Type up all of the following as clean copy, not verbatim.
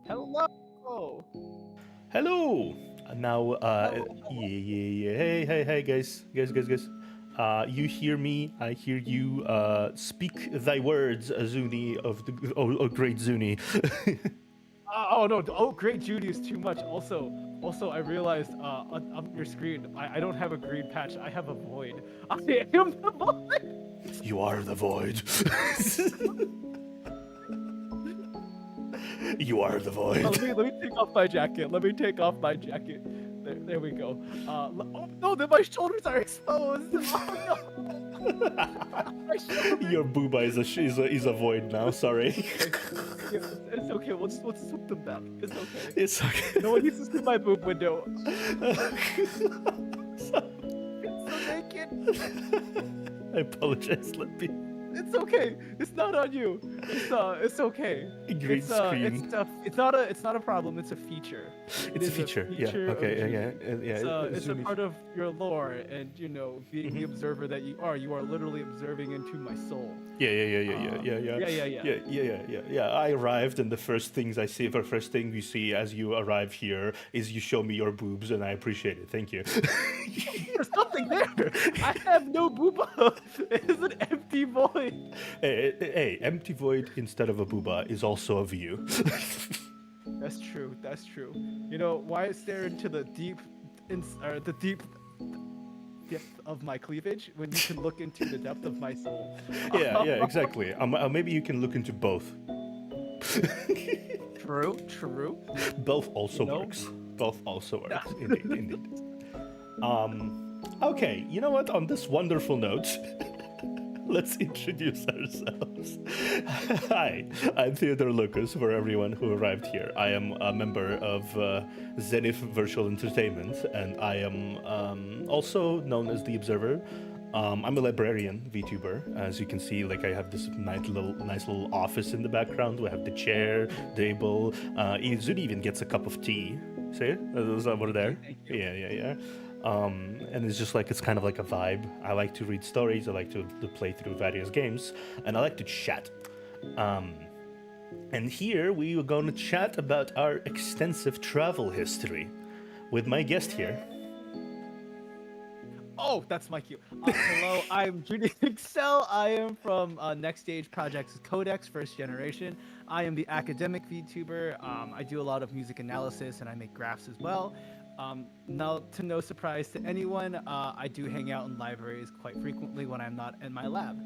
Hello. Hello. Now, Hello. Hey, guys. You hear me? I hear you. Speak thy words, Zuni of the great Zuni. Oh no! Oh, great Judy is too much. Also, I realized on your screen, I don't have a green patch. I have a void. I am the void. You are the void. You are the void. Let me take off my jacket. Let me take off my jacket. There we go. Oh no! Then my shoulders are exposed. Oh no! My shoulders. Your booba is a void now. Sorry. Okay. Yeah, it's okay. Let's swoop them back. It's okay. It's No one okay. needs to see my boob window. It's so naked. I apologize. Let me. It's okay. It's not on you. It's okay. Green screen. It's not a problem. It's a feature. It It's a is a feature. Yeah. feature of Okay. Judy. It's a Zuni. part of your lore, and being the observer that you are literally observing into my soul. Yeah. I arrived, and the first thing we see as you arrive here is you show me your boobs, and I appreciate it. Thank you. There's nothing there. I have no booba. It is an empty void. Hey, empty void instead of a booba is also a view. That's true. That's true. Why stare into the deep depth of my cleavage when you can look into the depth of my soul? Yeah, exactly. Maybe you can look into both. True. Both also No. works. Both also works. Indeed. Okay, you know what? On this wonderful note, let's introduce ourselves. Hi, I'm Theodore Lucas for everyone who arrived here. I am a member of Zenith Virtual Entertainment, and I am also known as The Observer. I'm a librarian VTuber. As you can see, like I have this nice little office in the background. We have the chair, table. Zuni even gets a cup of tea. See it? Those over there. Thank you. Yeah. And it's just like it's kind of like a vibe. I like to read stories. I like to play through various games, and I like to chat. And here we are going to chat about our extensive travel history with my guest here. Oh, that's my cue. Hello, I'm Judy Excel. I am from Next Stage Projects Codex, first generation. I am the academic VTuber. I do a lot of music analysis and I make graphs as well. Now, to no surprise to anyone, I do hang out in libraries quite frequently when I'm not in my lab.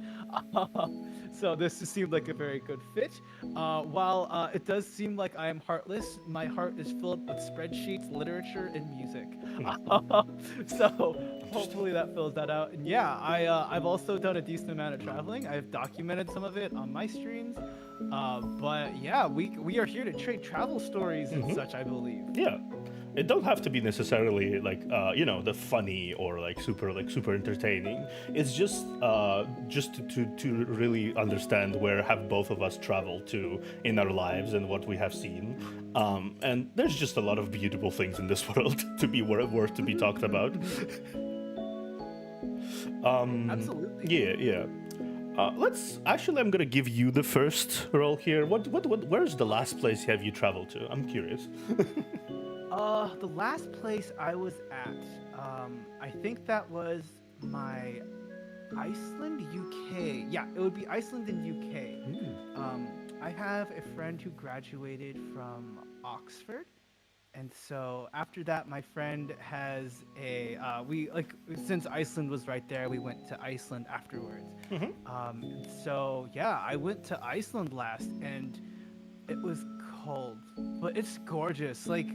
So this seemed like a very good fit. While it does seem like I am heartless, my heart is filled with spreadsheets, literature, and music. So hopefully that fills that out. And yeah, I've also done a decent amount of traveling. I've documented some of it on my streams. But yeah, we are here to trade travel stories and such, I believe. Yeah, it don't have to be necessarily like the funny or like super entertaining. It's just to really understand where have both of us traveled to in our lives and what we have seen. And there's just a lot of beautiful things in this world to be worth to be talked about. Absolutely. Yeah. Let's actually. I'm gonna give you the first role here. Where's the last place have you traveled to? I'm curious. The last place I was at, I think that was my Iceland, UK. Yeah, it would be Iceland and UK. I have a friend who graduated from Oxford, and so after that, my friend has we like since Iceland was right there, we went to Iceland afterwards. So yeah, I went to Iceland last, and it was cold, but it's gorgeous. Like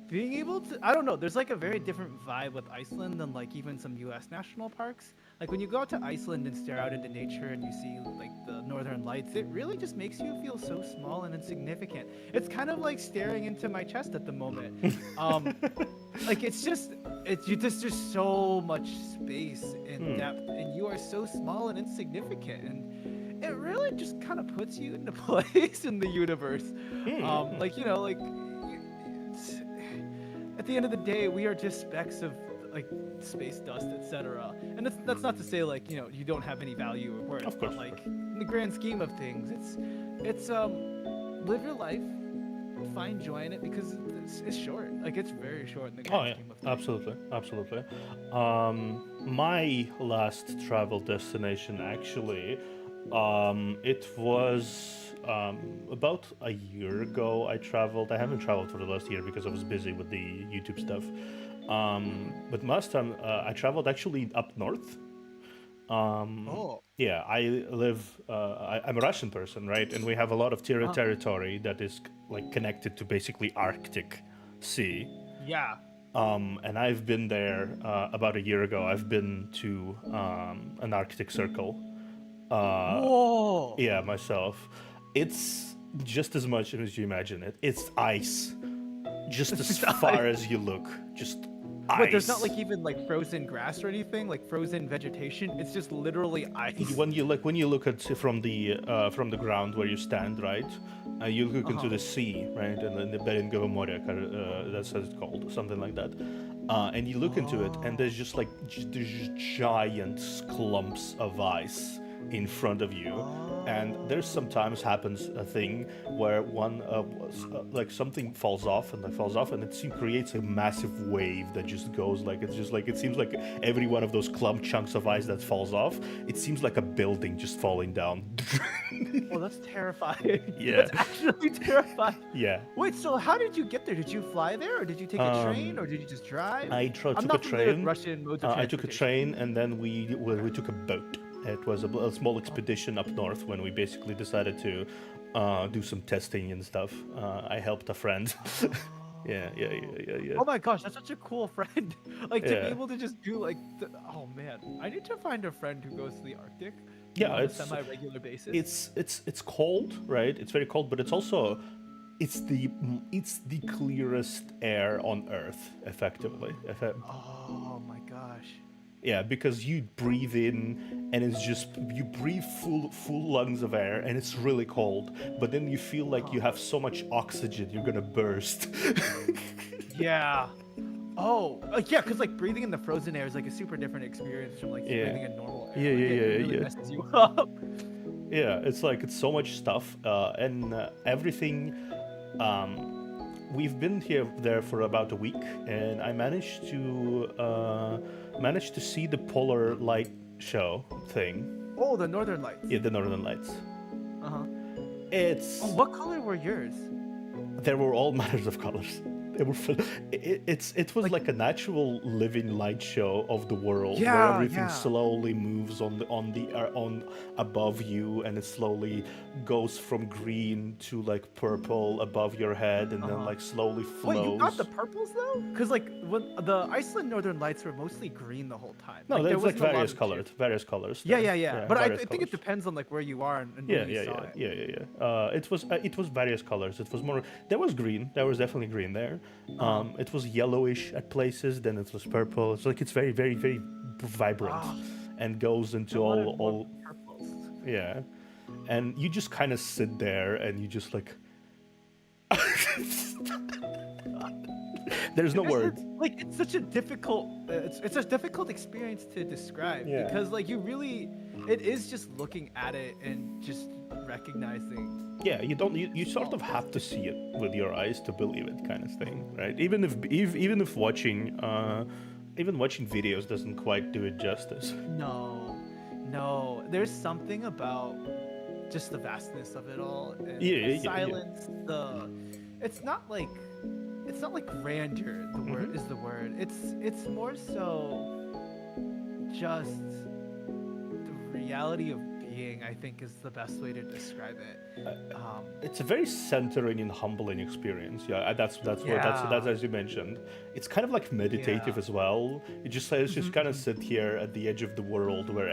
being able to, I don't know, there's like a very different vibe with Iceland than like even some US national parks. Like when you go out to Iceland and stare out into nature and you see like the northern lights, it really just makes you feel so small and insignificant. It's kind of like staring into my chest at the moment. Like there's just so much space and depth, and you are so small and insignificant, and it really just kind of puts you into place in the universe. Like at the end of the day, we are just specks of like space dust, etc. And that's not to say like you don't have any value or worth, Of course. but like in the grand scheme of things, it's live your life, find joy in it because it's short. Like it's very short in the Oh grand yeah, scheme of things. absolutely, absolutely. My last travel destination actually, it was about a year ago. I traveled. I haven't traveled for the last year because I was busy with the YouTube stuff. But last time I traveled actually up north. Oh, Yeah, I live. I'm a Russian person, right? And we have a lot of uh, territory that is like connected to basically Arctic Sea. yeah. And I've been there about a year ago. I've been to an Arctic Circle. Whoa. Yeah, myself. It's just as much as you imagine it. It's ice, just as far as you look. Just Wait, there's not ice. like even like frozen grass or anything, like frozen vegetation. It's just literally ice. When you look at from the ground where you stand, right? You look into Uh-huh. the sea, right, and then the Beringova Moria, that's what it's called, something like that. And you look into it, and there's just like there's just giant clumps of ice in front of you. And there's sometimes happens a thing where like something falls off and it creates a massive wave that just goes like it seems like every one of those clump chunks of ice that falls off, it seems like a building just falling down. Oh, that's terrifying. Yeah. That's actually terrifying. Yeah. Wait, so how did you get there? Did you fly there, or did you take a train, or did you just drive? I I'm took a not familiar with train. Russian modes of I took a transportation. train, and then we took a boat. It was a small expedition up north when we basically decided to do some testing and stuff. I helped a friend. Yeah. Oh my gosh, that's such a cool friend. Like to be Yeah. able to just do like, oh man, I need to find a friend who goes to the Arctic, Yeah, on a it's semi-regular basis. it's cold, right? It's very cold, but it's also it's the clearest air on Earth, effectively. Oh my gosh. Yeah, because you breathe in and it's just you breathe full lungs of air and it's really cold, but then you feel like you have so much oxygen you're gonna burst. Yeah. Oh, yeah, because like breathing in the frozen air is like a super different experience from like Yeah. breathing in normal air. Yeah, Like, yeah, it yeah, really yeah. messes you up. Yeah, it's like it's so much stuff, and everything. We've been there for about a week, and I managed to see the polar light show thing. Oh, the Northern Lights. Yeah, the Northern Lights. Uh-huh. It's Oh, what color were yours? there were all manners of colors. They were it was like a natural living light show of the world where Yeah, everything yeah. slowly moves on above you, and it slowly goes from green to like purple above your head, and then like slowly flows. Wait, you got the purples though? Because like when the Iceland Northern Lights were mostly green the whole time. No, like, there there's like wasn't a lot various of colors, shade. various colors. Yeah, there. yeah. But I various think it colors. depends on like where you are and Yeah, when you saw it. It was various colors. It was more. There was green. There was definitely green there. It was yellowish at places. Then it was purple. It's like it's very, very, very vibrant, and goes into I wanted more all. purples. Yeah, and you just kind of sit there and you just like. There's no Because word. like it's such a difficult it's a difficult experience to describe Yeah. because like it is just looking at it and just recognizing. Yeah, you sort of have to see it with your eyes to believe it, kind of thing, right? Even if watching videos doesn't quite do it justice. No, there's something about just the vastness of it all and Yeah. the silence. It's not like grandeur. The word is the word. It's more so just the reality of being. I think is the best way to describe it. It's a very centering and humbling experience. Yeah, that's as you mentioned. It's kind of like meditative Yeah. as well. It just says just kind of sit here at the edge of the world where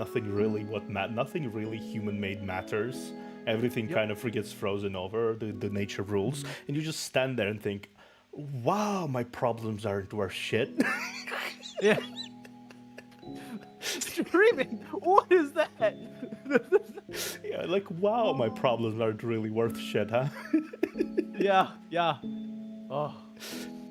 nothing really human made matters. Everything kind of gets frozen over. The nature rules, and you just stand there and think, "Wow, my problems aren't worth shit." Yeah. Screaming. What is that? Yeah, like, wow, my problems aren't really worth shit, huh? Yeah. Oh.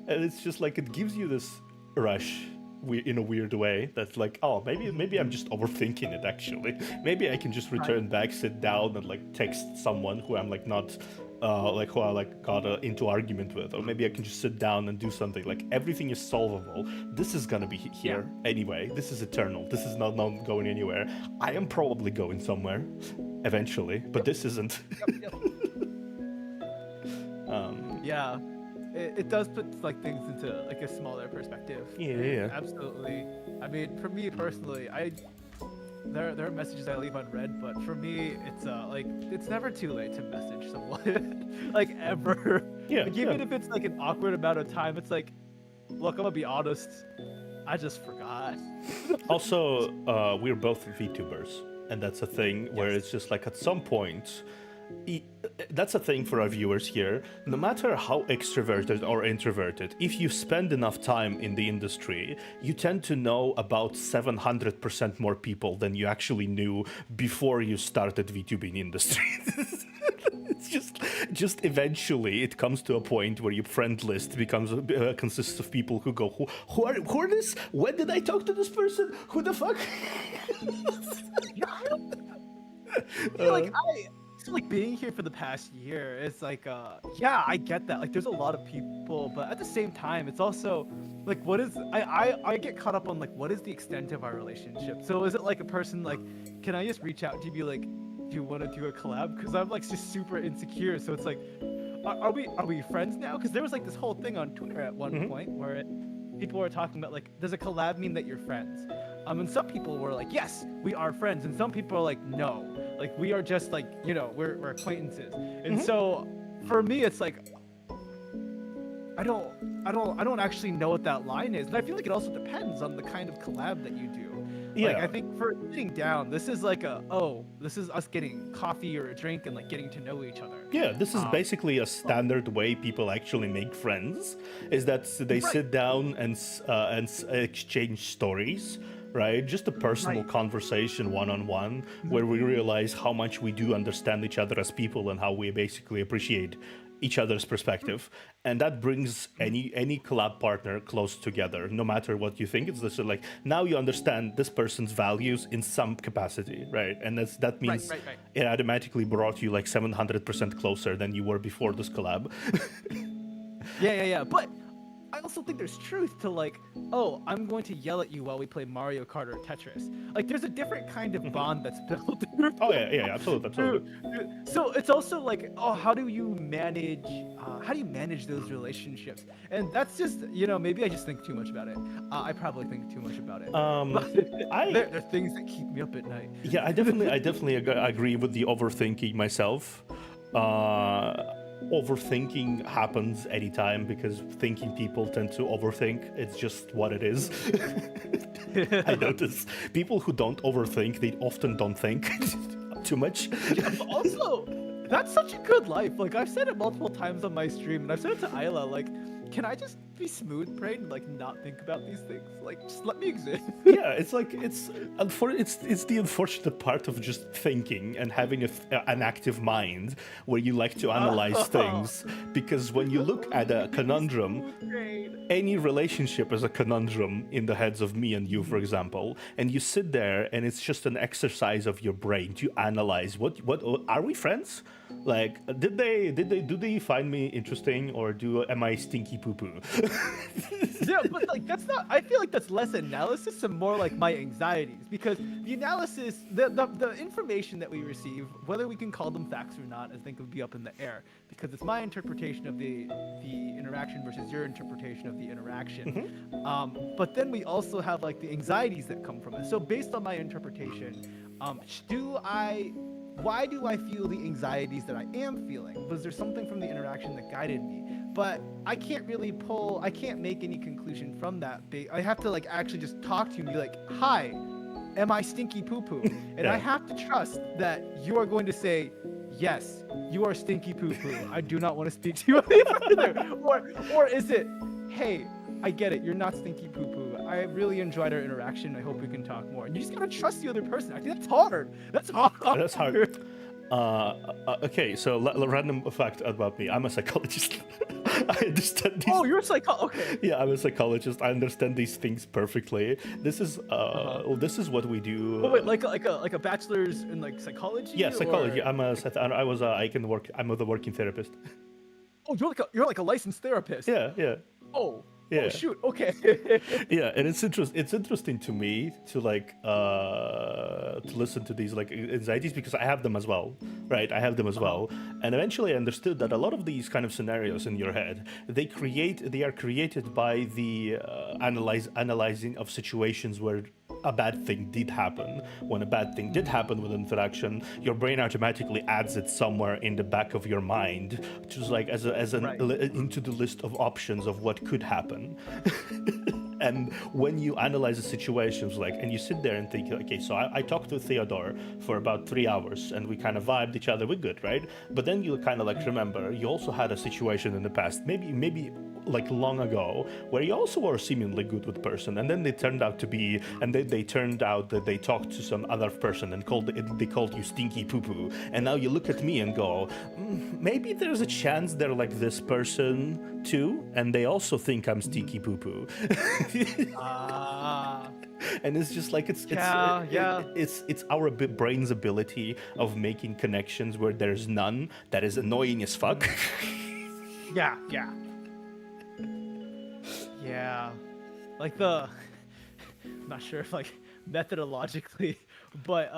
And it's just like it gives you this rush in a weird way. That's like, oh, maybe I'm just overthinking it. Actually, maybe I can just return back, sit down, and like text someone who I'm like not. Like who I like got into argument with, or maybe I can just sit down and do something. Like everything is solvable. This is gonna be here anyway. This is eternal. This is not going anywhere. I am probably going somewhere eventually, but this isn't. Yeah, it does put like things into like a smaller perspective. Yeah. Absolutely. I mean, for me personally, there are messages I leave unread, but for me, it's like it's never too late to message someone, like ever. Yeah. Like, even if it's like an awkward amount of time, it's like, look, I'm gonna be honest, I just forgot. Also, we're both VTubers, and that's a thing where it's just like at some point. That's a thing for our viewers here. No matter how extroverted or introverted, if you spend enough time in the industry, you tend to know about 700% more people than you actually knew before you started VTubing industry. It's just eventually it comes to a point where your friend list becomes consists of people who go, who are this? When did I talk to this person? Who the fuck? Like like being here for the past year, it's like yeah, I get that, like there's a lot of people, but at the same time it's also like, what is I get caught up on like, what is the extent of our relationship? So is it like a person like, can I just reach out to you, be like, do you want to do a collab? Because I'm like just super insecure, so it's like, are we friends now? Because there was like this whole thing on Twitter at one point where people were talking about like, does a collab mean that you're friends? And some people were like, yes, we are friends, and some people are like, no, like we are just like, you know, we're acquaintances. And so for me, it's like, I don't actually know what that line is, and I feel like it also depends on the kind of collab that you do. Yeah. Like, I think for sitting down, this is like this is us getting coffee or a drink and like getting to know each other. Yeah, this is basically a standard way people actually make friends. Is that they sit down and exchange stories, right? Just a personal conversation, one-on-one, where we realize how much we do understand each other as people and how we basically appreciate each other's perspective, and that brings any collab partner close together, no matter what you think. It's just like, now you understand this person's values in some capacity, right? And that means it automatically brought you like 700% closer than you were before this collab. Yeah. But I also think there's truth to like, oh, I'm going to yell at you while we play Mario Kart or Tetris. Like, there's a different kind of bond that's built. Oh yeah, absolutely. So it's also like, oh, how do you manage those relationships? And that's just, you know, maybe I just think too much about it. I probably think too much about it. There are things that keep me up at night. Yeah, I definitely agree with the overthinking myself. Overthinking happens anytime because thinking people tend to overthink. It's just what it is. I notice people who don't overthink, they often don't think too much. Yeah, but also, that's such a good life. Like, I've said it multiple times on my stream, and I've said it to Isla, like, can I just be smooth brained and like not think about these things? Like, just let me exist. Yeah, it's like it's the unfortunate part of just thinking and having an active mind where you like to analyze things. Because when you look at a conundrum, any relationship is a conundrum in the heads of me and you, for example, and you sit there and it's just an exercise of your brain to analyze what are we friends? Like, do they find me interesting, or am I stinky poo poo? Yeah, but like that's not. I feel like that's less analysis and more like my anxieties, because the analysis, the information that we receive, whether we can call them facts or not, I think would be up in the air, because it's my interpretation of the interaction versus your interpretation of the interaction. But then we also have like the anxieties that come from it. So based on my interpretation, why do I feel the anxieties that I am feeling? Was there something from the interaction that guided me? But I can't make any conclusion from that. I have to like actually just talk to you and be like, hi, am I stinky poo poo? And I have to trust that you are going to say, yes, you are stinky poo poo. I do not want to speak to you any further. Or is it, hey, I get it, you're not stinky poo poo. I really enjoyed our interaction. I hope we can talk more. And you just gotta trust the other person. I think that's hard. That's hard. Okay, so random fact about me. I'm a psychologist. I understand these. Oh, you're a okay. Yeah, I'm a psychologist. I understand these things perfectly. This is this is what we do. Oh, wait, like a bachelor's in like psychology? Yeah, psychology. Or... I'm a working therapist. Oh, you're like a licensed therapist. Yeah. Oh. Yeah. Oh shoot. Okay. Yeah, and it's interesting to me to like to listen to these like anxieties because I have them as well, right? I have them as well, and eventually I understood that a lot of these kind of scenarios in your head they are created by the analyzing of situations where a bad thing did happen. When a bad thing did happen with interaction, your brain automatically adds it somewhere in the back of your mind, just like as an into the list of options of what could happen. And when you analyze the situations, like, and you sit there and think, okay, so I talked to Theodore for about 3 hours and we kind of vibed each other, we're good, right? But then you kind of like remember, you also had a situation in the past, maybe like long ago, where you also were seemingly good with person, and then they turned out that they talked to some other person and they called you stinky poo poo, and now you look at me and go, maybe there's a chance they're like this person too, and they also think I'm stinky poo poo. And it's just like it's our brain's ability of making connections where there's none that is annoying as fuck. Yeah, like I'm not sure if like methodologically, but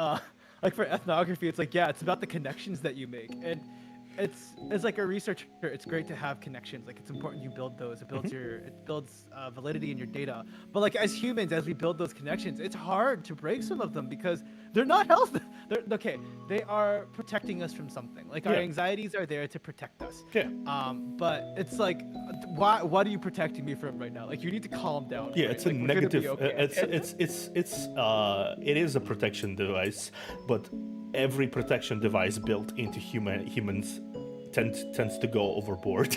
like for ethnography, it's like, yeah, it's about the connections that you make, and it's like a researcher, it's great to have connections. Like, it's important you build those. It builds validity in your data. But like as humans, as we build those connections, it's hard to break some of them because they're not healthy. They are protecting us from something. Like our anxieties are there to protect us. But it's like, what are you protecting me from right now? Like, you need to calm down. Yeah, right? it's like, a negative. It is a protection device, but every protection device built into humans tends to go overboard.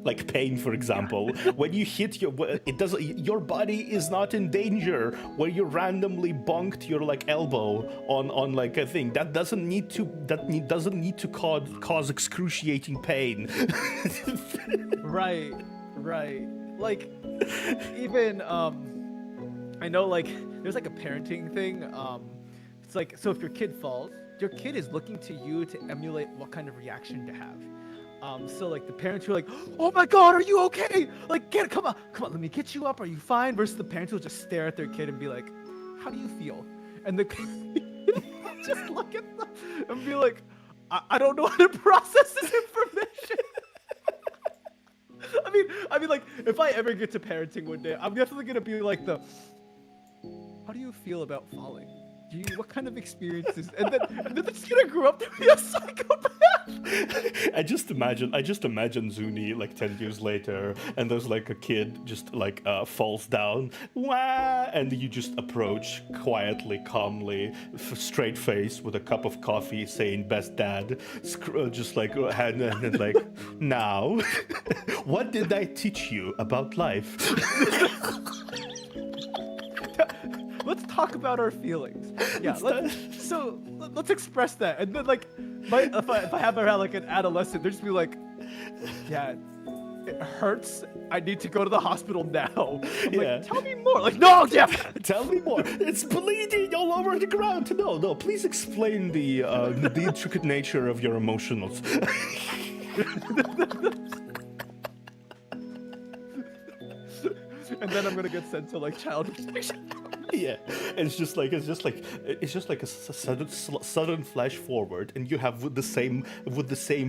Like pain, for example. When you hit your body is not in danger. Where you randomly bonked your like elbow on like a thing that doesn't need to cause excruciating pain. Right. Like, even I know, like, there's like a parenting thing. It's like, so if your kid falls, your kid is looking to you to emulate what kind of reaction to have. So like the parents who are like, oh my god, are you okay? Like, come on, let me get you up, are you fine? Versus the parents who just stare at their kid and be like, how do you feel? And the kid just look at them and be like, I don't know how to process this information. I mean, like, if I ever get to parenting one day, I'm definitely gonna be like how do you feel about falling? What kind of experiences? And then they're just gonna grow up to be a psychopath. I just imagine Zuni like 10 years later, and there's like a kid just like falls down, wah, and you just approach quietly, calmly, straight face with a cup of coffee, saying "best dad," just like hand and like, now, what did I teach you about life? Let's talk about our feelings. Yeah, let's express that. And then like, if I have around like an adolescent, they're just be like, yeah, it hurts. I need to go to the hospital now. I'm like, tell me more. Like, no, yeah, tell me more. It's bleeding all over the ground. No, please explain the intricate nature of your emotions. And then I'm gonna get sent to like child protection. Yeah, it's just like a sudden flash forward, and you have with the same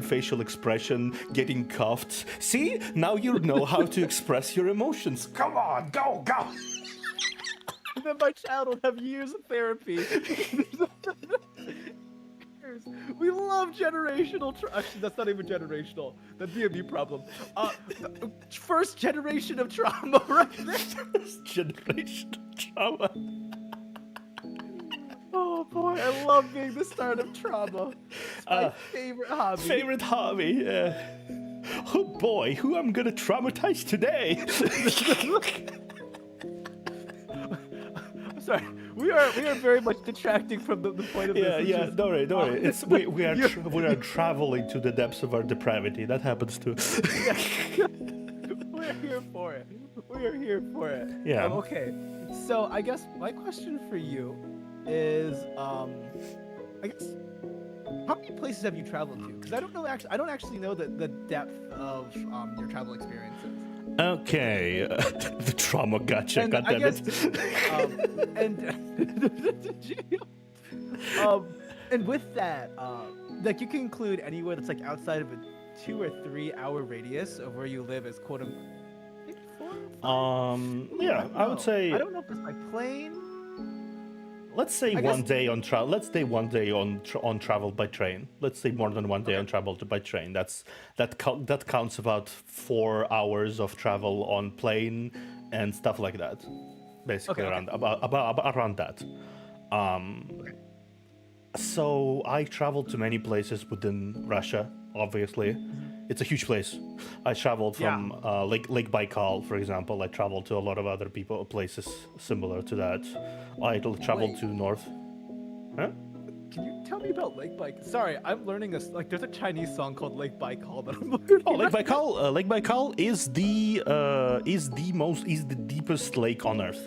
facial expression getting cuffed. See, now you know how to express your emotions. Come on, go. And then my child will have years of therapy. We love generational actually, that's not even generational. That'd be a me problem. First generation of trauma right there. First generation of trauma. Oh boy, I love being the start of trauma. It's my favorite hobby. Yeah. Oh boy, who I'm gonna traumatize today? I'm sorry. we are very much detracting from the point of Yeah, this. yeah. Don't worry, don't worry. It's we are You're- we are traveling to the depths of our depravity. That happens too. We're here for it. We are here for it. Yeah. Okay. So I guess my question for you is, I guess, how many places have you traveled to? Because I don't actually know the depth of your travel experiences. Okay, the trauma gotcha. And God I damn guess, and with that, like you can include anywhere that's like outside of a 2 or 3 hour radius of where you live as quote unquote. Maybe 4? Yeah, I would say. I don't know if it's by plane. Let's say I one guess- day on travel. Let's say one day on travel by train. Let's say more than one day on travel by train. That counts about 4 hours of travel on plane and stuff like that. Basically Okay. around that. So I traveled to many places within Russia. Obviously, it's a huge place. I traveled from Lake Baikal, for example. I traveled to a lot of other places similar to that. I traveled Wait. to north. Huh? Can you tell me about Lake Baikal? Sorry, I'm learning this. Like, there's a Chinese song called Lake Baikal that I'm learning. Oh, Lake Baikal. Lake Baikal is the deepest lake on Earth.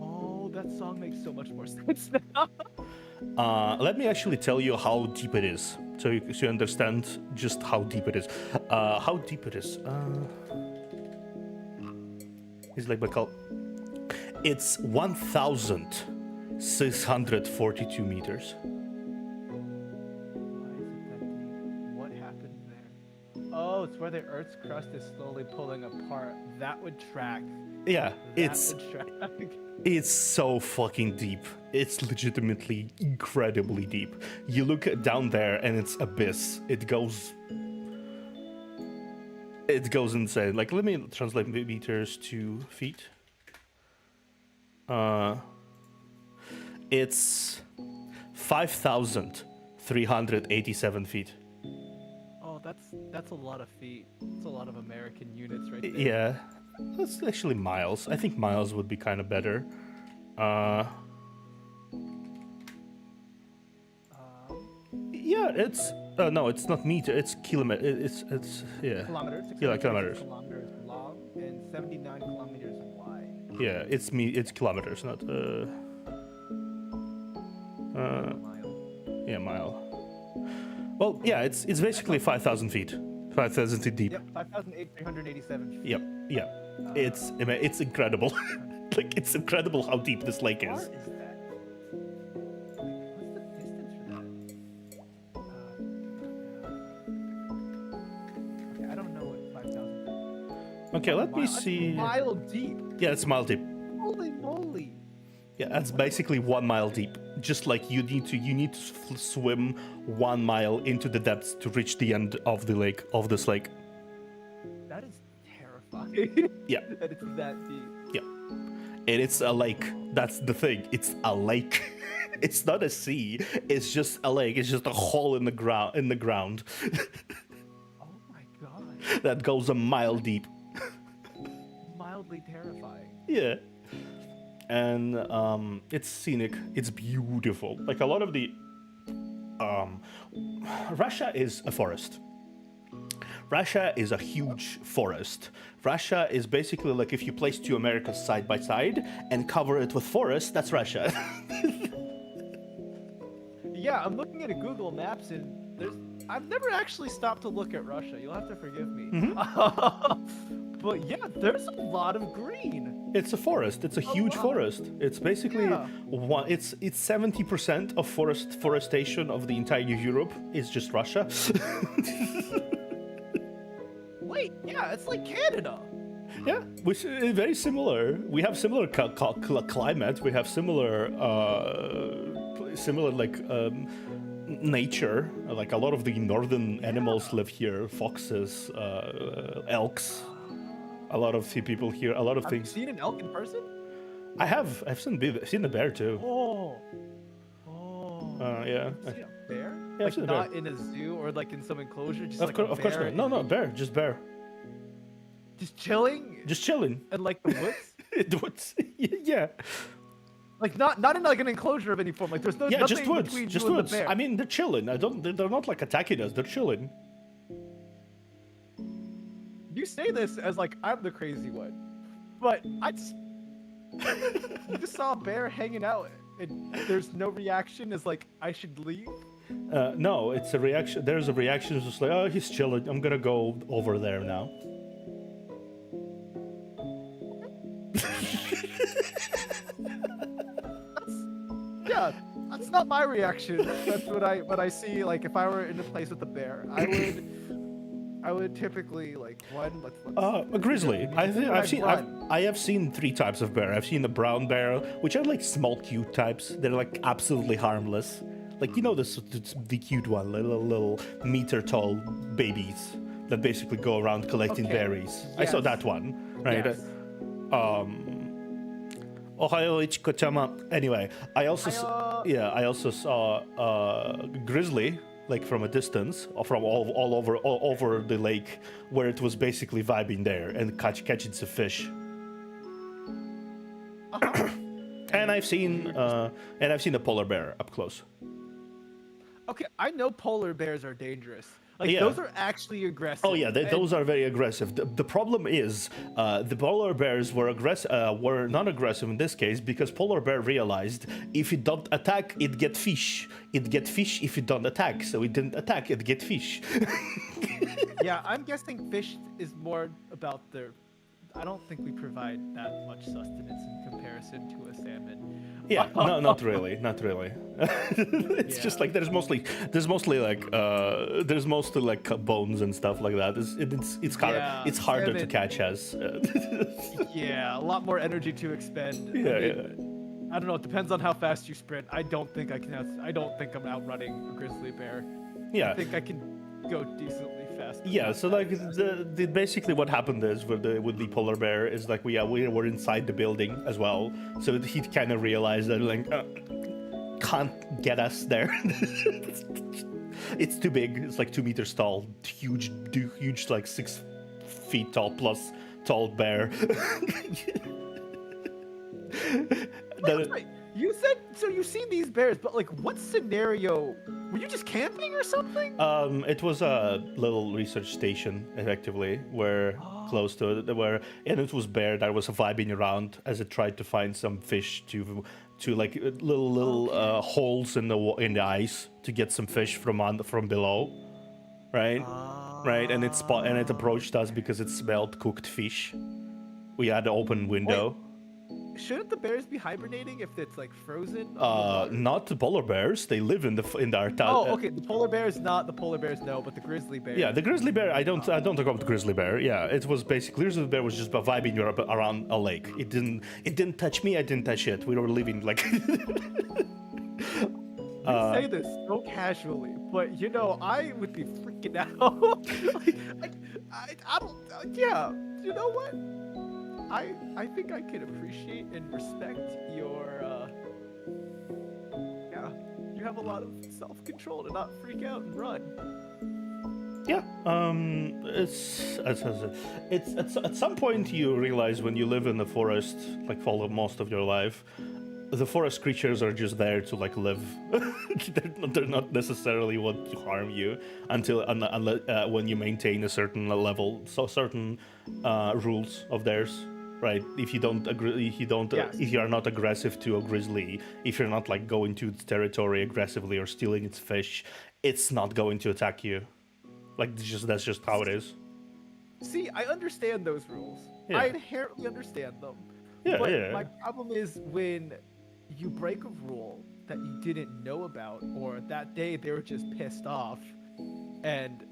Oh, that song makes so much more sense now. Let me actually tell you how deep it is, so you understand just how deep it is. How deep it is? Is Lake Baikal? It's 1,642 meters. Why is it that deep? What happened there? Oh, it's where the Earth's crust is slowly pulling apart. That would track. Yeah, That would track. it's so fucking deep. It's legitimately incredibly deep. You look down there and it's abyss. It goes insane. Like, let me translate meters to feet. It's 5,387 feet. Oh, that's a lot of feet. That's a lot of American units right there. Yeah, that's actually miles. I think miles would be kind of better. Yeah, it's no, it's not meter. It's kilometer. It's yeah. Kilometers. Yeah, kilometers. Kilometers long and 79 kilometers wide. Yeah, it's kilometers, not Mile. yeah, mile. Well, yeah, it's basically 5,000 feet. 5,000 feet deep. Yep, 5,387 feet. Yep, yeah. It's incredible. Like, it's incredible how deep this lake How far is. is that? Like, what's the distance for that? Okay, I don't know what 5,000. Okay, let me That's a see. mile deep. Yeah, it's mile deep. Holy moly! Yeah, that's basically 1 mile deep. Just like you need to swim 1 mile into the depths to reach the end of the lake, of this lake. That is terrifying. Yeah. That it's that deep. Yeah. And it's a lake. That's the thing. It's a lake. It's not a sea. It's just a lake. It's just a hole in the ground Oh my god. that goes a mile deep. Mildly terrifying. Yeah. And it's scenic. It's beautiful. Like, a lot of the Russia is a forest. Russia is a huge forest. Russia is basically like if you place 2 Americas side by side and cover it with forest, that's Russia. Yeah, I'm looking at a Google Maps and I've never actually stopped to look at Russia. You'll have to forgive me. But yeah, there's a lot of green. It's a forest. It's a huge wow. forest. It's basically Yeah. it's 70% of forestation of the entire Europe is just Russia. Wait, yeah, it's like Canada. Yeah, which is very similar. We have similar climate. We have similar nature. Like, a lot of the northern animals live here. Foxes, elks. A lot of people here. A lot of Have you things. seen an elk in person? I have. I've seen the bear too. Oh. Yeah. See a bear? Yeah, I've Like, seen a bear. not in a zoo or like in some enclosure, just Of like course, a of course bear not. No, in- bear. Just bear. Just chilling Just chilling. in like the woods. Yeah. Like not in like an enclosure of any form. Like there's no Yeah, nothing just woods. between Just you and woods. the bear. I mean, they're chilling. They're not like attacking us. They're chilling. You say this as like I'm the crazy one, but I just you just saw a bear hanging out and there's no reaction. Is like I should leave. No, it's a reaction. There's a reaction. It's just like, oh, he's chilling. I'm gonna go over there now. Yeah, that's not my reaction. That's what I see. Like if I were in a place with a bear, I would typically like one. Let's A grizzly. run. I have seen three types of bear. I've seen the brown bear, which are like small, cute types. They're like absolutely harmless. Like you know the cute one, little meter-tall babies that basically go around collecting Okay. berries. I saw Yes. that one, right? Yes. Ohio Ichikochama. Anyway, I also saw grizzly, like from a distance, or from all over the lake, where it was basically vibing there and catching some fish. And I've seen a polar bear up close. Okay, I know polar bears are dangerous. Like Yeah. those are actually aggressive. Oh yeah, and- those are very aggressive. The problem is the polar bears were not aggressive in this case because polar bear realized if it don't attack, it get fish. It get fish if it don't attack. So it didn't attack, it get fish. Yeah, I'm guessing fish is more about their. I don't think we provide that much sustenance in comparison to a salmon. Yeah, no, not really, not really. It's just Yeah. like there's mostly like bones and stuff like that. It's harder to salmon- catch as. Yeah, a lot more energy to expend. Yeah, I mean, yeah. I don't know. It depends on how fast you sprint. I don't think I don't think I'm outrunning a grizzly bear. Yeah. I think I can go decently fast. Yeah, so like basically what happened is with the polar bear is like we were inside the building as well, so he kind of realized that like can't get us there. It's too big. It's like 2 meters tall, huge like 6 feet tall plus tall bear. Wait, you said so. You've seen these bears, but like, what scenario? Were you just camping or something? It was a little research station, effectively, where close to it, and it was bear that was vibing around as it tried to find some fish to like little holes in the ice to get some fish from below, right? Right, and it approached us because it smelled cooked fish. We had an open window. Shouldn't the bears be hibernating if it's like frozen? Not the polar bears. They live in our town. Oh, okay. The polar bears, not the polar bears, no, but the grizzly bear. Yeah, the grizzly bear. I don't talk about the grizzly bear. Yeah, it was basically grizzly bear was just vibing around a lake. It didn't touch me. I didn't touch it. We were living like. You say this so casually, but you know I would be freaking out. I don't. Yeah, you know what? I think I can appreciate and respect your. Yeah, you have a lot of self-control to not freak out and run. Yeah, it's at some point you realize when you live in the forest, like for most of your life, the forest creatures are just there to like live. they're not necessarily want to harm you until when you maintain a certain level, so certain rules of theirs. Right, if you don't agree, if you are not aggressive to a grizzly, if you're not like going to its territory aggressively or stealing its fish, it's not going to attack you. Like that's just how it is. See, I understand those rules. Yeah. I inherently understand them. Yeah, but yeah. my problem is when you break a rule that you didn't know about, or that day they were just pissed off, and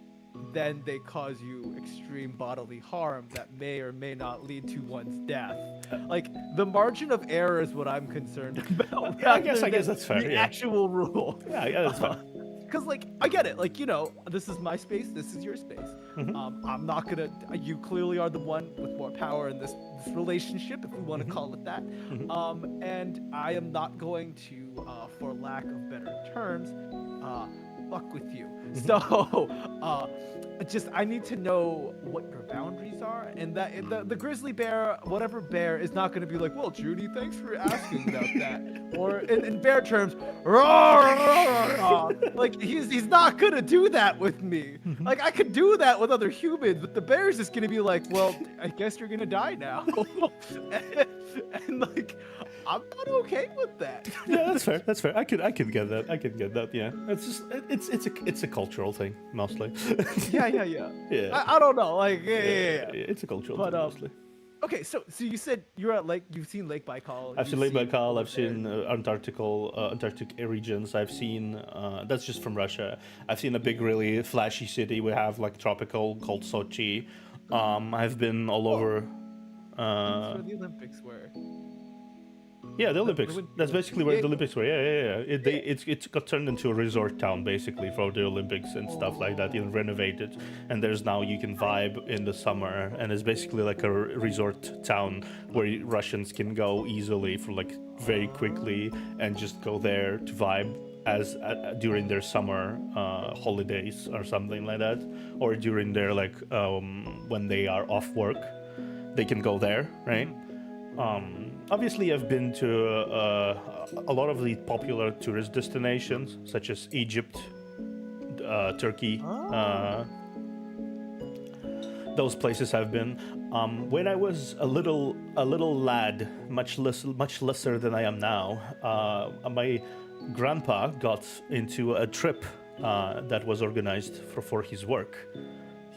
then they cause you extreme bodily harm that may or may not lead to one's death. Like, the margin of error is what I'm concerned about. I guess that's fair. The Yeah. actual rule. Yeah, that's fine. Because, like, I get it. Like, you know, this is my space, this is your space. I'm not gonna. You clearly are the one with more power in this relationship, if we want to call it that. And I am not going to, for lack of better terms, fuck with you. So, just I need to know what your boundaries are, and that the grizzly bear, whatever bear, is not going to be like, well, Judy, thanks for asking about that, or in bear terms, like he's not going to do that with me. Like I could do that with other humans, but the bear's just going to be like, well, I guess you're going to die now, and like. I'm not okay with that. Yeah, that's fair. That's fair. I could get that. I could get that. Yeah, it's just it's a cultural thing mostly. Yeah. Yeah. I don't know. Like yeah. It's a cultural thing mostly. Okay, so you said you're at you've seen Lake Baikal. I've seen Lake Baikal. I've seen Antarctic regions. I've seen that's just from Russia. I've seen a big, really flashy city we have like tropical called Sochi. I've been all over. That's where the Olympics were. Yeah, the Olympics. That's basically where the Olympics were. Yeah. It got turned into a resort town basically for the Olympics and stuff like that. Even renovated, and there's now you can vibe in the summer, and it's basically like a resort town where Russians can go easily for like very quickly and just go there to vibe as during their summer holidays or something like that, or during their like when they are off work, they can go there, right? Obviously, I've been to a lot of the popular tourist destinations, such as Egypt, Turkey. Those places I've been. When I was a little lad, much lesser than I am now, my grandpa got into a trip that was organized for his work.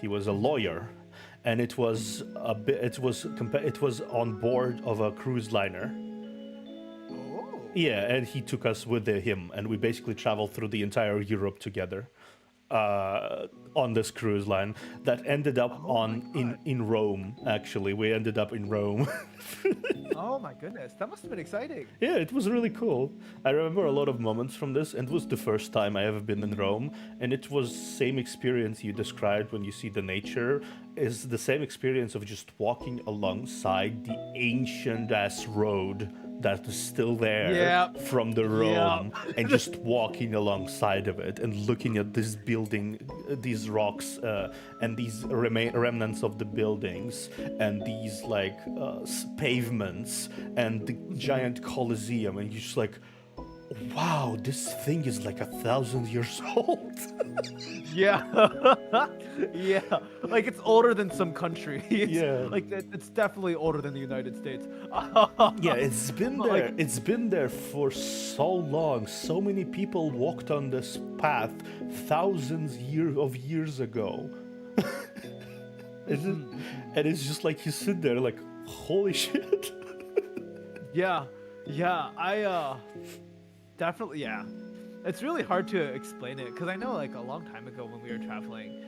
He was a lawyer. And it was on board of a cruise liner. Oh. Yeah, and he took us with him, and we basically traveled through the entire Europe together on this cruise line that ended up in Rome. Actually, we ended up in Rome. Oh my goodness, that must have been exciting. Yeah, it was really cool. I remember a lot of moments from this, and it was the first time I ever been in Rome, and it was same experience you described when you see the nature, is the same experience of just walking alongside the ancient ass road that is still there from the Rome, and just walking alongside of it and looking at this building, these rocks and these remnants of the buildings and these like pavements and the giant Colosseum, and you're just like, wow, this thing is like 1,000 years old. Yeah. Yeah, like it's older than some country. Like it's definitely older than the United States. Yeah, it's been there. Like, it's been there for so long. So many people walked on this path thousands of years ago. And it's just like you sit there like, holy shit. Yeah, I definitely, it's really hard to explain it because I know like a long time ago when we were traveling,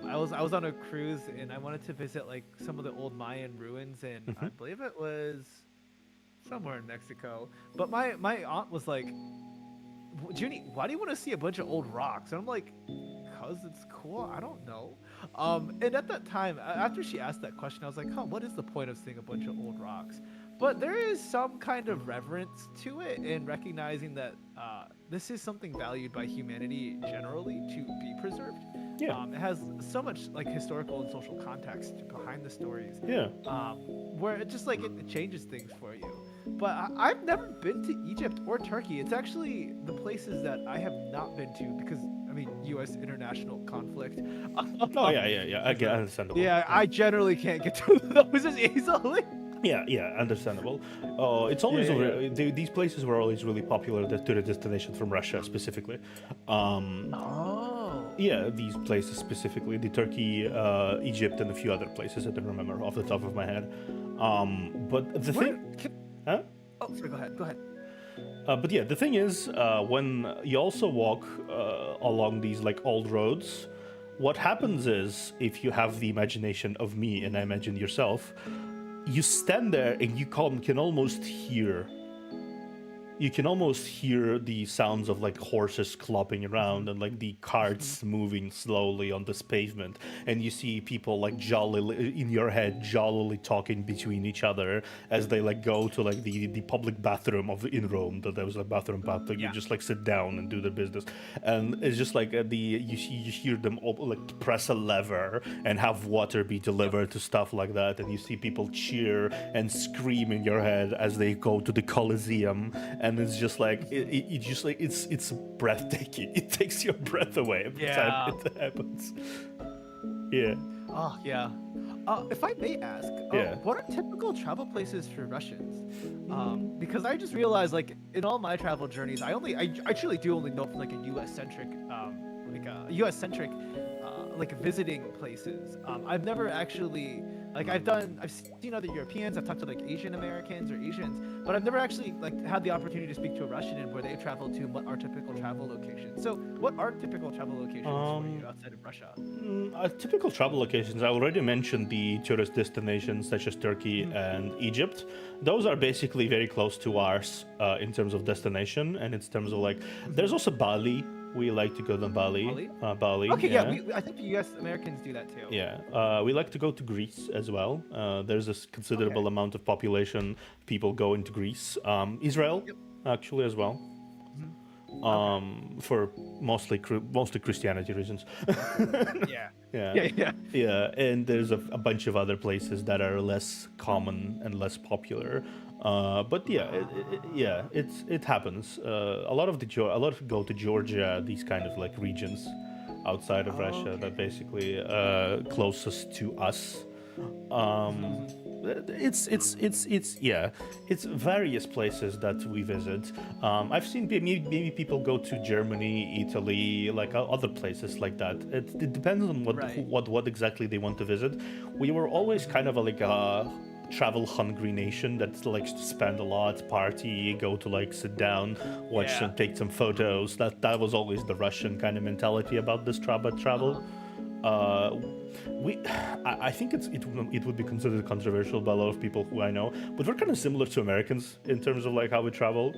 I was on a cruise and I wanted to visit like some of the old Mayan ruins, and I believe it was somewhere in Mexico. But my aunt was like, Junie, why do you want to see a bunch of old rocks? And I'm like, cause it's cool. I don't know. And at that time, after she asked that question, I was like, what is the point of seeing a bunch of old rocks? But there is some kind of reverence to it in recognizing that this is something valued by humanity generally to be preserved. Yeah. It has so much like historical and social context behind the stories. Yeah. Where it just like it changes things for you. But I've never been to Egypt or Turkey. It's actually the places that I have not been to because, I mean, U.S. international conflict. Oh, yeah. I get understandable. Yeah, I generally can't get to those as easily. Yeah, understandable. It's always these places were always really popular tourist destinations from Russia specifically. Yeah, these places specifically, the Turkey, Egypt, and a few other places I don't remember off the top of my head. But the thing, huh? Oh, sorry. Go ahead. But yeah, the thing is, when you also walk along these like old roads, what happens is, if you have the imagination of me and I imagine yourself, you stand there and you can almost hear you can almost hear the sounds of like horses clopping around and like the carts moving slowly on this pavement, and you see people like jollily in your head jollily talking between each other as they like go to like the public bathroom of in Rome. That there was a bathroom path, like you Yeah. just like sit down and do their business, and it's just like you hear them all, like press a lever and have water be delivered to stuff like that, and you see people cheer and scream in your head as they go to the Colosseum, and it's just like it just like it's breathtaking. It takes your breath away every time it happens. Yeah. Oh, yeah. If I may ask, Yeah. what are typical travel places for Russians? Because I just realized, like, in all my travel journeys, I truly do only know from like a U.S. centric, like visiting places. I've never actually I've seen other Europeans. I've talked to like Asian Americans or Asians, but I've never actually like had the opportunity to speak to a Russian and where they've traveled to and what are typical travel locations. So, what are typical travel locations for you outside of Russia? Typical travel locations. I already mentioned the tourist destinations such as Turkey and Egypt. Those are basically very close to ours in terms of destination and in terms of like. There's also Bali. We like to go to Bali. Bali. Okay, yeah, I think the U.S. Americans do that too. Yeah, we like to go to Greece as well. There's a considerable amount of population people go into Greece. Israel, actually, as well. For mostly Christianity reasons. Yeah, and there's a bunch of other places that are less common and less popular. But yeah, it happens. A lot of people go to Georgia, these kind of like regions outside of Russia that basically closest to us. It's various places that we visit. I've seen maybe people go to Germany, Italy, like other places like that. It depends on what exactly they want to visit. We were always kind of like a travel hungry nation that likes to spend a lot, party, go to like sit down, watch some, take some photos. That was always the Russian kind of mentality about this travel. I think it would be considered controversial by a lot of people who I know, but we're kind of similar to Americans in terms of like how we travel.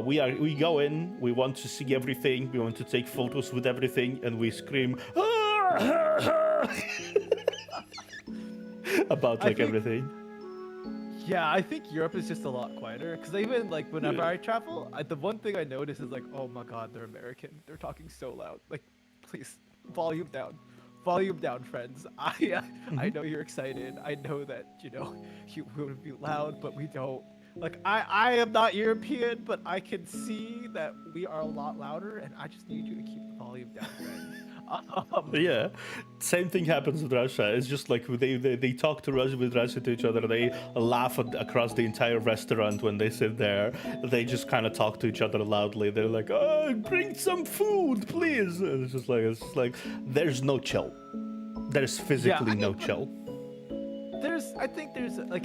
We go in, we want to see everything, we want to take photos with everything, and we scream about like everything. Yeah, I think Europe is just a lot quieter because even like whenever I travel, the one thing I notice is like, oh my God, they're American. They're talking so loud. Like, please, volume down, friends. I know you're excited. I know that you want to be loud, but we don't. Like, I am not European, but I can see that we are a lot louder, and I just need you to keep the volume down, friend. Yeah, same thing happens with Russia. It's just like they talk to Russia to each other. They laugh across the entire restaurant when they sit there. They just kind of talk to each other loudly. They're like, "Oh, bring some food, please." And it's just like there's no chill. There's physically no chill. I think there's a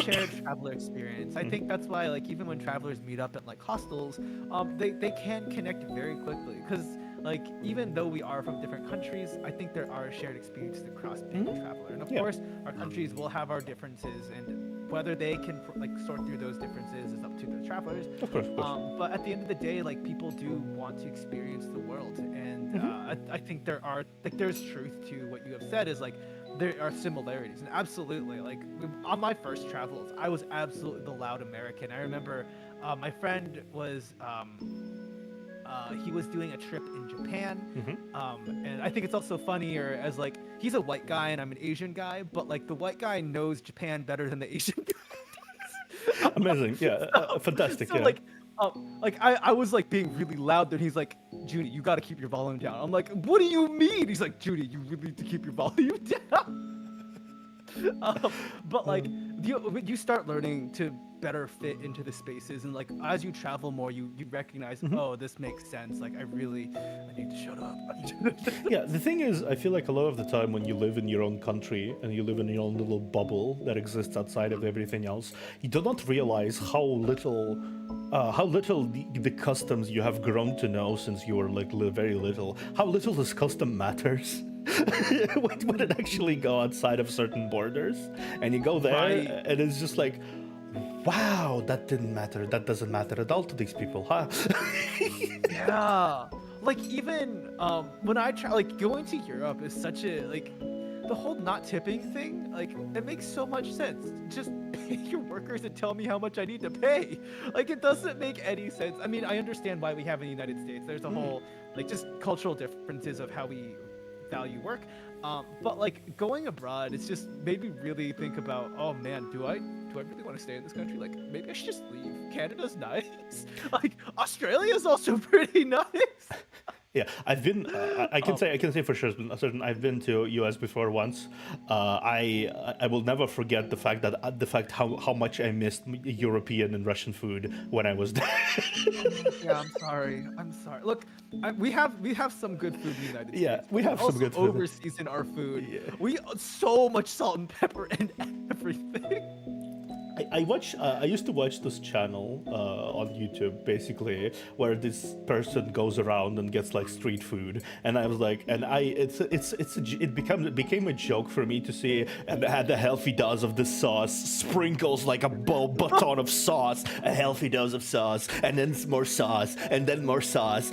shared traveler experience. I think that's why like even when travelers meet up at like hostels, they can connect very quickly because like even though we are from different countries, I think there are shared experiences across being a traveler. And of course, our countries will have our differences, and whether they can like sort through those differences is up to the travelers. Of course. But at the end of the day, like people do want to experience the world, and I think there's truth to what you have said. Is like there are similarities, and absolutely like on my first travels, I was absolutely the loud American. I remember my friend was. He was doing a trip in Japan, and I think it's also funnier as like he's a white guy and I'm an Asian guy, but like the white guy knows Japan better than the Asian guy. Amazing, yeah, fantastic. So like I was like being really loud there. He's like, Judy, you got to keep your volume down. I'm like, what do you mean? He's like, Judy, you really need to keep your volume down. But like you start learning to better fit into the spaces, and like as you travel more you recognize oh, this makes sense, like I need to shut up. Yeah, the thing is, I feel like a lot of the time when you live in your own country and you live in your own little bubble that exists outside of everything else, you do not realize how little the customs you have grown to know since you were like very little, how little this custom matters. when it actually go outside of certain borders and you go there and it's just like, Wow, that didn't matter. That doesn't matter at all to these people, huh? Yeah. Like even when I try like going to Europe is such a like the whole not tipping thing, like it makes so much sense. Just pay your workers and tell me how much I need to pay. Like it doesn't make any sense. I mean, I understand why we have in the United States. There's a whole like just cultural differences of how we value work. But like going abroad, it's just made me really think about, oh man, do I really want to stay in this country? Like maybe I should just leave. Canada's nice. Like Australia's also pretty nice. Yeah, I've been. I can say for sure. Certain. I've been to US before once. I will never forget the fact how much I missed European and Russian food when I was there. Yeah, I'm sorry. I'm sorry. Look, we have some good food in the United States. Yeah, we have some also good food. overseason our food. Yeah. We so much salt and pepper and everything. I used to watch this channel on YouTube, basically, where this person goes around and gets like street food, and I was like, it became a joke for me to see, and had a healthy dose of the sauce, sprinkles like a baton of sauce, a healthy dose of sauce, and then more sauce, and then more sauce.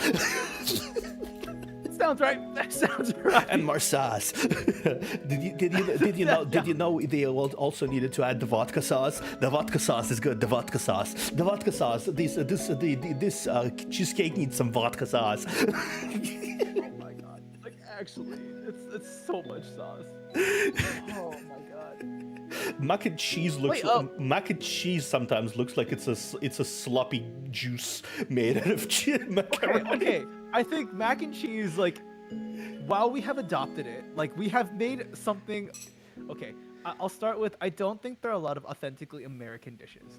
Sounds right. That sounds right. And more sauce. Did you know they also needed to add the vodka sauce? The vodka sauce is good. The vodka sauce. The vodka sauce. This cheesecake needs some vodka sauce. Oh my god. Like actually, it's so much sauce. Oh my god. Mac and cheese mac and cheese sometimes looks like it's a sloppy juice made out of macaroni. Okay. I think mac and cheese, like, while we have adopted it, like we have made something. Okay, I'll start with, I don't think there are a lot of authentically American dishes.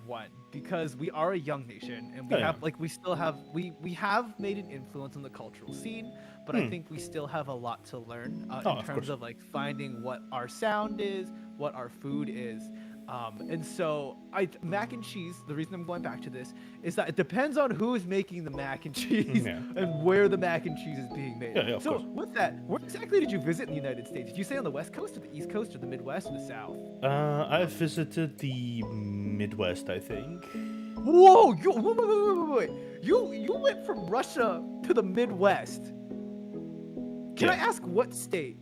One, because we are a young nation and we have like we have made an influence on the cultural scene, but I think we still have a lot to learn in terms of like finding what our sound is, what our food is. And so mac and cheese, the reason I'm going back to this is that it depends on who is making the mac and cheese and where the mac and cheese is being made. Yeah, so with that, where exactly did you visit in the United States? Did you stay on the West Coast or the East Coast or the Midwest or the South? I visited the Midwest, I think. Whoa! Wait. You went from Russia to the Midwest. Can I ask what state?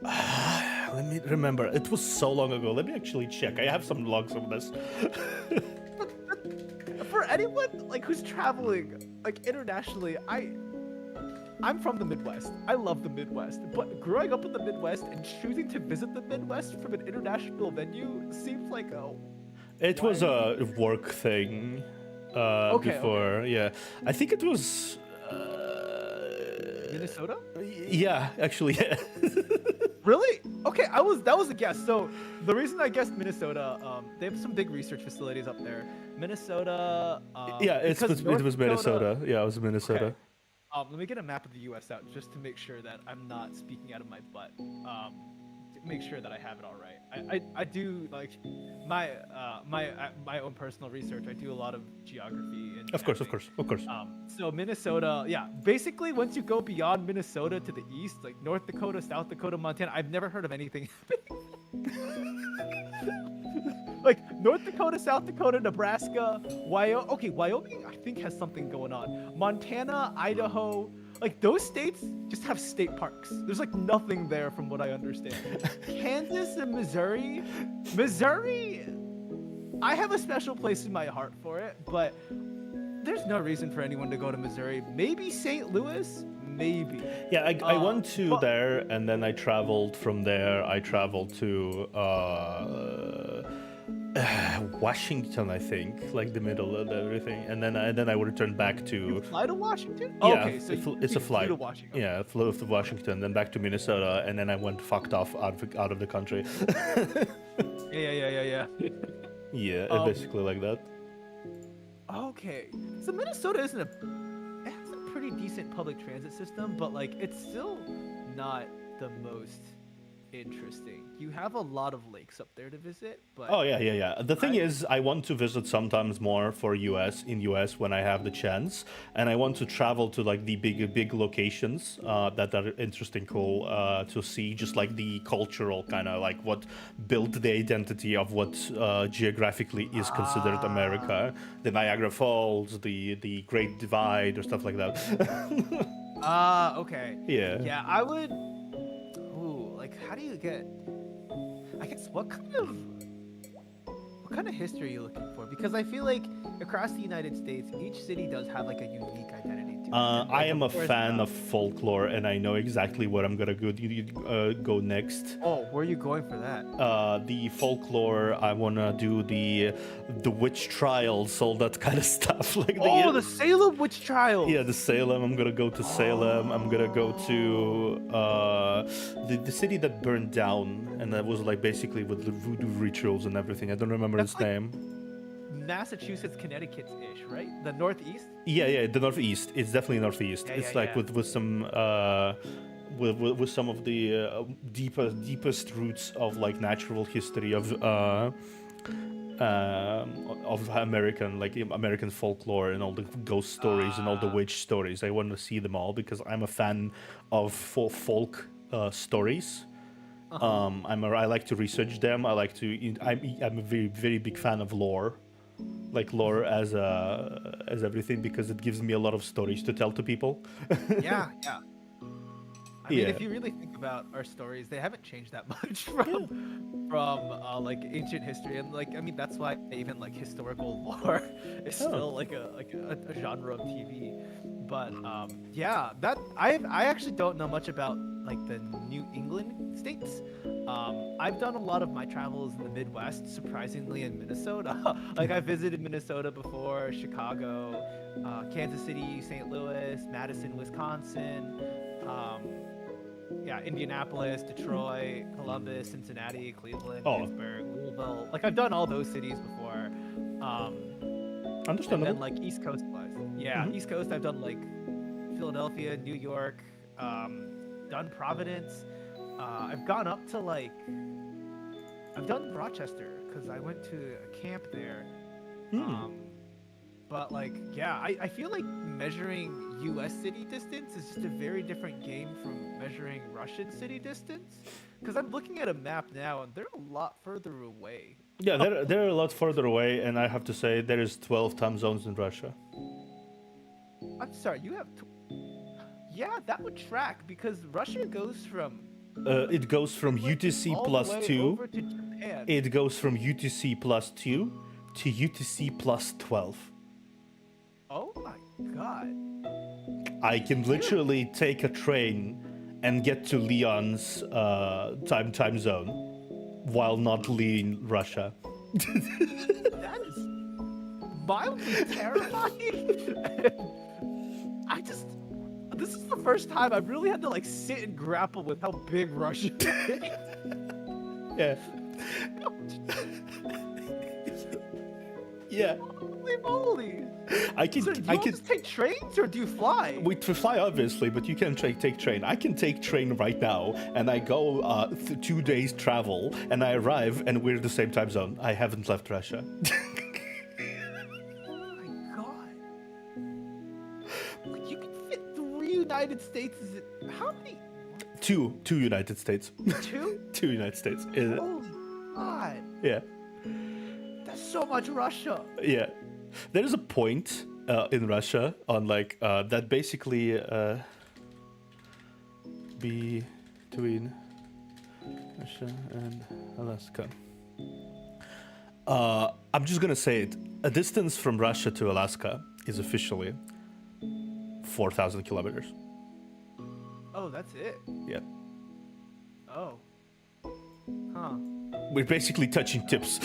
Let me remember. It was so long ago. Let me actually check. I have some logs of this. For anyone like who's traveling like internationally, I'm from the Midwest. I love the Midwest, but growing up in the Midwest and choosing to visit the Midwest from an international venue seems like It was a work thing. Before, yeah. I think it was. Minnesota? Yeah, actually, yeah. Really? Okay, that was a guess. So the reason I guessed Minnesota, they have some big research facilities up there. Minnesota. Yeah, it was Minnesota. Yeah, it was Minnesota. Okay. Let me get a map of the U.S. out just to make sure that I'm not speaking out of my butt. To make sure that I have it all right. I do like my own personal research. I do a lot of geography. And Of course. So Minnesota, yeah. Basically, once you go beyond Minnesota to the east, like North Dakota, South Dakota, Montana, I've never heard of anything. Like North Dakota, South Dakota, Nebraska, Wyoming. Okay, Wyoming I think has something going on. Montana, Idaho, like those states just have state parks. There's like nothing there from what I understand. Kansas and Missouri. Missouri, I have a special place in my heart for it, but there's no reason for anyone to go to Missouri. Maybe St. Louis, maybe. Yeah, I went to there, and then I traveled from there. I traveled to Washington, I think, like the middle of everything, and then I would return back to. You fly to Washington? Yeah, Okay, so it's a flight. To Washington. Yeah, I flew to Washington, then back to Minnesota, and then I went fucked off out of the country. Yeah. Yeah, basically like that. Okay, so Minnesota it has a pretty decent public transit system, but like it's still not the most interesting. You have a lot of lakes up there to visit, but Oh yeah. The thing I is, I want to visit sometimes more for US when I have the chance, and I want to travel to like the big locations that are interesting, cool to see, just like the cultural kind of like what built the identity of what geographically is considered America, the Niagara Falls, the Great Divide, or stuff like that. okay. Yeah. Yeah, I would. Ooh, like, how do you get? I guess what kind of history are you looking for? Because I feel like across the United States, each city does have like a unique identity to it. And, I like, am a of course, fan of folklore, and I know exactly what I'm gonna go next. Oh, where are you going for that? The folklore. I wanna do the witch trials, all that kind of stuff. Like The Salem witch trials. yeah, the Salem. I'm gonna go to Salem. I'm gonna go to the city that burned down, and that was like basically with the voodoo rituals and everything. I don't remember That's its like name. Massachusetts, Connecticut-ish, right? The Northeast. Yeah, the Northeast. It's definitely Northeast. Yeah, It's yeah, like yeah. with some with some of the deepest roots of like natural history of American folklore and all the ghost stories and all the witch stories. I want to see them all because I'm a fan of folk stories. I like to research them. I like to. I'm a very big fan of lore, like lore as everything, because it gives me a lot of stories to tell to people. Yeah. I mean, Yeah. if you really think about our stories, they haven't changed that much from like ancient history, and like I mean that's why even like historical lore is still like a genre of TV. But yeah, that I actually don't know much about like the New England states. I've done a lot of my travels in the Midwest, surprisingly in Minnesota. Like I visited Minnesota before, Chicago, Kansas City, St. Louis, Madison, Wisconsin. Yeah, Indianapolis, Detroit, Columbus, Cincinnati, Cleveland, Pittsburgh, Louisville. Like I've done all those cities before. Understandable. And then like East Coast wise, yeah, East Coast I've done like Philadelphia, New York, done Providence. I've gone up to like I've done Rochester because I went to a camp there. But like, yeah, I feel like measuring U.S. city distance is just a very different game from measuring Russian city distance. Because I'm looking at a map now, and they're a lot further away. Yeah, they're a lot further away, and I have to say there is 12 time zones in Russia. I'm sorry, you have. Yeah, that would track because Russia goes from. It goes from UTC all plus the way 2. over to Japan. It goes from UTC plus 2 to UTC plus 12. Oh my god. I can literally take a train and get to Leon's time zone while not leaving Russia. That is mildly terrifying. This is the first time I've really had to like sit and grapple with how big Russia is. Yeah. Yeah. Holy moly. I can. So do you just take trains or do you fly? We fly obviously, but you can take train. I can take train right now, and I go 2 days travel, and I arrive, and we're the same time zone. I haven't left Russia. Oh my god! You can fit 3 United States. Is it how many? Two United States. 2? 2 United States. Holy god! Yeah. That's so much Russia. Yeah. There is a point in Russia on like that basically between Russia and Alaska. I'm just gonna say it. A distance from Russia to Alaska is officially 4,000 kilometers. Oh, that's it. Yeah. Oh. Huh. We're basically touching tips.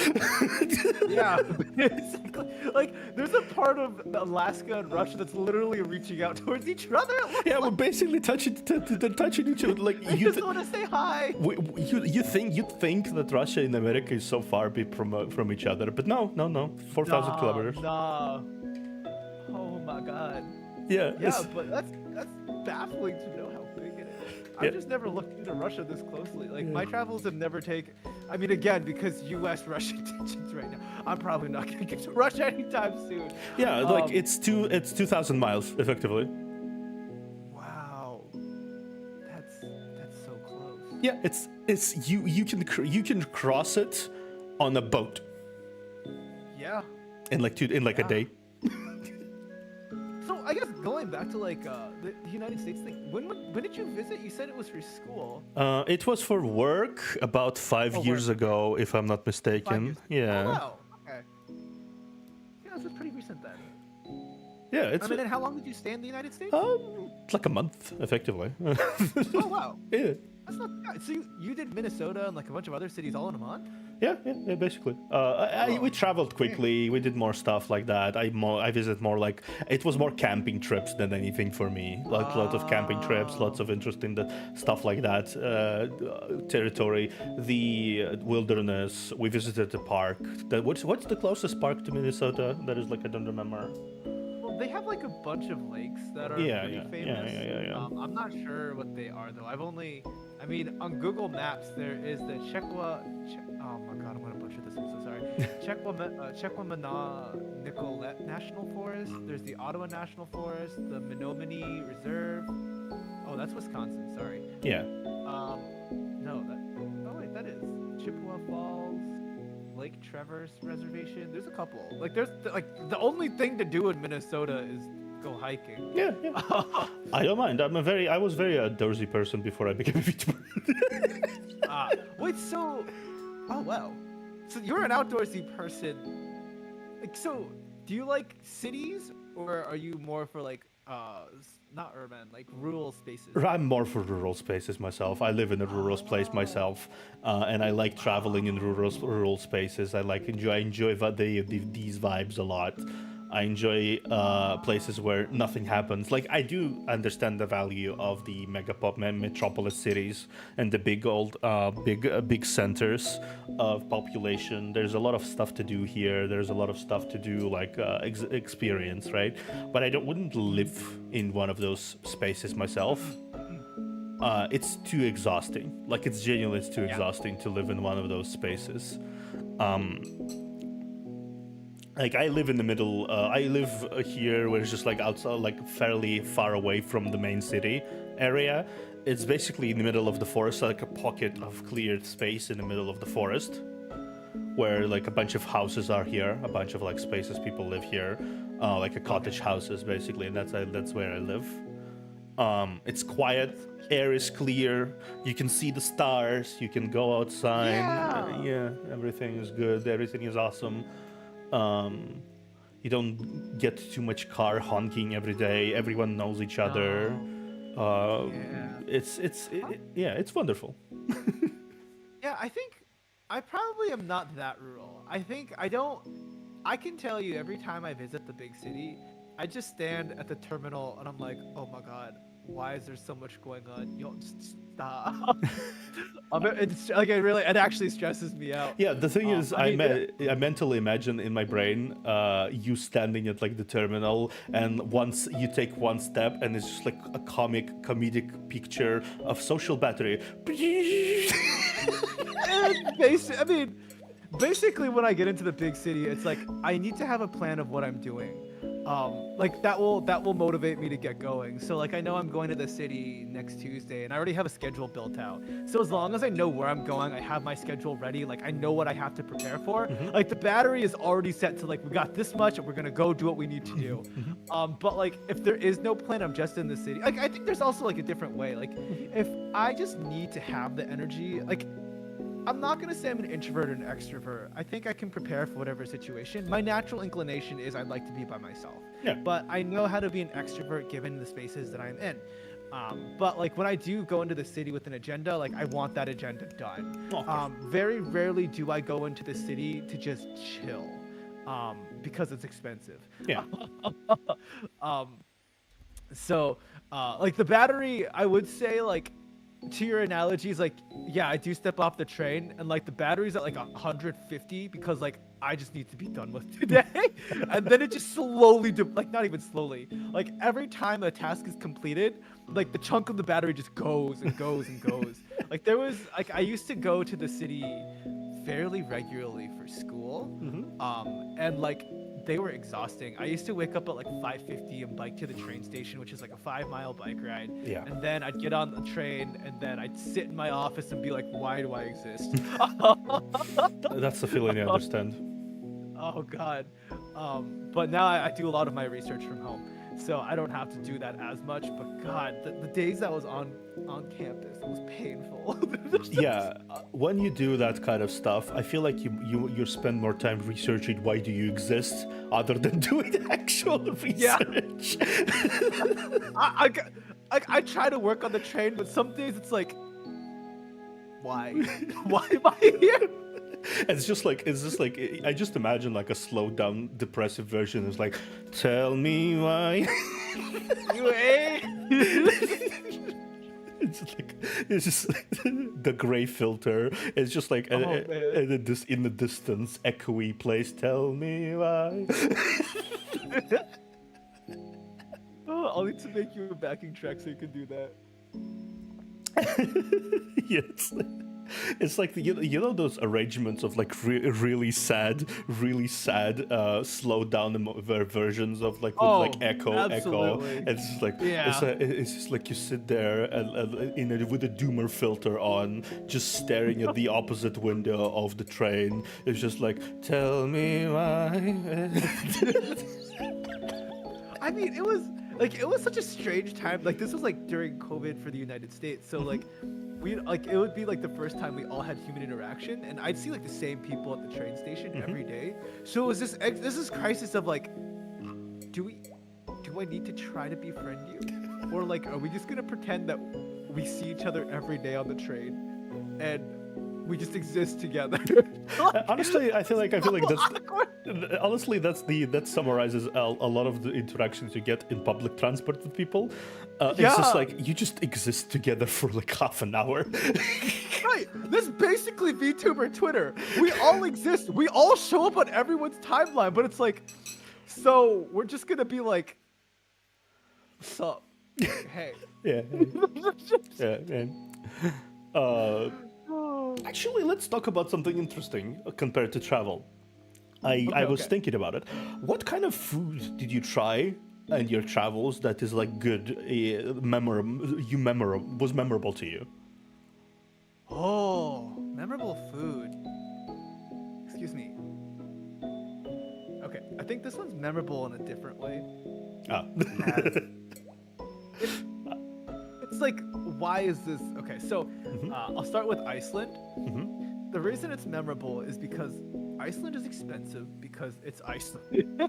Yeah, basically. Like, there's a part of Alaska and Russia that's literally reaching out towards each other. Yeah, we're basically touching each other. Like I just want to say hi. You think that Russia and America is so far from each other, but no, 4,000 kilometers. Nah. Oh my god. Yeah. Yeah, but that's baffling to know how big it is. I've just never looked into Russia this closely. Like my travels have never taken. I mean, again, because U.S.-Russia tensions right now, I'm probably not gonna get to Russia anytime soon. Yeah, like it's 2,000 miles effectively. Wow, that's so close. Yeah, it's you can cross it on a boat Yeah. in like a day. So I guess going back to like the United States thing, when did you visit? You said it was for school. It was for work about 5 years ago, if I'm not mistaken. Yeah. Oh, wow. Okay. Yeah, that's pretty recent then. Yeah, it's. I mean, and how long did you stay in the United States? It's like a month, effectively. Oh wow. Yeah. That's not bad. So you did Minnesota and like a bunch of other cities all in a month? Yeah, basically. We traveled quickly. We did more stuff like that. I visited more like it was more camping trips than anything for me. Like lots of camping trips, lots of interesting stuff like that. Territory, the wilderness. We visited the park. What's the closest park to Minnesota? That is like I don't remember. Well, they have like a bunch of lakes that are pretty famous. Yeah. I'm not sure what they are though. I mean, on Google Maps there is the oh my god, I'm gonna butcher this. I'm so sorry. Chequamenik National Forest. There's the Ottawa National Forest, the Menominee Reserve. Oh, that's Wisconsin. Sorry. Yeah. No, that is Chippewa Falls, Lake Traverse Reservation. There's a couple. Like, there's the only thing to do in Minnesota is go hiking. Yeah. I don't mind. I was very outdoorsy person before I became a YouTuber. Wait, so, oh wow, so you're an outdoorsy person. Like, so do you like cities or are you more for like not urban, like rural spaces? I'm more for rural spaces myself. I live in a rural space myself, and I like traveling in rural spaces. I enjoy these vibes a lot. I enjoy places where nothing happens. Like I do understand the value of the metropolis cities and the big centers of population. There's a lot of stuff to do here. There's a lot of stuff to do, like experience, right? But I wouldn't live in one of those spaces myself. It's too exhausting. Like it's genuinely too exhausting to live in one of those spaces. Like I live in the middle. I live here, where it's just like outside, like fairly far away from the main city area. It's basically in the middle of the forest, like a pocket of cleared space in the middle of the forest, where like a bunch of houses are here, a bunch of like spaces people live here, like a cottage houses basically, and that's where I live. It's quiet, air is clear, you can see the stars, you can go outside. Yeah, everything is good, everything is awesome. You don't get too much car honking every day. Everyone knows each other. It's wonderful. Yeah, I think I probably am not that rural. I can tell you every time I visit the big city, I just stand at the terminal and I'm like, oh my god, why is there so much going on? Yo, just stop. It actually stresses me out. Yeah, the thing is, I mentally imagine in my brain you standing at like the terminal, and once you take one step, and it's just like a comedic picture of social battery. Basically, when I get into the big city, it's like I need to have a plan of what I'm doing. Like that will motivate me to get going. So like I know I'm going to the city next Tuesday and I already have a schedule built out. So as long as I know where I'm going, I have my schedule ready, like I know what I have to prepare for. Like the battery is already set to like we got this much and we're gonna go do what we need to do. But like if there is no plan, I'm just in the city. Like I think there's also like a different way. Like if I just need to have the energy, like I'm not going to say I'm an introvert or an extrovert. I think I can prepare for whatever situation. My natural inclination is I'd like to be by myself. Yeah. But I know how to be an extrovert given the spaces that I'm in. But like when I do go into the city with an agenda, like I want that agenda done. Very rarely do I go into the city to just chill because it's expensive. Yeah. So like the battery, I would say like, to your analogies, like, yeah, I do step off the train and like the battery's at like 150 because like I just need to be done with today. And then it just slowly, like not even slowly, like every time a task is completed, like the chunk of the battery just goes and goes and goes. Like there was, like I used to go to the city fairly regularly for school, and like they were exhausting. I used to wake up at like 5:50 and bike to the train station, which is like a 5-mile bike ride. Yeah. And then I'd get on the train, and then I'd sit in my office and be like, "Why do I exist?" That's the feeling I understand. Oh God. But now I do a lot of my research from home, so I don't have to do that as much. But God, the days I was on campus, it was painful. Yeah, when you do that kind of stuff, I feel like you spend more time researching why do you exist other than doing actual research. I try to work on the train, but some days it's like, why? Why am I here? It's just like I just imagine like a slowed down depressive version. It's like, tell me why. You ain't. It's just like the gray filter. It's just like in the distance, echoey place. Tell me why. Oh, I'll need to make you a backing track so you can do that. Yes. It's like you know those arrangements of like really sad, slowed down versions of like with like echo. Absolutely. It's just like it's just like you sit there and with a doomer filter on, just staring at the opposite window of the train. It's just like, tell me why. I mean, it was such a strange time. Like this was like during COVID for the United States, so like it would be like the first time we all had human interaction, and I'd see like the same people at the train station every day. So it was this crisis of like, do I need to try to befriend you, or like are we just gonna pretend that we see each other every day on the train and we just exist together? Honestly, I feel like that's honestly that summarizes a lot of the interactions you get in public transport with people. It's just like you just exist together for like half an hour. Right. This basically VTuber Twitter. We all exist. We all show up on everyone's timeline, but it's like, so we're just gonna be like, what's up? Hey. Yeah. Yeah. Actually, let's talk about something interesting compared to travel. I was thinking about it. What kind of food did you try in your travels that is like good, was memorable to you? Oh, memorable food. Excuse me. Okay, I think this one's memorable in a different way. It's like, why is this? Okay, so I'll start with Iceland. The reason it's memorable is because Iceland is expensive because it's Iceland.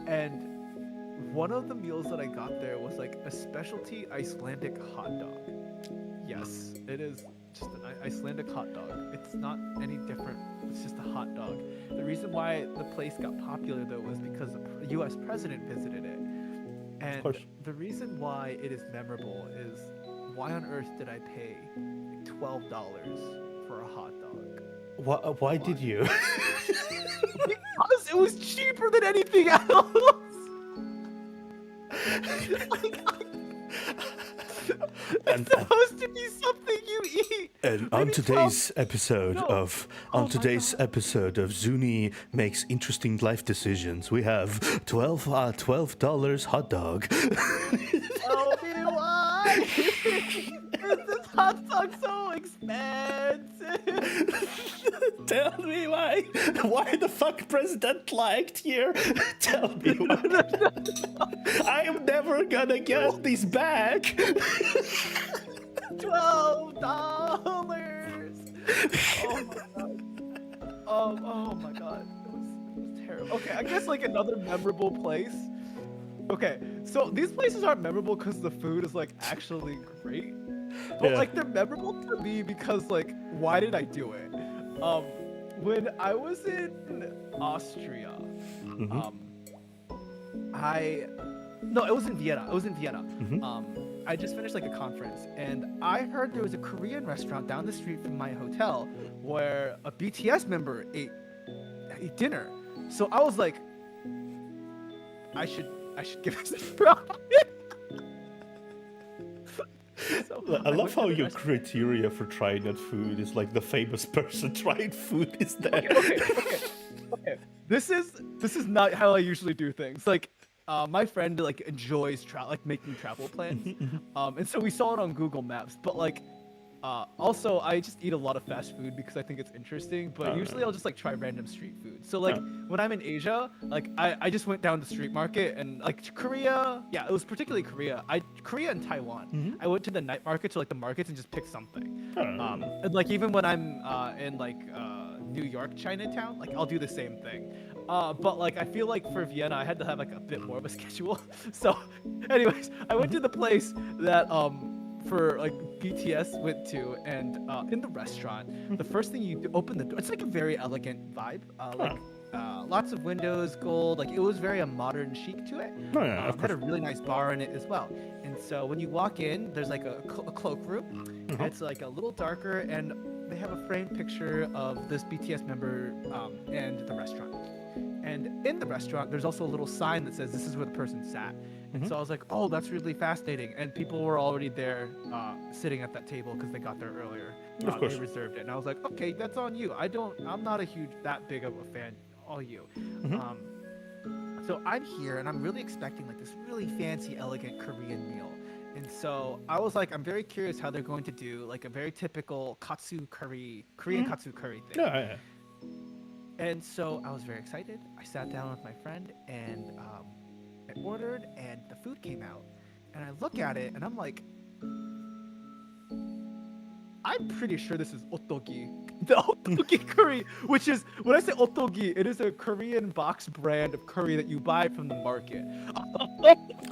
And one of the meals that I got there was like a specialty Icelandic hot dog. Yes, it is just an Icelandic hot dog. It's not any different. It's just a hot dog. The reason why the place got popular though was because the U.S. president visited it. And the reason why it is memorable is, why on earth did I pay $12 for a hot dog? Why did you? Because it was cheaper than anything else. It's supposed to be something you eat. And on today's episode of Zuni Makes Interesting Life Decisions, we have $12 hot dog. Tell me why is this hot dog so expensive? Tell me why. Why the fuck president liked here? Tell me why. I am never gonna get these back. $12. Oh my god. It was terrible. Okay, I guess like another memorable place. Okay, so these places aren't memorable because the food is like actually great. But like they're memorable to me because like, why did I do it? When I was in Austria, it was in Vienna. I just finished like a conference, and I heard there was a Korean restaurant down the street from my hotel where a BTS member ate dinner. So I was like, I should give this a try. So I love went to how the your restaurant. criteria for trying that food is like the famous person trying food is there. Okay. This is not how I usually do things. Like, my friend like enjoys making travel plans, and so we saw it on Google Maps. But like, also I just eat a lot of fast food because I think it's interesting. But usually I'll just like try random street food. So like when I'm in Asia, like I just went down the street market and like Korea. Yeah, it was particularly Korea. Korea and Taiwan. I went to the night market to like the markets and just picked something. And like even when I'm in like New York Chinatown, like I'll do the same thing. But like I feel like for Vienna I had to have like a bit more of a schedule. So anyways, I went to the place that for like BTS went to, and in the restaurant, the first thing you do, open the door. It's like a very elegant vibe. Lots of windows, gold. Like it was very a modern chic to it. Of Had a really nice bar in it as well. And so when you walk in, there's like a cloakroom. It's like a little darker, and they have a framed picture of this BTS member and the restaurant. And in the restaurant, there's also a little sign that says this is where the person sat. And so I was like, oh, that's really fascinating. And people were already there sitting at that table because they got there earlier. Of course. They reserved it. And I was like, okay, that's on you. I'm not that big of a fan. All you. So I'm here and I'm really expecting like this really fancy, elegant Korean meal. And so I was like, I'm very curious how they're going to do like a very typical katsu curry, Korean katsu curry thing. Yeah. And so I was very excited. I sat down with my friend and I ordered, and the food came out. And I look at it and I'm like, I'm pretty sure this is ottogi. The ottogi curry, which is, when I say ottogi, it is a Korean box brand of curry that you buy from the market.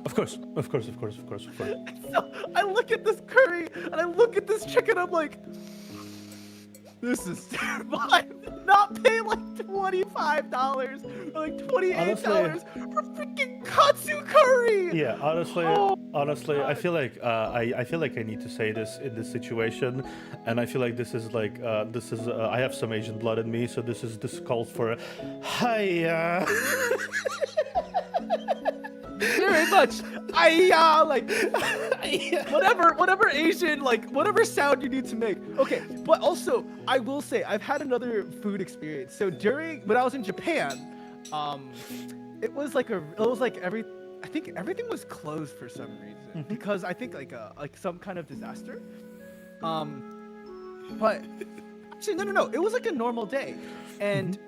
Of course. So I look at this curry and I look at this chicken. I'm like, this is terrible. I did not pay like $25 or like $28 for freaking katsu curry. Yeah, honestly, I feel like I need to say this in this situation, and I feel like this is like I have some Asian blood in me, so this calls for hiya. Very much. Whatever Asian, like whatever sound you need to make. Okay, but also I will say I've had another food experience. So when I was in Japan, I think everything was closed for some reason because I think like some kind of disaster. But actually no, it was like a normal day, and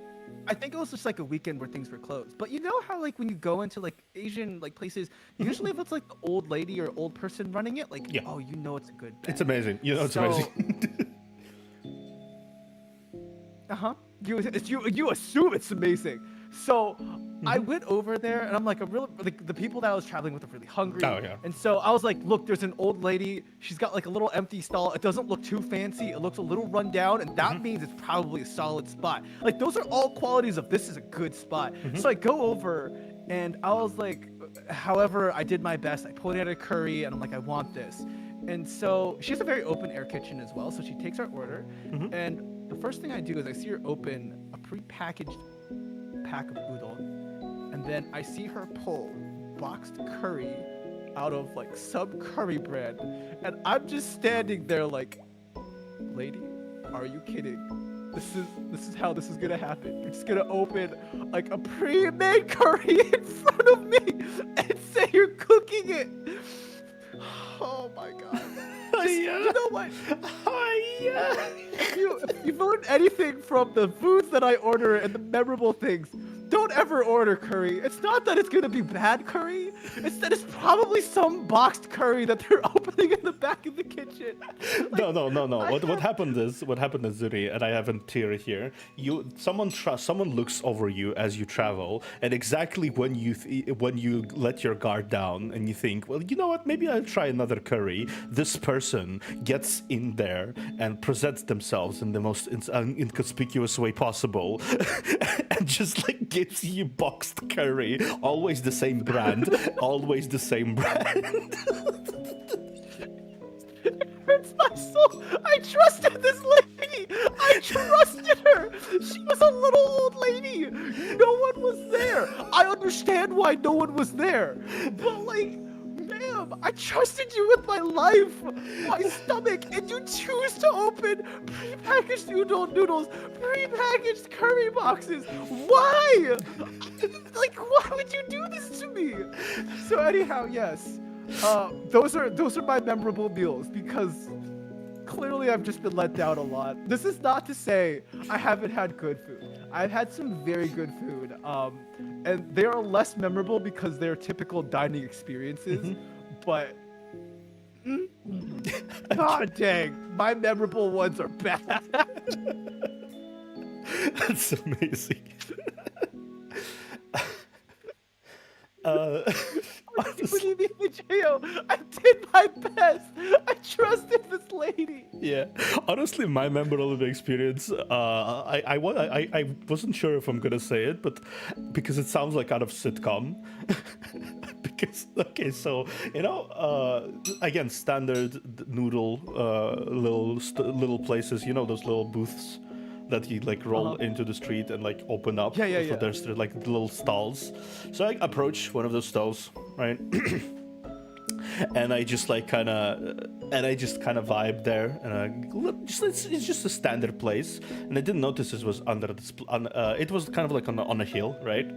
I think it was just like a weekend where things were closed. But you know how like when you go into like Asian like places, usually if it's like the old lady or old person running it, like oh, you know it's a good bet. It's amazing. You know it's amazing. You assume it's amazing. So I went over there and I'm like the people that I was traveling with are really hungry. Oh, yeah. And so I was like, look, there's an old lady. She's got like a little empty stall. It doesn't look too fancy. It looks a little run down, and that means it's probably a solid spot. Like those are all qualities of this is a good spot. So I go over and I was like, however, I did my best. I pulled out a curry and I'm like, I want this. And so she has a very open air kitchen as well. So she takes our order, and the first thing I do is I see her open a pre-packaged pack of udon, and then I see her pull boxed curry out of like some curry brand, and I'm just standing there like, lady, are you kidding? This is how this is gonna happen. You're just gonna open like a pre-made curry in front of me and say you're cooking it. Oh my god. You know what? If you've learned anything from the foods that I order and the memorable things, don't ever order curry. It's not that it's gonna be bad curry. It's that it's probably some boxed curry that they're opening in the back of the kitchen. No. What happened is Zuri, and I have a tear here. Someone looks over you as you travel, and exactly when you let your guard down and you think, well, you know what? Maybe I'll try another curry. This person gets in there and presents themselves in the most inconspicuous way possible, and just like gives you boxed curry, always the same brand, always the same brand. hurts my soul. I trusted this lady. I trusted her. She was a little old lady. No one was there. I understand why no one was there, but like, ma'am, I trusted you with my life, my stomach, and you choose to open prepackaged udon noodles, prepackaged curry boxes. Why? Like, why would you do this to me? So anyhow, yes, those are my memorable meals because clearly I've just been let down a lot. This is not to say I haven't had good food. I've had some very good food, and they are less memorable because they're typical dining experiences. But god dang, my memorable ones are bad. That's amazing. What do you mean, Mateo? I did my best. I trusted this lady. Yeah, honestly, my memorable experience. I wasn't sure if I'm gonna say it, but because it sounds like out of sitcom. Because okay, so again, standard noodle, little places. You know those little booths that you like roll into the street and like open up. Yeah. So there's like little stalls. So I approach one of those stalls, right? And I just kind of vibe there, and it's just a standard place. And I didn't notice this was under this. It was kind of like on a hill, right?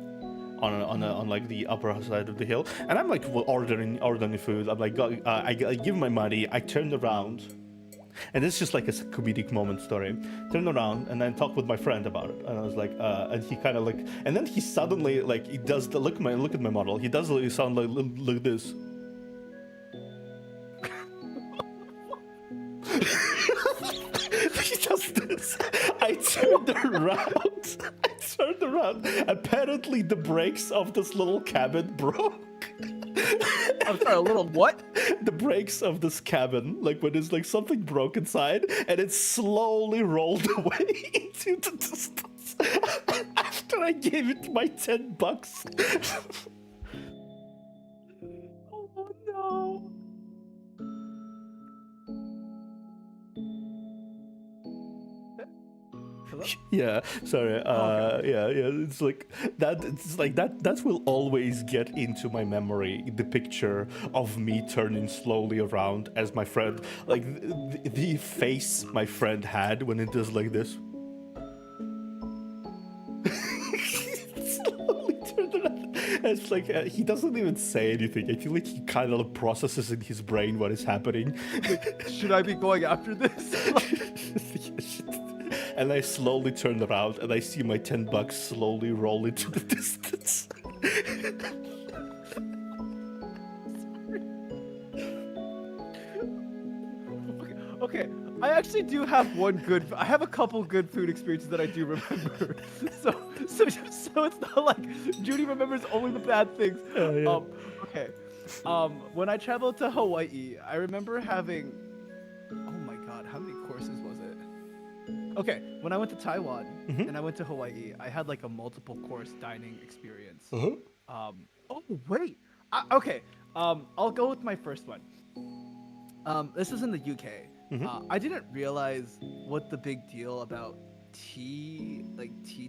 On like the upper side of the hill. And I'm like ordering food. I'm like, I give my money. I turned around. And it's just like a comedic moment story. Turn around and then talk with my friend about it. And I was like, and he kind of like, and then he suddenly like he does the look at my model. He does sound like look at this. He does this. I turned around. Apparently, the brakes of this little cabin broke. I'm sorry, a little what? The brakes of this cabin, like when there's like something broke inside, and it slowly rolled away into the distance after I gave it my $10. Oh no. Hello? Yeah, sorry. Okay. Yeah. It's like that. It's like that. That will always get into my memory. The picture of me turning slowly around as my friend, like the face my friend had when it does like this. Slowly turned around. It's like he doesn't even say anything. I feel like he kind of processes in his brain what is happening. Should I be going after this? And I slowly turn around and I see my $10 slowly roll into the distance. Okay, I actually do have I have a couple good food experiences that I do remember. So it's not like Judy remembers only the bad things. Yeah. Okay. When I traveled to Hawaii, I remember having, oh my god, how many courses was it? Okay, when I went to Taiwan and I went to Hawaii, I had like a multiple course dining experience. Oh wait, okay. I'll go with my first one. This is in the UK. I didn't realize what the big deal about tea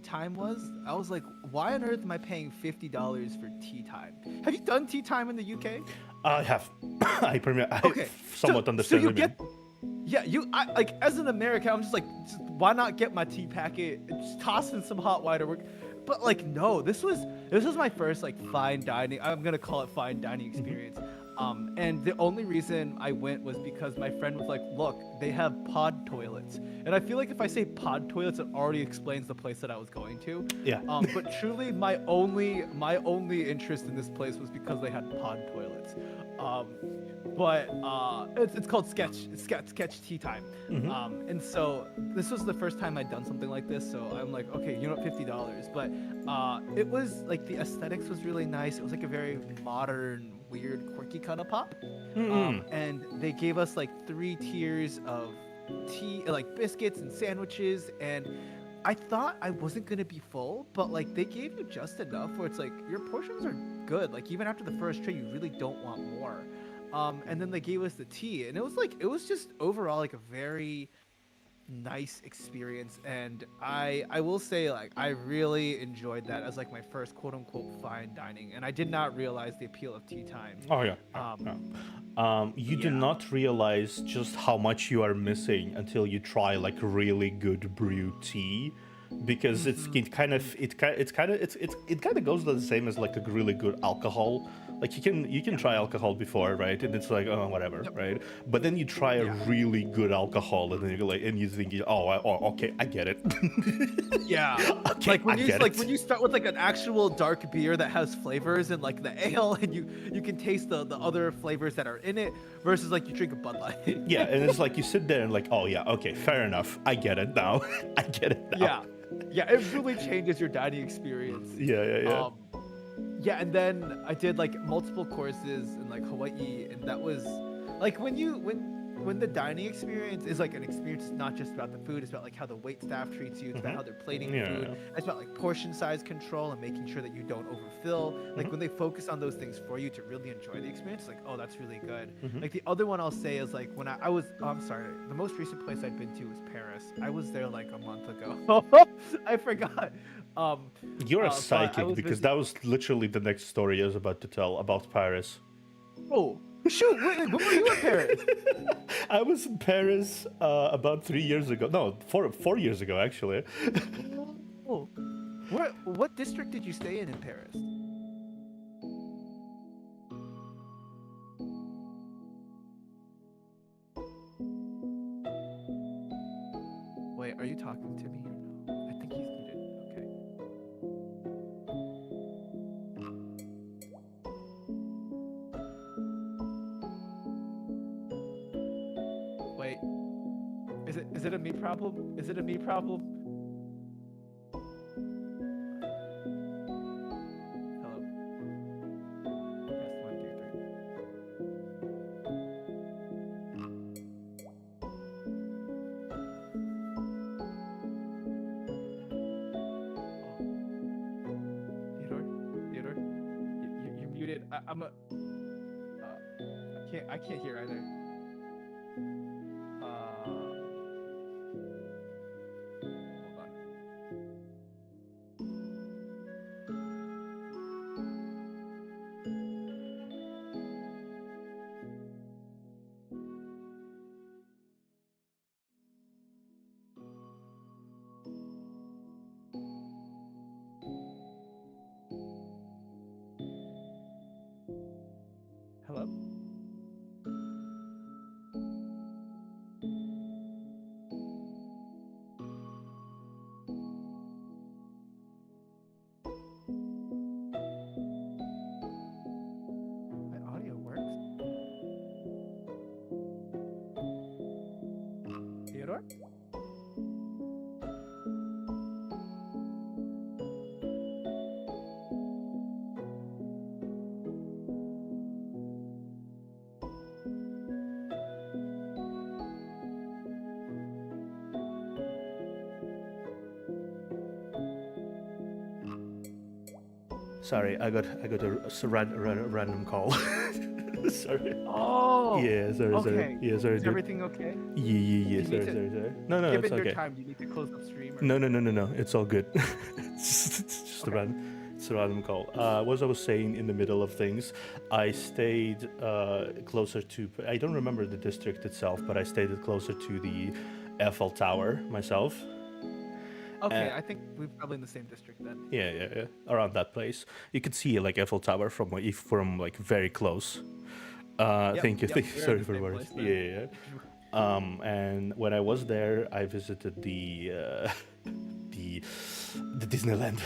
time was. I was like, why on earth am I paying $50 for tea time? Have you done tea time in the UK? I have. I Okay, somewhat understand. So you get. Yeah, I like as an American, I'm just like, why not get my tea packet, just toss in some hot water, but like no, this was my first like fine dining. I'm gonna call it fine dining experience. And the only reason I went was because my friend was like, look, they have pod toilets, and I feel like if I say pod toilets, it already explains the place that I was going to. Yeah. But truly, my only interest in this place was because they had pod toilets. But it's called sketch tea time. And so this was the first time I'd done something like this, so I'm like, okay, you know what, $50. But it was like the aesthetics was really nice. It was like a very modern, weird, quirky kind of pop. And they gave us like 3 tiers of tea, like biscuits and sandwiches, and I thought I wasn't gonna be full, but like they gave you just enough where it's like your portions are good. Like even after the first tray, you really don't want more. And then they gave us the tea, and it was just overall like a very nice experience. And I will say, like, I really enjoyed that as like my first quote unquote fine dining, and I did not realize the appeal of tea time. Oh yeah. You do Yeah. not realize just how much you are missing until you try like really good brew tea, because it kind of goes the same as like a really good alcohol. Like you can try alcohol before, right? And it's like, oh, whatever, right? But then you try a really good alcohol, and then you're like, and you think, okay, I get it. Yeah. Okay, Like when I you get it. when you start with like an actual dark beer that has flavors and like the ale, and you can taste the other flavors that are in it, versus like you drink a Bud Light. Yeah, and it's like you sit there and like, oh yeah, okay, fair enough. I get it now. I get it now. Yeah. Yeah, it really changes your dining experience. Yeah. Yeah, and then I did like multiple courses in like Hawaii, and that was like when the dining experience is like an experience, it's not just about the food, it's about like how the wait staff treats you, it's about how they're plating the food, it's about like portion size control and making sure that you don't overfill. Like when they focus on those things for you to really enjoy the experience, like, oh, that's really good. Like the other one I'll say is like when I was, oh, I'm sorry, the most recent place I'd been to was Paris. I was there like a month ago. I forgot. You're a but I psychic, was because visiting- that was literally the next story I was about to tell about Paris. Oh, shoot! When were you in Paris? I was in Paris about 3 years ago. No, 4 years ago, actually. Oh, what district did you stay in Paris? Wait, are you talking to me or no? I think he's muted. Okay. Wait, is it a me problem? Is it a me problem? Hello. Test 1, 2, 3. Theodore, you're muted. I'm a. I can't hear either. Hold on. Hello. My audio works. Theodore? Sorry, I got a random call. Sorry. Oh. Yeah, sorry. Okay. Yeah, sorry. Is Dude. everything okay? Yeah. Do you need Sorry. No, Given it's your okay. time, do you need to close the stream? Or... No. It's all good. It's just Okay. it's a random call. As I was saying in the middle of things, I stayed closer to. I don't remember the district itself, but I stayed closer to the Eiffel Tower myself. Okay, I think we're probably in the same district then. Yeah. Around that place, you could see like Eiffel Tower from like very close. Thank you. we're in Sorry the for the same words. place then. Yeah. And when I was there, I visited the Disneyland.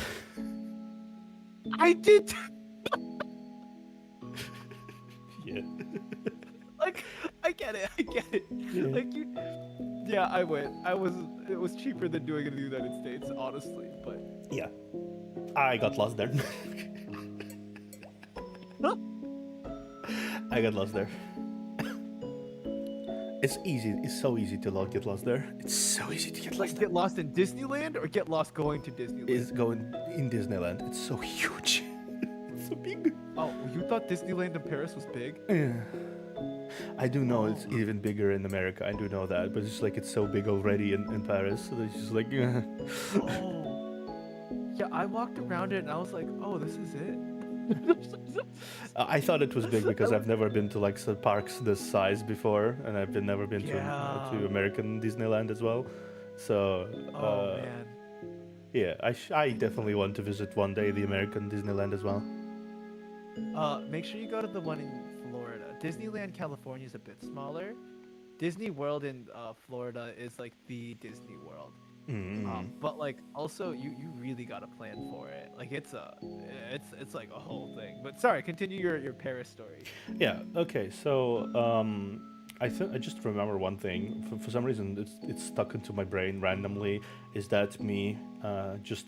I did. Yeah. Like, I get it. Yeah. Like you. Yeah, I went. It was cheaper than doing it in the United States, honestly. But Yeah. I got lost there. I got lost there. It's easy. It's so easy to get lost there. It's so easy to get lost like, there. get lost in Disneyland or get lost going to Disneyland. It's going in Disneyland. It's so huge. It's so big. Oh, you thought Disneyland in Paris was big? Yeah. I do know Oh, it's even bigger in America. I do know that, but it's like it's so big already in Paris. So it's just like, yeah. oh. Yeah, I walked around it and I was like, oh, this is it. I thought it was big I because was, I've never been to like parks this size before, and I've never been yeah. to American Disneyland as well. So Oh man. yeah, I definitely want to visit one day the American Disneyland as well. Make sure you go to the one in Florida. Disneyland California is a bit smaller. Disney World in Florida is like the Disney World. Mm. But like also you really gotta plan for it. Like it's like a whole thing. But sorry, continue your Paris story. Yeah. Okay. So I just remember one thing. For some reason, it's stuck into my brain randomly. Is that me just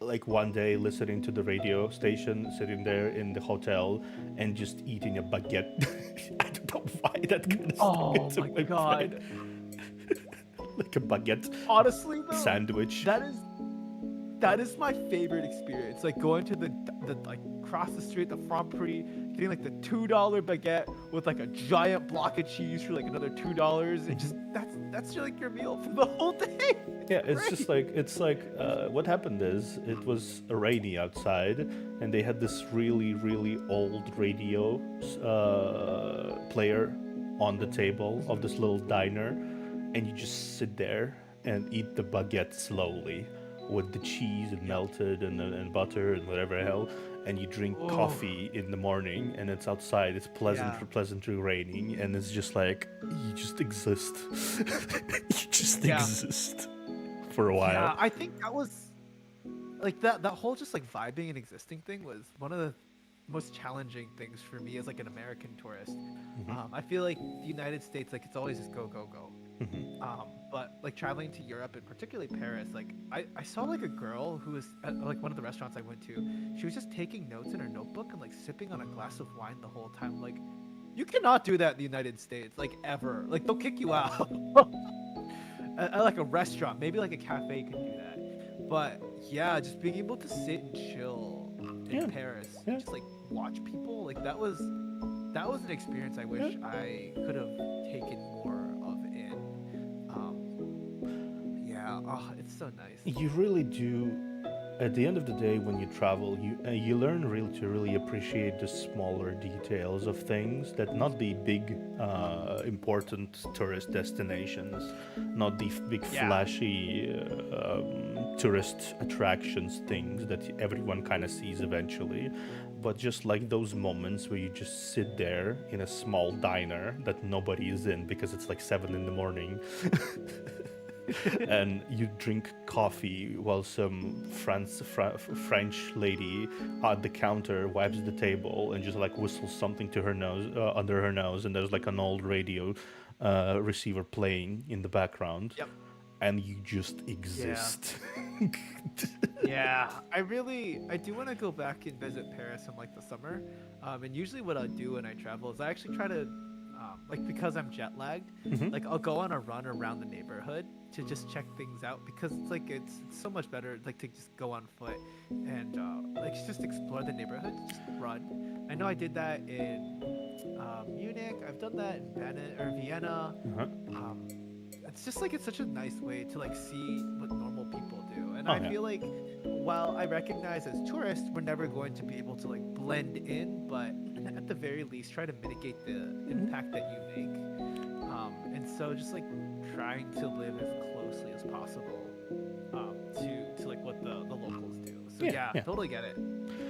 like one day listening to the radio station, sitting there in the hotel, and just eating a baguette? I don't know why that kind of stuck Oh into my my god. brain. Like a baguette Honestly though, sandwich. that is that is my favorite experience. Like going to the like across the street, the Franprix, getting like the $2 baguette with like a giant block of cheese for like another $2, and just that's like your meal for the whole day. Yeah, It's it's just great. like what happened is it was rainy outside, and they had this really old radio player on the table of this little diner, and you just sit there and eat the baguette slowly with the cheese and Yep. melted and butter and whatever hell, and you drink Oh coffee in the morning, and it's outside, it's yeah. pleasantly raining, and it's just like you just exist. You just Yeah. exist for a while. Yeah, I think that was like that whole just like vibing and existing thing was one of the most challenging things for me as like an American tourist. Hmm. I feel like the United States, like it's always just go go go. Hmm. But like traveling to Europe and particularly Paris, like I saw like a girl who was at like one of the restaurants I went to. She was just taking notes in her notebook and like sipping on a glass of wine the whole time. Like, you cannot do that in the United States, like ever. Like they'll kick you out. At like a restaurant, maybe like a cafe could do that. But yeah, just being able to sit and chill Yeah, in Paris, yeah. just like watch people, like that was an experience I wish I could have taken more of in. Yeah, oh, it's so nice. You really do. At the end of the day, when you travel, you learn really to really appreciate the smaller details of things. That not the big, important tourist destinations, not the big Yeah, flashy tourist attractions things that everyone kind of sees eventually, but just like those moments where you just sit there in a small diner that nobody is in because it's like 7 in the morning. And you drink coffee while some French lady at the counter wipes the table and just like whistles something to her nose, under her nose, and there's like an old radio receiver playing in the background, yep, and you just yeah. exist. Yeah, I do want to go back and visit Paris in like the summer. And usually what I do when I travel is I actually try to, like because I'm jet lagged, Hmm. like I'll go on a run around the neighborhood to just check things out because it's like it's so much better like to just go on foot and like just explore the neighborhood, just run. I know I did that in Munich. I've done that in Vienna. Uh-huh. Um, it's just like it's such a nice way to like see what normal people do, and Oh I yeah. feel like while I recognize as tourists we're never going to be able to like blend in, but at the very least try to mitigate the Mhm. impact that you make. And so just like trying to live as closely as possible to like what the locals do. So Yeah, yeah, yeah. totally get it.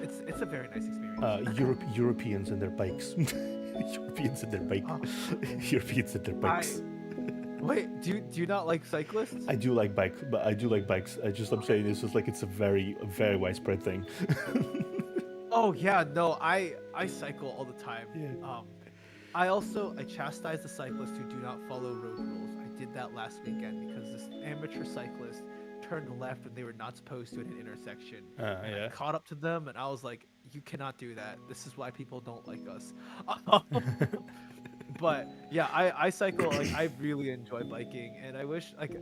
It's a very nice experience. Europeans and their bikes. Europeans and their bike. Oh, Europeans and their I bikes. wait. Do you not like cyclists? I do like bike, but I do like bikes. I'm saying it's just like it's a very widespread thing. Oh yeah, no, I cycle all the time. Yeah. I chastise the cyclists who do not follow road rules. I did that last weekend because this amateur cyclist turned left when they were not supposed to at an intersection. And I Yeah. caught up to them and I was like, "You cannot do that. This is why people don't like us." But yeah, I cycle. Like I really enjoy biking, and I wish like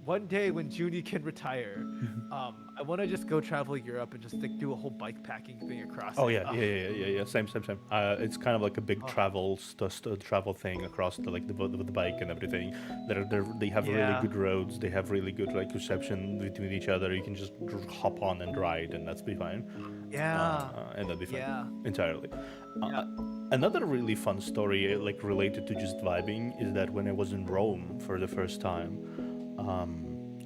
one day when Junie can retire, I want to just go travel Europe and just like do a whole bike packing thing across. Oh it. yeah, yeah. Same. It's kind of like a big travel travel thing across the bike and everything. They have really good roads. They have really good like reception between each other. You can just hop on and ride, and that's be fine. Yeah. And that'd be fine. Yeah. Entirely. Yeah. Another really fun story, like related to just vibing, is that when I was in Rome for the first time,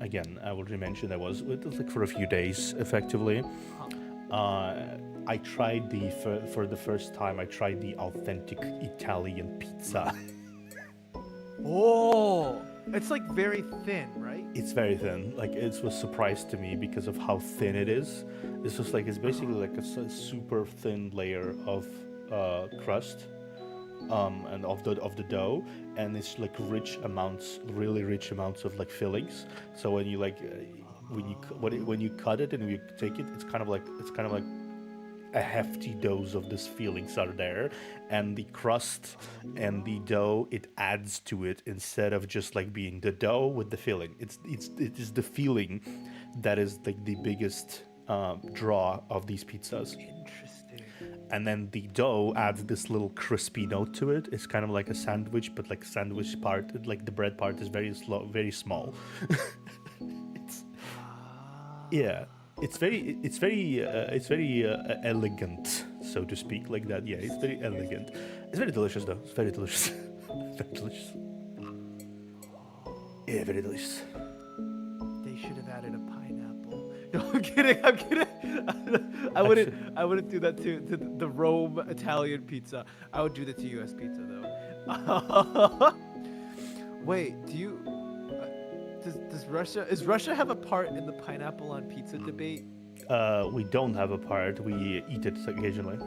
again, I already mentioned it was like for a few days, effectively. I tried for the first time. I tried the authentic Italian pizza. Oh, it's like very thin, right? It's very thin. Like it was surprised to me because of how thin it is. It's just like it's basically like a super thin layer of crust, and of the dough, and it's like really rich amounts of like fillings. So when you like when you cut it and you take it, it's kind of like a hefty dose of these fillings are there, and the crust and the dough, it adds to it instead of just like being the dough with the filling. It is the filling that is like the biggest draw of these pizzas. Interesting. And then the dough adds this little crispy note to it. It's kind of like a sandwich, but like sandwich part, like the bread part is very small. Yeah, it's very elegant, so to speak, like that. Yeah, it's very elegant. It's very delicious, though. It's very delicious. Very delicious. Yeah, very delicious. They should have added a pineapple. No, I'm kidding. I wouldn't do that to the Rome Italian pizza. I would do that to U.S. pizza though. Wait, does Russia have a part in the pineapple on pizza debate? We don't have a part. We eat it occasionally.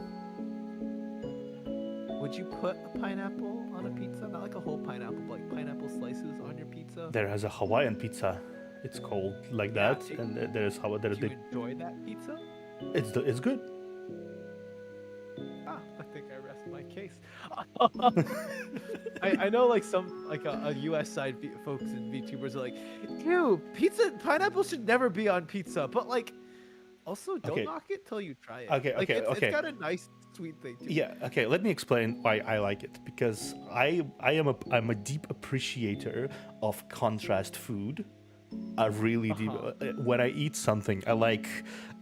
Would you put a pineapple on a pizza? Not like a whole pineapple, but like pineapple slices on your pizza? There has a Hawaiian pizza. It's called like that, and there's Do you enjoy that pizza? It's good. I think I rest my case. I know like some like a US side folks and VTubers are like, ew, pineapple should never be on pizza, but like also don't knock it till you try it. It's got a nice sweet thing to it. Yeah, okay, let me explain why I like it, because I'm a deep appreciator of contrast food. I really deep. When I eat something, I like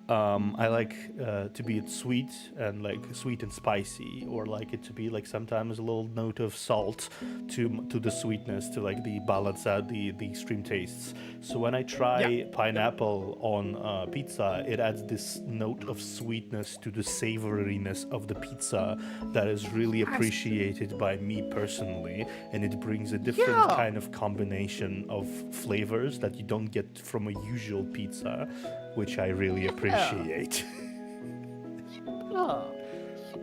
to be sweet and like sweet and spicy, or like it to be like sometimes a little note of salt to the sweetness, to like the balance out the extreme tastes. So when I try pineapple on pizza, it adds this note of sweetness to the savoriness of the pizza that is really appreciated by me personally, and it brings a different kind of combination of flavors that you don't get from a usual pizza, which I really appreciate.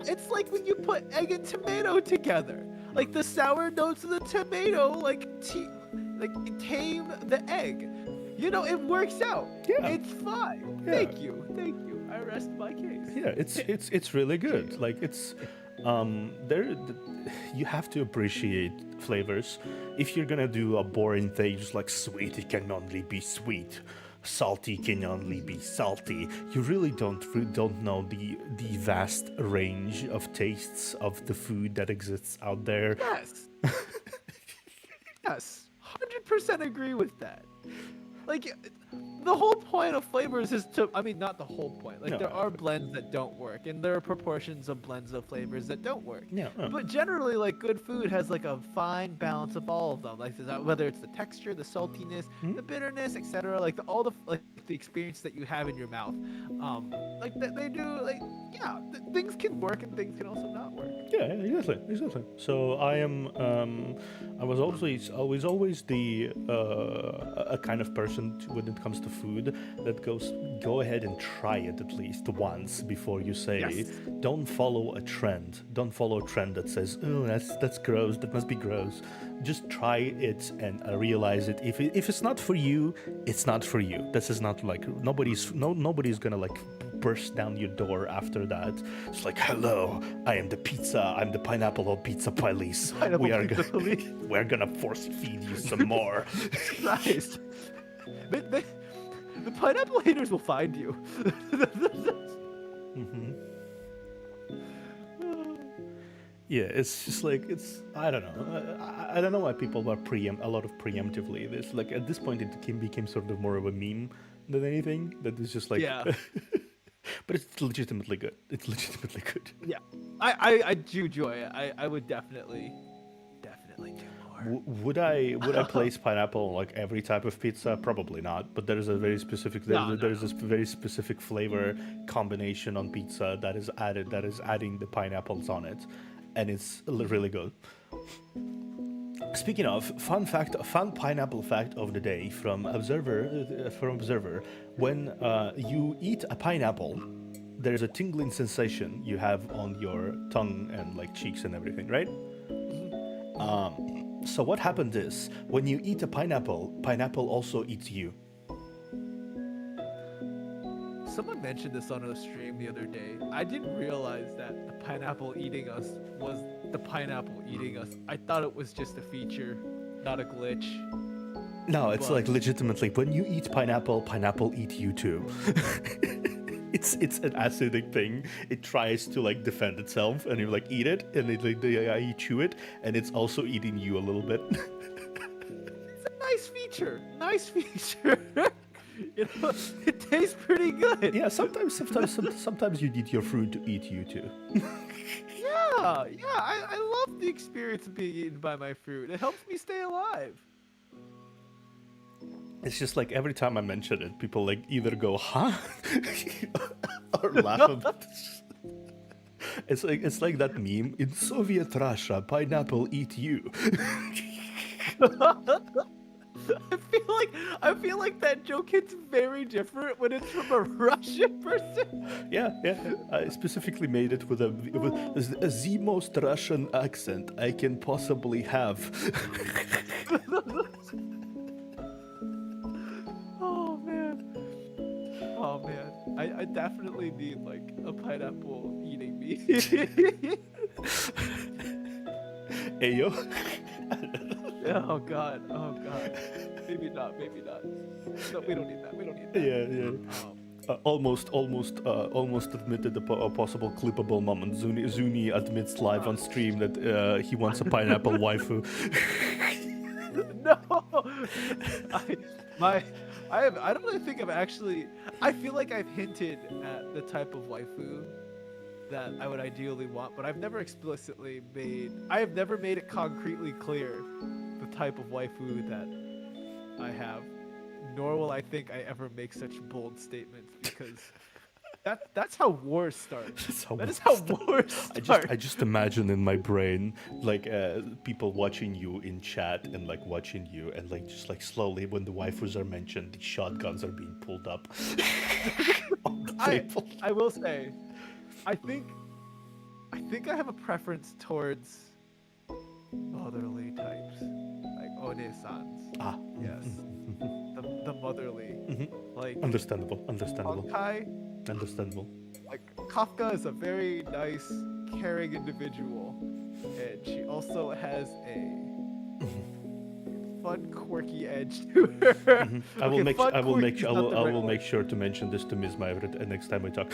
It's like when you put egg and tomato together. Like the sour notes of the tomato, like tame the egg. You know, it works out. Yeah. It's fine. Yeah. Thank you. I rest my case. Yeah, it's really good. Like it's you have to appreciate flavors. If you're gonna do a boring thing, just like sweet, it can only be sweet. Salty can only be salty. You really don't know the vast range of tastes of the food that exists out there. Yes. Yes. 100% agree with that. Like, the whole point of flavors is not the whole point. Like, there are blends that don't work, and there are proportions of blends of flavors that don't work. Yeah. But generally, like, good food has, like, a fine balance of all of them. Like, whether it's the texture, the saltiness, the bitterness, etc. Like, the experience that you have in your mouth. They do, like, things can work and things can also not work. Yeah, exactly. So I was always the a kind of person when it comes to food that go ahead and try it at least once before you say. Don't follow a trend. Don't follow a trend that says, oh, that's gross, that must be gross. Just try it and realize it. If it's not for you, it's not for you. This is not like nobody's gonna like burst down your door after that. It's like, hello, I am the pizza. I'm the pineapple pizza police. We're gonna force feed you some more. Christ. The pineapple haters will find you. Hmm. Yeah, it's just like I don't know. I don't know why people are a lot of preemptively. This like at this point it became sort of more of a meme than anything. That is just like, Yeah. but it's legitimately good. It's legitimately good. Yeah, I do enjoy it. I would definitely do more. Would I place pineapple on like every type of pizza? Probably not. But there is a very specific there's this very specific flavor combination on pizza that is adding the pineapples on it, and it's really good. Speaking of fun pineapple fact of the day from Observer. When you eat a pineapple, there's a tingling sensation you have on your tongue and like cheeks and everything, right? So what happens is when you eat a pineapple also eats you. Someone mentioned this on a stream the other day. I didn't realize that the pineapple eating us was the pineapple eating us. I thought it was just a feature, not a glitch. No, it's like legitimately when you eat pineapple eat you too. It's an acidic thing. It tries to like defend itself, and you like eat it, and you chew it, and it's also eating you a little bit. It's a nice feature. Nice feature. You know, it tastes pretty good. Yeah, sometimes you need your fruit to eat you too. Yeah. I love the experience of being eaten by my fruit. It helps me stay alive. It's just like every time I mention it, people like either go "huh" or laugh about it. It's like that meme in Soviet Russia, pineapple eat you. I feel like that joke hits very different when it's from a Russian person. Yeah. I specifically made it with the most Russian accent I can possibly have. Oh man, I definitely need like a pineapple eating me. Ayo. Oh god. Maybe not. No, we don't need that. Yeah. Almost admitted a possible clippable moment. Zuni admits live on stream that he wants a pineapple waifu. No, I don't really think I've actually. I feel like I've hinted at the type of waifu that I would ideally want, but I've never explicitly made. I have never made it concretely clear the type of waifu that I have. Nor will I think I ever make such bold statements because that's how wars start. That is how wars start. I just imagine in my brain like people watching you in chat and like watching you and like just like slowly when the waifus are mentioned, the shotguns are being pulled up. On the table. I will say, I think I have a preference towards motherly types, like one-sans. Ah, yes, the motherly, like understandable. Honkai. Understandable. Like Kafka is a very nice, caring individual, and she also has a fun, quirky edge to her. I will make sure to mention this to Ms. Myvert next time we talk.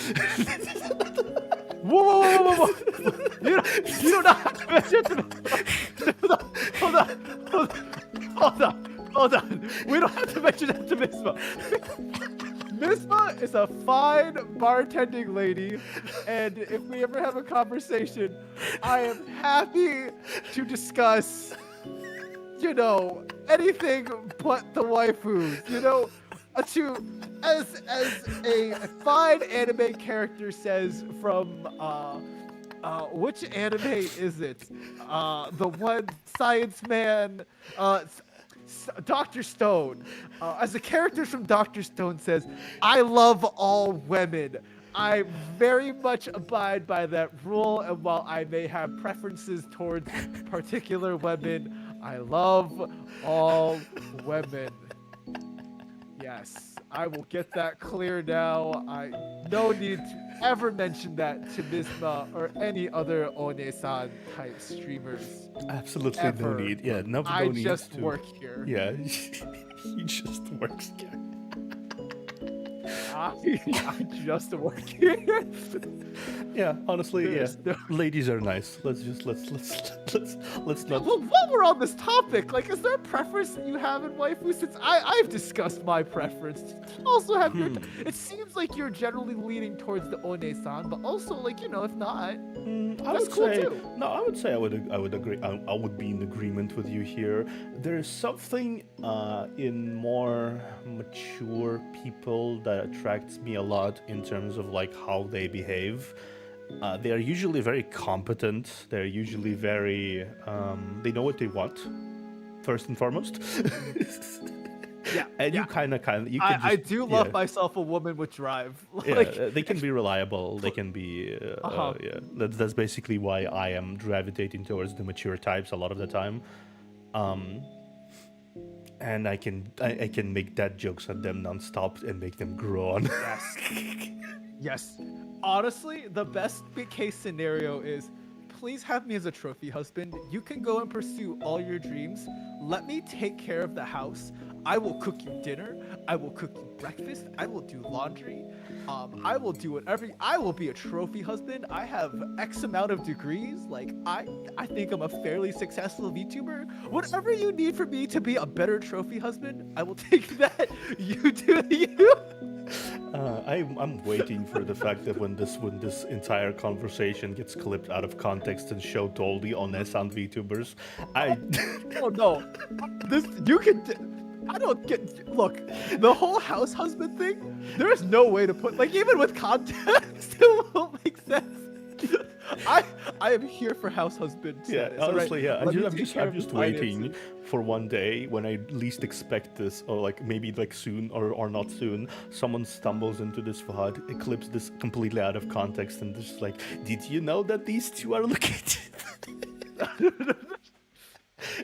Whoa! You don't have to mention it to me. Hold on. We don't have to mention that to Misma. Misma is a fine bartending lady, and if we ever have a conversation, I am happy to discuss, anything but the waifus. As a fine anime character says from which anime is it? The one science man, Dr. Stone. As a character from Dr. Stone says, I love all women. I very much abide by that rule, and while I may have preferences towards particular women, I love all women. Yes. I will get that clear now. No need to ever mention that to Misma or any other One-san type streamers. Absolutely no Ever. need. Yeah, no, I no need just to. work here. Yeah, he just works here. I just work here. Yeah, honestly, There's yeah. no- Ladies are nice. Let's not. Well, while we're on this topic, like, is there a preference that you have in waifu? Since I've discussed my preference, also have your. It seems like you're generally leaning towards the One-san, but also, like, you know, if not, I that's would cool say too. no. I would say I would agree. I would be in agreement with you here. There is something in more mature people that attracts me a lot in terms of like how they behave. They are usually very competent. They're usually very. They know what they want, first and foremost. Yeah, And yeah. you kind of you can. I just- do love yeah. myself a woman with drive. Yeah, Like, they can be reliable. They can be. Yeah, that's basically why I am gravitating towards the mature types a lot of the time. And I can make dad jokes at them nonstop and make them groan. yes. Yes. Honestly, the best case scenario is please have me as a trophy husband. You can go and pursue all your dreams. Let me take care of the house. I will cook you dinner. I will cook you breakfast. I will do laundry. I will do whatever. I will be a trophy husband. I have X amount of degrees. Like, I think I'm a fairly successful VTuber. Whatever you need for me to be a better trophy husband, I will take that. You do you. I'm waiting for the fact that when this entire conversation gets clipped out of context and showed to all the Onesan VTubers, Oh no, this you can. I don't get. Look, the whole house husband thing. There is no way to put like even with context, it won't make sense. I am here for house husband. yeah, status, alright? honestly, yeah. Let me I'm take just care of waiting finances. for one day when I least expect this, or like maybe like soon or not soon, someone stumbles into this VOD, it clips this completely out of context, and just like, did you know that these two are located?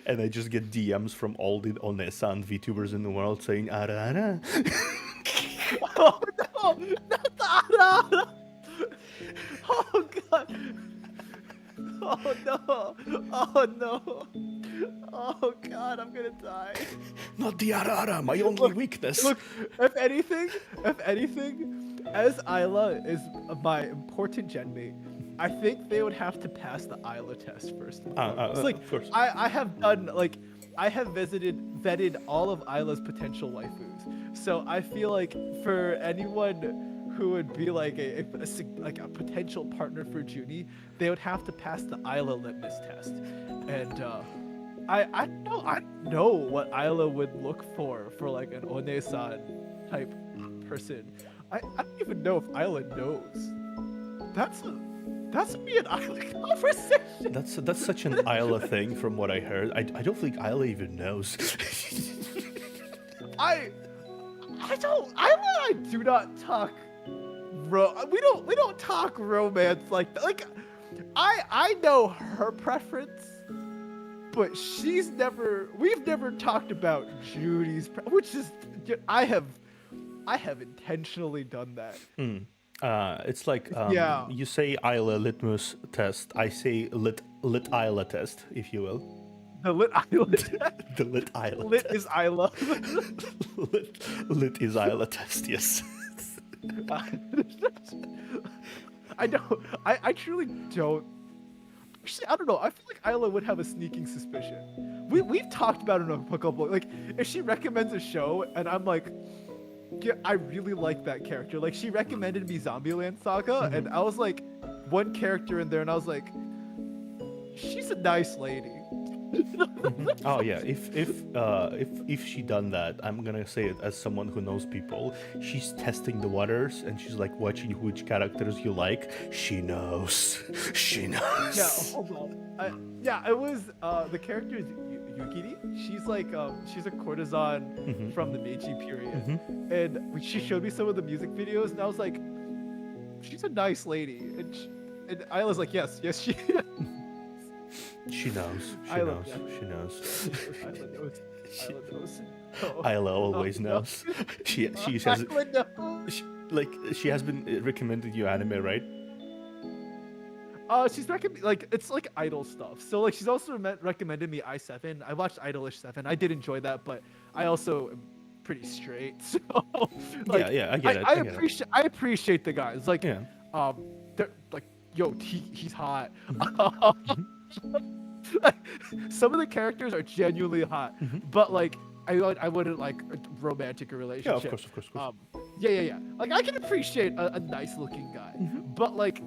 And I just get DMs from all the Onesan VTubers in the world saying, "Ara ara." Oh no, not the Ara. Oh god. Oh no. Oh no. Oh god, I'm gonna die. Not the ara ara, my only weakness. Look, if anything, as Isla is my important gen mate, I think they would have to pass the Isla test first. It's like of course. I have done like I have vetted all of Isla's potential waifus. So I feel like for anyone who would be like a potential partner for Junie, they would have to pass the Isla litmus test. And I know what Isla would look for like an One-san type person. I don't even know if Isla knows. That's me and Isla conversation. That's such an Isla thing from what I heard. I don't think Isla even knows. I don't. I do not talk. We don't talk romance like that. Like, I know her preference, but we've never talked about Judy's, which is I have intentionally done that. It's like Yeah. you say Isla litmus test, I say lit Isla test, if you will. The lit Isla. The lit Isla Lit test. is Isla. lit is Isla test, yes. I don't. I truly don't. Actually, I don't know. I feel like Isla would have a sneaking suspicion. We've talked about it a couple. Like, if she recommends a show and I'm like, yeah, I really like that character. Like, she recommended me Zombieland Saga, and I was like, one character in there, and I was like, she's a nice lady. Oh yeah, if she done that, I'm gonna say it as someone who knows people. She's testing the waters and she's like watching which characters you like. She knows. She knows. Yeah, hold on. It was the character is Yukiri. She's like she's a courtesan from the Meiji period, and she showed me some of the music videos, and I was like, she's a nice lady, and I was like, yes, she. She knows. She I love knows. that. She knows. Isla knows. She- Isla knows. Oh, Isla oh, always no. knows. She has Isla knows. she has been recommended you anime, right? She's recommend like it's like idol stuff. So like she's also recommended me I7. I watched Idolish 7. I did enjoy that, but I also am pretty straight. So like Yeah, I get it. I I get it. appreciate the guys. Like Yeah. they're like yo, he's hot. Mm-hmm. Some of the characters are genuinely hot, but like I wouldn't like a romantic relationship. Yeah, of course, of course, of course. Yeah. Like I can appreciate a nice looking guy, but like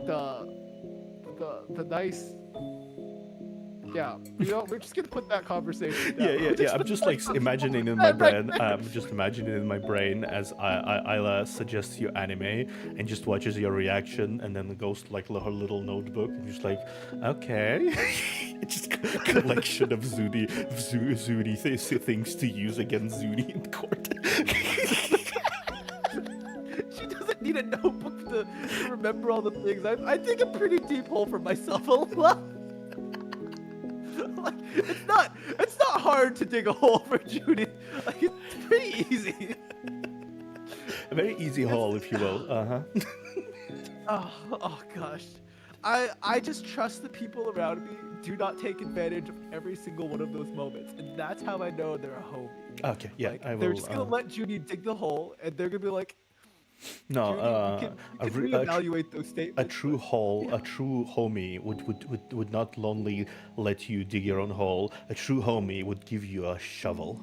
the nice. Yeah, we're just gonna put that conversation down. Yeah. I'm just like imagining in my brain. I'm just imagining in my brain as Isla suggests you anime and just watches your reaction, and then goes to like her little notebook and just like, okay, it's just a collection of Zuni things to use against Zuni in court. She doesn't need a notebook to remember all the things. I dig a pretty deep hole for myself a lot. Like it's not hard to dig a hole for Judy. Like it's pretty easy. A very easy hole, if you will. Oh gosh. I just trust the people around me do not take advantage of every single one of those moments, and that's how I know they're a homie. Okay, yeah, Like, I will. they're just gonna let Judy dig the hole, and they're gonna be like, No, Judy, you can reevaluate those statements. a true homie would not only let you dig your own hole. A true homie would give you a shovel.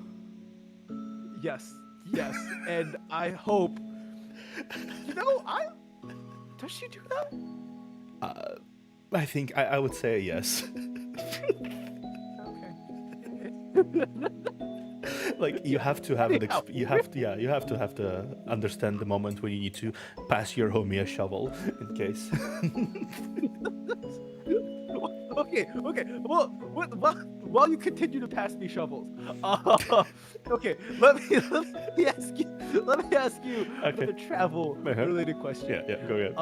Yes, and I hope. Does she do that? I think I would say yes. Okay. Like you have to have you have to understand the moment when you need to pass your homie a shovel in case. Okay. Well, while you continue to pass me shovels, okay. Let me ask you. Okay. Another travel related question. Yeah, go ahead.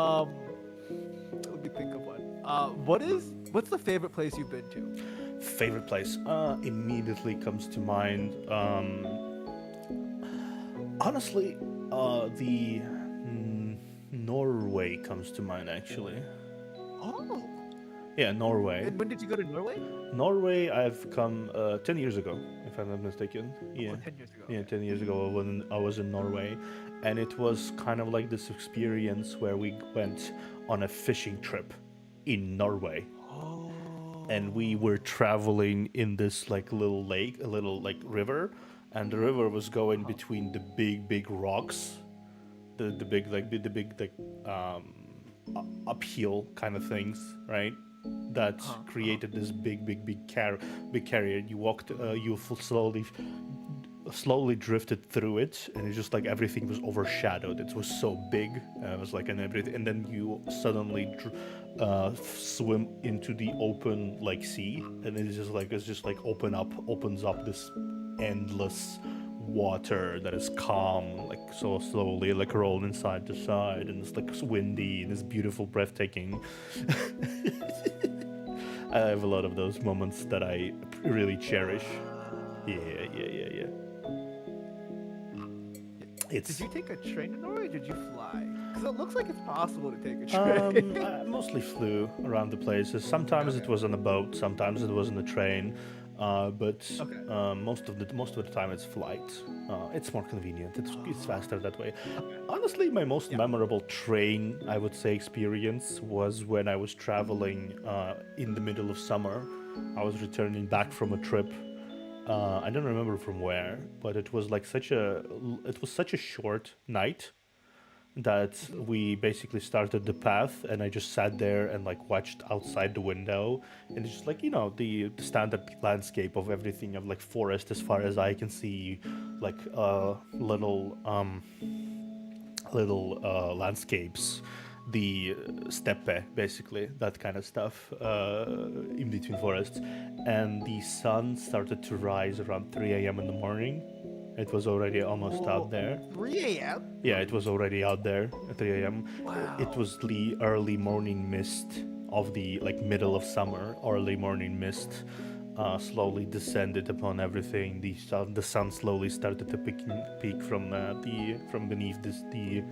Let me think of one. What's the favorite place you've been to? Favorite place immediately comes to mind. Honestly, the Norway comes to mind actually. Oh. Yeah, Norway. And when did you go to Norway? Norway, I've come 10 years ago, if I'm not mistaken. Yeah. Oh, 10 years ago. Yeah, 10 years ago when I was in Norway. And it was kind of like this experience where we went on a fishing trip in Norway. Oh. And we were traveling in this like little lake, a little like river. And the river was going between the big rocks. The big uphill kind of things, right? That created this big carrier. You walked, you slowly drifted through it, and it's just like everything was overshadowed. It was so big. It was like an everything, and then you suddenly swim into the open like sea, and it's just like opens up this endless water that is calm, like so slowly, like rolling side to side, and it's like windy and it's beautiful, breathtaking. I have a lot of those moments that I really cherish. Yeah. Did you take a train to Norway or did you fly? Because it looks like it's possible to take a train. I mostly flew around the places. Sometimes it was on a boat, sometimes it was on a train. But most of the time it's flight. It's more convenient. It's faster that way. Honestly, my most memorable train, I would say, experience was when I was traveling in the middle of summer. I was returning back from a trip. I don't remember from where, but it was such a short night that we basically started the path, and I just sat there and watched outside the window, and it's just the standard landscape of everything, of forest as far as I can see, little landscapes, the steppe, basically that kind of stuff, in between forests, and the sun started to rise around 3 a.m. in the morning. It was already almost out there. 3 a.m.? Yeah, it was already out there at 3 a.m. Wow. It was the early morning mist of the like middle of summer, early morning mist slowly descended upon everything. The sun slowly started to peek from beneath the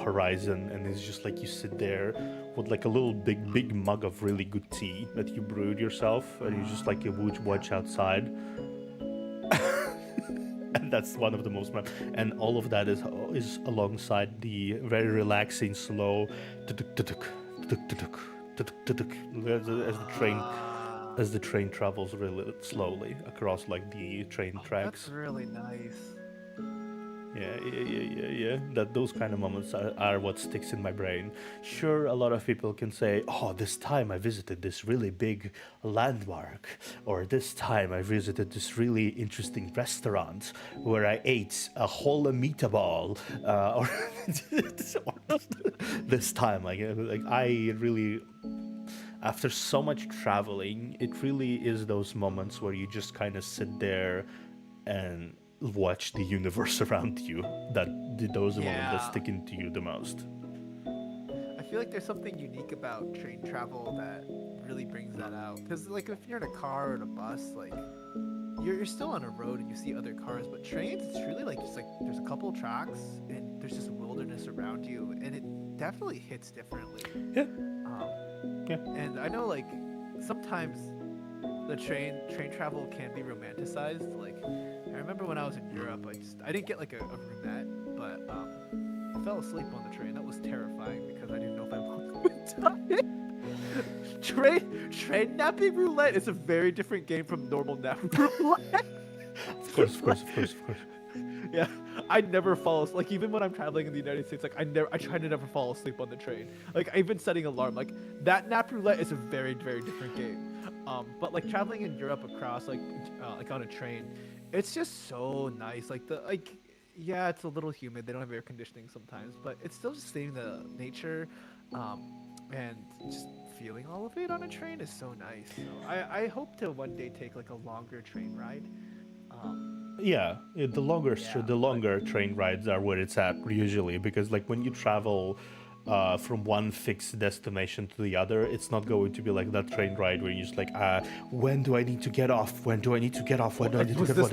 horizon, and it's just like you sit there with like a little big mug of really good tea that you brewed yourself, and you just like you watch outside. And that's one of the most and all of that is alongside the very relaxing slow as the train travels really slowly across like the train tracks. That's really nice. Yeah. That those kind of moments are what sticks in my brain. Sure, a lot of people can say, "Oh, this time I visited this really big landmark," or "This time I visited this really interesting restaurant where I ate a whole meatball," or this time, like I really. After so much traveling, it really is those moments where you just kind of sit there and watch the universe around you. Those are the moments that stick into you the most. I feel like there's something unique about train travel that really brings that out. Because like if you're in a car or in a bus, like you're still on a road and you see other cars, but trains, it's really like just like there's a couple tracks and there's just wilderness around you, and it definitely hits differently. Yeah. Yeah. And I know like sometimes the train travel can be romanticized. Like I remember when I was in Europe, I didn't get like a roomette, but I fell asleep on the train. That was terrifying because I didn't know if I would die. Train napping roulette is a very different game from normal napping roulette. Of course. Yeah, I never fall asleep. Like even when I'm traveling in the United States, like I try to never fall asleep on the train. Like I've been setting alarm. Like that nap roulette is a very different game. But like traveling in Europe across like on a train, it's just so nice. Yeah, it's a little humid. They don't have air conditioning sometimes, but it's still just seeing the nature, and just feeling all of it on a train is so nice. So I hope to one day take like a longer train ride. The longer train rides are where it's at usually, because like when you travel from one fixed destination to the other, it's not going to be like that train ride where you're just like, when do I need to get off? When do I need to get off? When do I need to get off?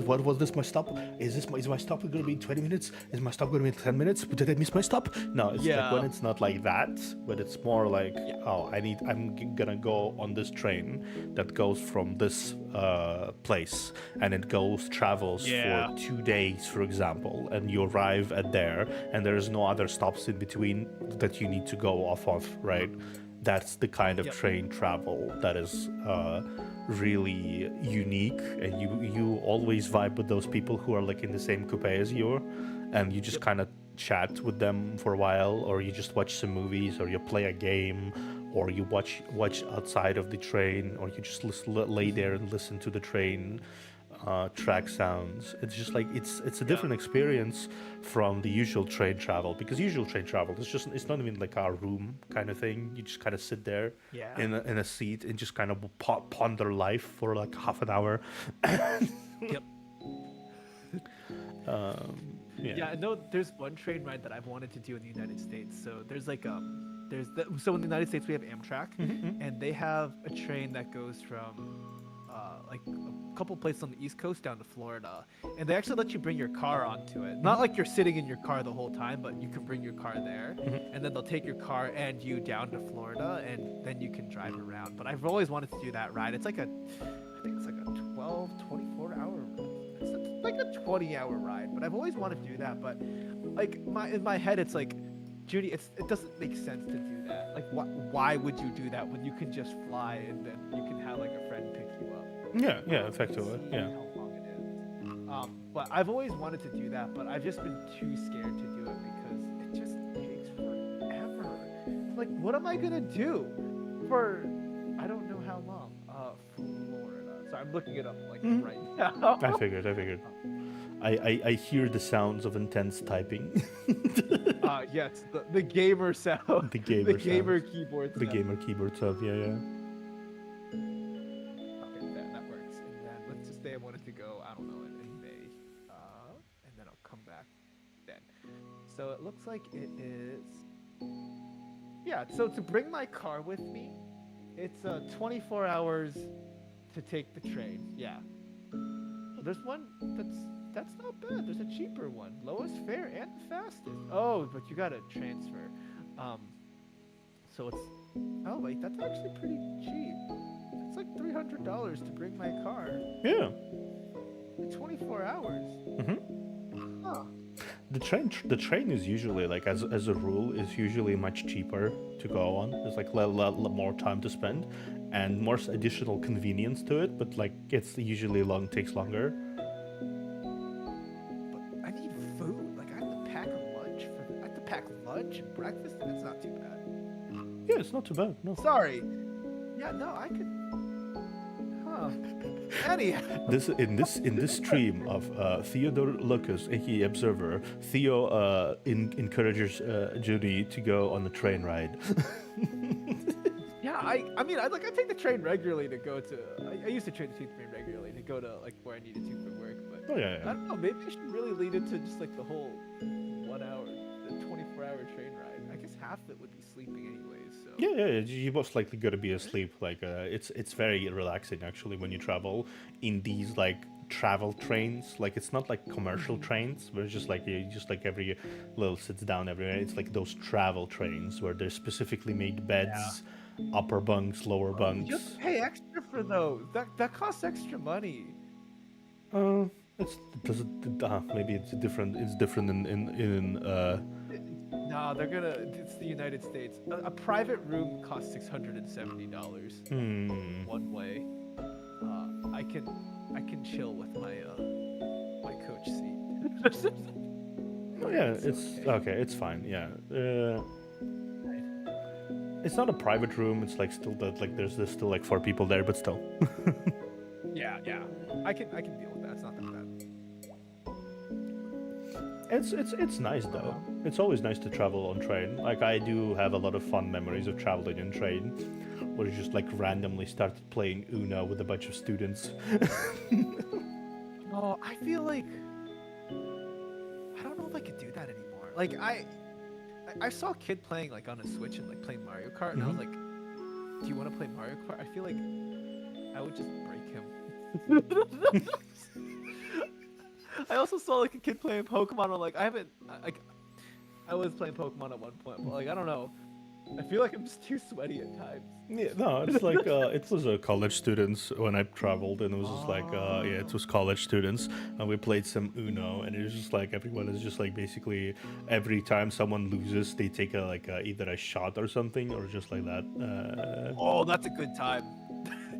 What was this my stop? Is my stop going to be 20 minutes? Is my stop going to be 10 minutes? Did I miss my stop? No, it's like when it's not like that, but it's more like, I'm gonna go on this train that goes from this place, and it travels for 2 days, for example, and you arrive at there, and there's no other stops in between that you need to go off of, right? That's the kind of train travel that is really unique, and you always vibe with those people who are like in the same coupe as you, and you just kind of chat with them for a while, or you just watch some movies, or you play a game, or you watch outside of the train, or you just lay there and listen to the train track sounds. It's just like it's a different experience from the usual train travel, because usual train travel it's not even like our room kind of thing. You just kind of sit there in a seat and just kind of ponder life for like half an hour. I know there's one train ride that I've wanted to do in the United States. So there's like so in the United States we have Amtrak, and they have a train that goes from like a couple places on the East Coast down to Florida, and they actually let you bring your car onto it. Not like you're sitting in your car the whole time, but you can bring your car there, and then they'll take your car and you down to Florida, and then you can drive around. But I've always wanted to do that ride. I think it's like a 24 hour. It's like a 20-hour ride, but I've always wanted to do that. But like in my head, it's like, Judy, it doesn't make sense to do that. Like, why would you do that when you can just fly and then you can have like a friend pick you up? Effectively, yeah. How long it is. But I've always wanted to do that, but I've just been too scared to do it because it just takes forever. Like, what am I gonna do for I don't know how long? Florida. So I'm looking it up like right now. I figured. I hear the sounds of intense typing. Yes, the gamer sound. The gamer keyboard sound. The gamer keyboard sound, yeah. Okay, that works. And then let's just say I wanted to go, I don't know, in May. And then I'll come back then. So it looks like it is Yeah, so to bring my car with me, it's 24 hours to take the train. Yeah. Oh, there's one that's not bad. There's a cheaper one, lowest fare and the fastest. Oh, but you gotta transfer. Um, so it's oh wait, that's actually pretty cheap. It's like $300 to bring my car. Yeah. 24 hours. Mm-hmm. Huh. The train is usually like as a rule is usually much cheaper to go on. There's like a lot more time to spend and more additional convenience to it, but like it's usually takes longer. But I need food. Like I have to pack lunch I have to pack lunch and breakfast. That's not too bad. Yeah, it's not too bad. No. Sorry. Yeah, no, I could. Huh. Anyhow. In this stream of Theodore Lucas, aka Observer, Theo encourages Judy to go on a train ride. Yeah, I mean, I take the train regularly to go to. I used to take the train regularly to go to like where I needed to for work. But Oh yeah, I don't know. Maybe I should really lead into just like the whole 1 hour, the 24-hour train ride. I guess half of it would be sleeping anyways. So. Yeah. You most likely gotta be asleep. Like it's very relaxing actually when you travel in these like travel trains. Like it's not like commercial trains where it's just like every little sits down everywhere. It's like those travel trains where they're specifically made beds, upper bunks, lower bunks. You have to pay extra for those. That costs extra money. Maybe it's different. It's different in No, it's the United States. A private room costs $670 one way. I can chill with my my coach seat. Oh, yeah, it's okay. It's fine. Yeah, it's not a private room. It's like still that like there's still like 4 people there, but still. yeah. I can deal with that. It's not that bad. It's nice though. It's always nice to travel on train. Like I do have a lot of fun memories of traveling in train, where you just like randomly started playing Uno with a bunch of students. Oh, I feel like I don't know if I could do that anymore. Like I saw a kid playing like on a Switch and like playing Mario Kart, and I was like, "Do you want to play Mario Kart?" I feel like I would just break him. I also saw like a kid playing Pokemon. I'm like, I was playing Pokemon at one point, but like I don't know. I feel like I'm just too sweaty at times. Yeah, no, it's like it was college students when I traveled, and it was just like it was college students, and we played some Uno, and it was just like everyone is just like basically every time someone loses, they take either a shot or something, or just like that. Oh, that's a good time.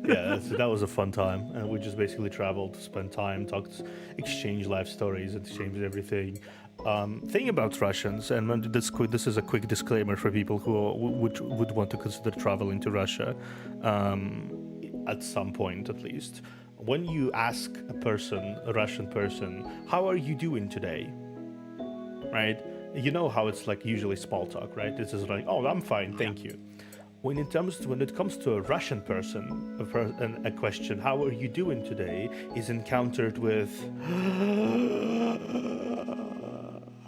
Yeah, that was a fun time, and we just basically traveled, spent time, talked, exchanged life stories, exchanged everything. Thing about Russians, and this is a quick disclaimer for people who would want to consider traveling to Russia, at some point at least. When you ask a Russian person, how are you doing today? Right? You know how it's like usually small talk, right? This is like, oh, I'm fine, thank you. When it comes to a Russian person, a question, how are you doing today, is encountered with,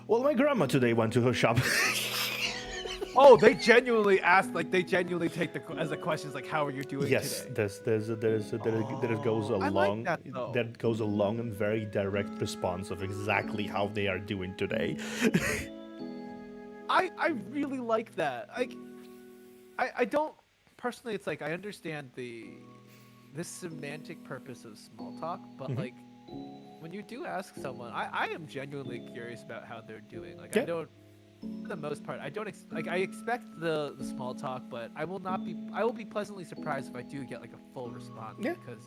well, my grandma today went to her shop. Oh, they genuinely ask, like they genuinely take as a question, like, how are you doing today? Yes, there goes a I long, like that, though. that goes a long and very direct response of exactly how they are doing today. I really like that. I don't personally. It's like I understand the semantic purpose of small talk, but like when you do ask someone, I am genuinely curious about how they're doing. Like I don't, for the most part, I don't I expect the small talk, but I will be pleasantly surprised if I do get like a full response because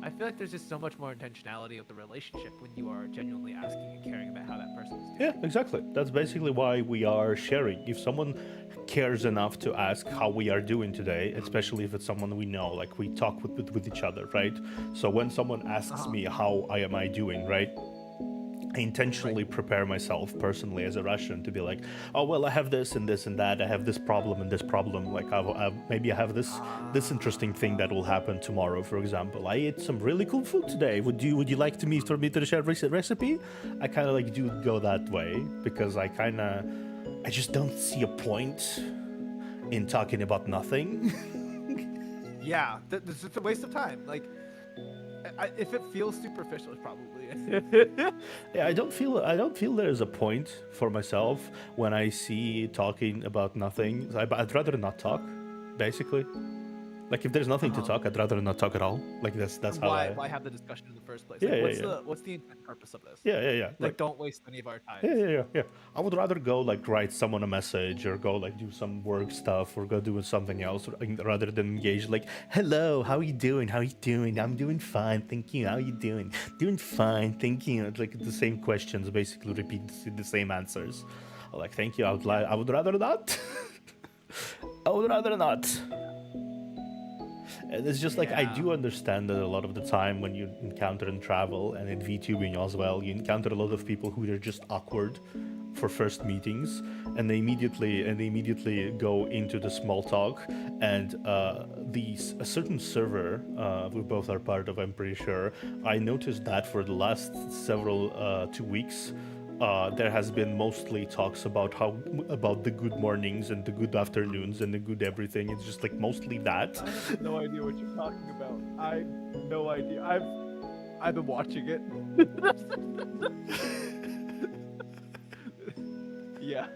I feel like there's just so much more intentionality of the relationship when you are genuinely asking and caring about how that person is doing. Yeah, exactly. That's basically why we are sharing. If someone cares enough to ask how we are doing today, especially if it's someone we know, like we talk with each other, right? So when someone asks me how am I doing, right? I intentionally prepare myself personally as a Russian to be like, oh well, I have this and this and that. I have this problem and this problem. Like maybe I have this interesting thing that will happen tomorrow. For example, I ate some really cool food today. Would you like for me to share a recipe? I kind of like do go that way because I just don't see a point in talking about nothing. Yeah, it's just a waste of time. Like, if it feels superficial, it's probably is. Yeah, I don't feel there's a point for myself when I see talking about nothing. I'd rather not talk, basically. Like if there's nothing to talk, I'd rather not talk at all. Like that's how I. Why have the discussion in the first place? Yeah, Like, yeah, what's yeah. the intent purpose of this? Yeah. Like, don't waste any of our time. Yeah. I would rather go like write someone a message or go like do some work stuff or go doing something else rather than engage like, hello, how you doing? How you doing? I'm doing fine, thank you. How you doing? Doing fine, thank you. It's like the same questions, basically repeat the same answers. Like, thank you. I would rather not. I would rather not. And it's just like I do understand that a lot of the time when you encounter in travel and in VTubing as well, you encounter a lot of people who are just awkward for first meetings, and they immediately go into the small talk. And a certain server we both are part of, I'm pretty sure, I noticed that for the last several 2 weeks. There has been mostly talks about the good mornings and the good afternoons and the good everything. It's just like mostly that. I have no idea what you're talking about. I have no idea. I've been watching it. Yeah.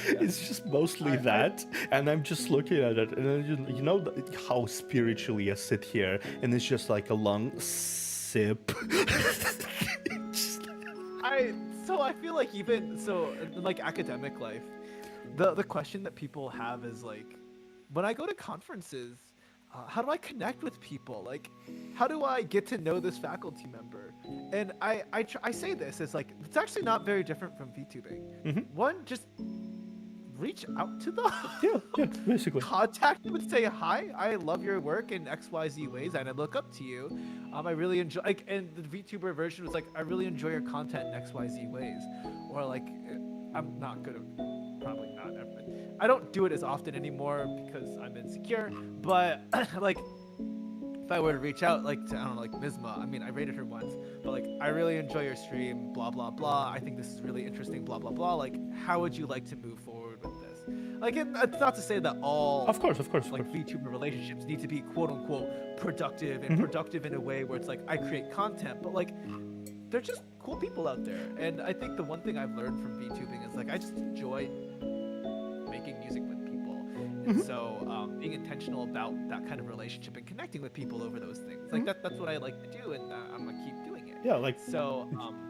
It's just mostly that, and I'm just looking at it, and then you know how spiritually I sit here, and it's just like a long sip. So I feel like even so in like academic life, the question that people have is like, when I go to conferences, how do I connect with people? Like, how do I get to know this faculty member? And I say this, it's like, it's actually not very different from VTubing. Mm-hmm. One, just reach out to them. Yeah, basically. Contact them and say, hi, I love your work in XYZ ways and I look up to you. I really enjoy, like, and the VTuber version was like, I really enjoy your content in XYZ ways. Or like, I'm not good at, probably not ever. I don't do it as often anymore because I'm insecure, but like, if I were to reach out, like, to, I don't know, like Mizma, I mean, I rated her once, but like, I really enjoy your stream, blah, blah, blah. I think this is really interesting, blah, blah, blah. Like, how would you like to move forward with this? Like, and it's not to say that all, of course, like VTuber relationships need to be quote unquote productive and productive in a way where it's like, I create content, but like, they're just cool people out there. And I think the one thing I've learned from VTubing is like, I just enjoy making music with people. And so being intentional about that kind of relationship and connecting with people over those things, like that's what I like to do, and I'm gonna keep doing it. Yeah, like, so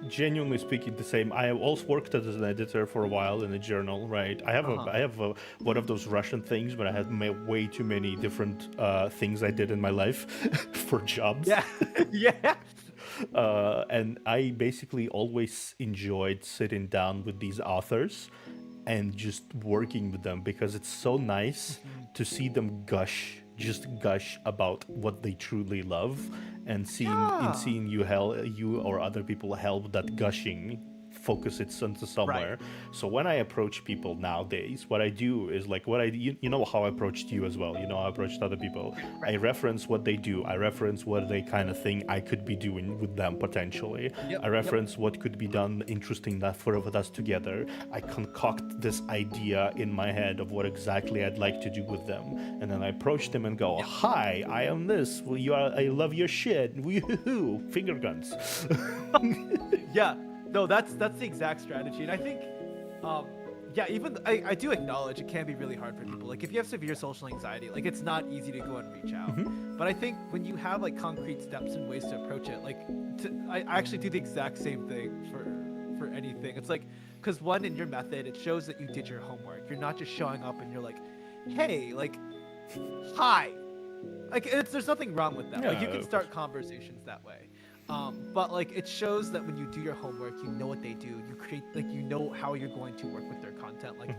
genuinely speaking, the same. I have also worked as an editor for a while in a journal, right? I have one of those Russian things, but I had way too many different things I did in my life for jobs. Yeah. Yeah. And I basically always enjoyed sitting down with these authors and just working with them, because it's so nice to see them gush about what they truly love, and seeing you or other people help that gushing focus it into somewhere. Right. So when I approach people nowadays, what I do is like you know how I approached you as well. You know how I approached other people. Right. I reference what they do. I reference what they kind of thing I could be doing with them potentially. Yep. I reference what could be done interesting that for us together. I concoct this idea in my head of what exactly I'd like to do with them, and then I approach them and go, "Hi, I am this. Well, I love your shit. Woohoo! Finger guns." Yeah. No, that's the exact strategy, and I think, even I do acknowledge it can be really hard for people. Like, if you have severe social anxiety, like, it's not easy to go and reach out. But I think when you have like concrete steps and ways to approach it, like, I actually do the exact same thing for anything. It's like, because one, in your method, it shows that you did your homework. You're not just showing up and you're like, hey, like, hi. Like, there's nothing wrong with that. Yeah, like, you can start conversations that way. But like, it shows that when you do your homework, you know what they do. You create, like, you know how you're going to work with their content. Like,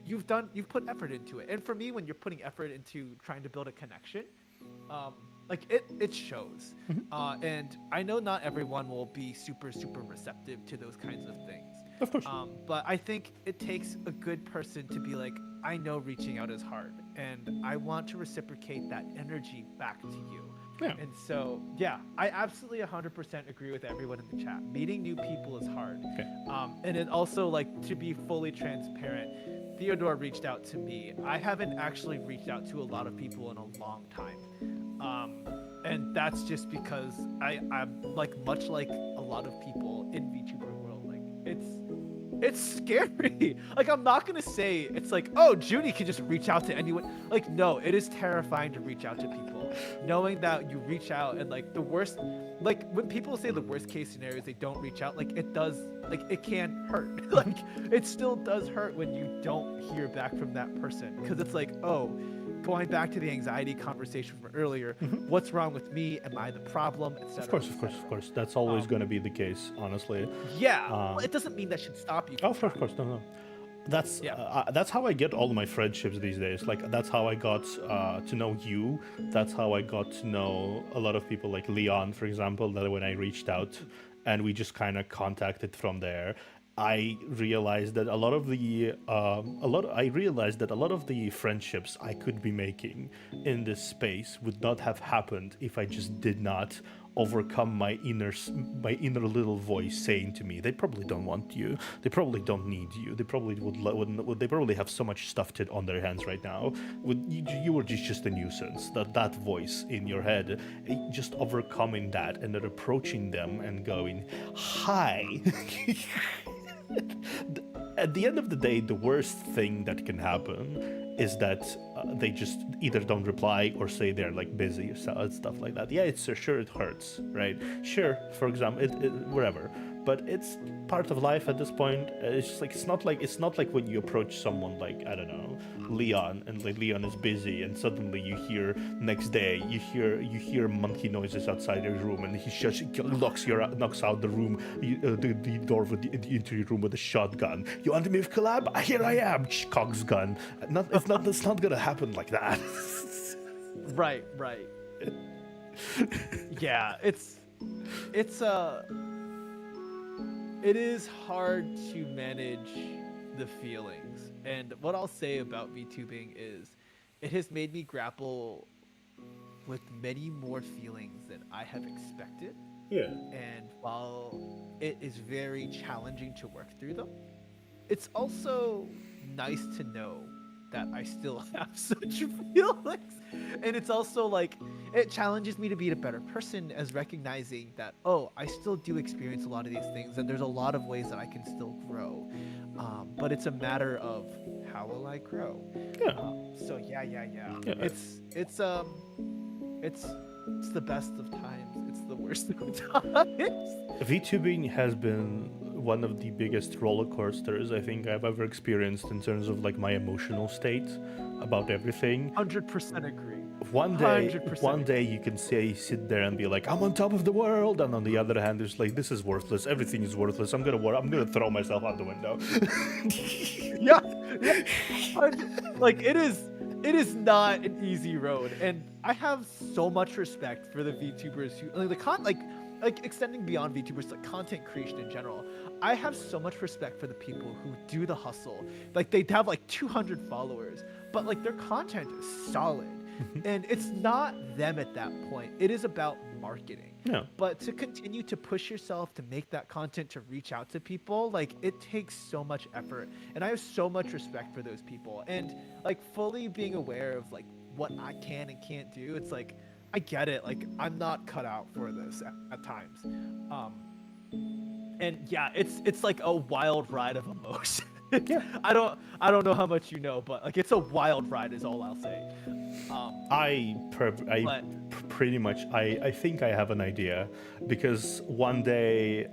you've put effort into it. And for me, when you're putting effort into trying to build a connection, like, it shows. And I know not everyone will be super receptive to those kinds of things. Of course. But I think it takes a good person to be like, I know reaching out is hard, and I want to reciprocate that energy back to you. Yeah. And so, yeah, I absolutely 100% agree with everyone in the chat. Meeting new people is hard. Okay. And then also, like, to be fully transparent, Theodore reached out to me. I haven't actually reached out to a lot of people in a long time. And that's just because I'm like, much like a lot of people in VTuber world, like, it's scary. Like, I'm not gonna say it's like, oh, Judy can just reach out to anyone. Like, no, it is terrifying to reach out to people, knowing that you reach out and like the worst, like when people say the worst case scenario is they don't reach out, like it does, like it can hurt. Like it still does hurt when you don't hear back from that person, because it's like, oh, going back to the anxiety conversation from earlier, what's wrong with me? Am I the problem? Of course. That's always going to be the case, honestly. Yeah, well, it doesn't mean that should stop you. Oh, of course, no. That's how I get all my friendships these days. Like that's how I got to know you. That's how I got to know a lot of people, like Leon, for example. That when I reached out, and we just kind of contacted from there. I realized that a lot of the friendships I could be making in this space would not have happened if I just did not overcome my inner little voice saying to me, they probably don't want you, they probably don't need you, they probably they probably have so much stuff on their hands right now. You were just a nuisance. That voice in your head, just overcoming that and then approaching them and going, hi. At the end of the day, the worst thing that can happen is that they just either don't reply or say they're like busy or stuff like that. Yeah, it's sure it hurts, right? Sure, for example, whatever. But it's part of life at this point. It's just like it's not like when you approach someone like, I don't know, Leon, and like Leon is busy, and suddenly you hear next day you hear monkey noises outside your room, and he just knocks out the room, the door into your room with a shotgun. You want to move, Collab? Here I am, Cogs gun. It's not gonna happen like that. Right. Yeah, it is hard to manage the feelings. And what I'll say about VTubing is it has made me grapple with many more feelings than I have expected. Yeah. And while it is very challenging to work through them, it's also nice to know that I still have such feelings. And it's also like, it challenges me to be a better person, as recognizing that, oh, I still do experience a lot of these things, and there's a lot of ways that I can still grow. But it's a matter of how will I grow? Yeah. So yeah. It's the best of times. It's the worst of times. VTubing has been one of the biggest roller coasters I think I've ever experienced in terms of like my emotional state about everything. 100% agree. One day you can sit there and be like, I'm on top of the world, and on the other hand, there's like, this is worthless. Everything is worthless. I'm gonna throw myself out the window. yeah. Like it is not an easy road, and I have so much respect for the VTubers who like extending beyond VTubers, like content creation in general. I have so much respect for the people who do the hustle. Like they have like 200 followers, but like their content is solid. And it's not them at that point. It is about marketing. Yeah. But to continue to push yourself to make that content, to reach out to people, like it takes so much effort. And I have so much respect for those people. And like fully being aware of like what I can and can't do, it's like, I get it. Like I'm not cut out for this at times. And yeah, it's like a wild ride of emotion. Yeah. I don't know how much you know, but like it's a wild ride is all I'll say. Pretty much I think I have an idea, because one day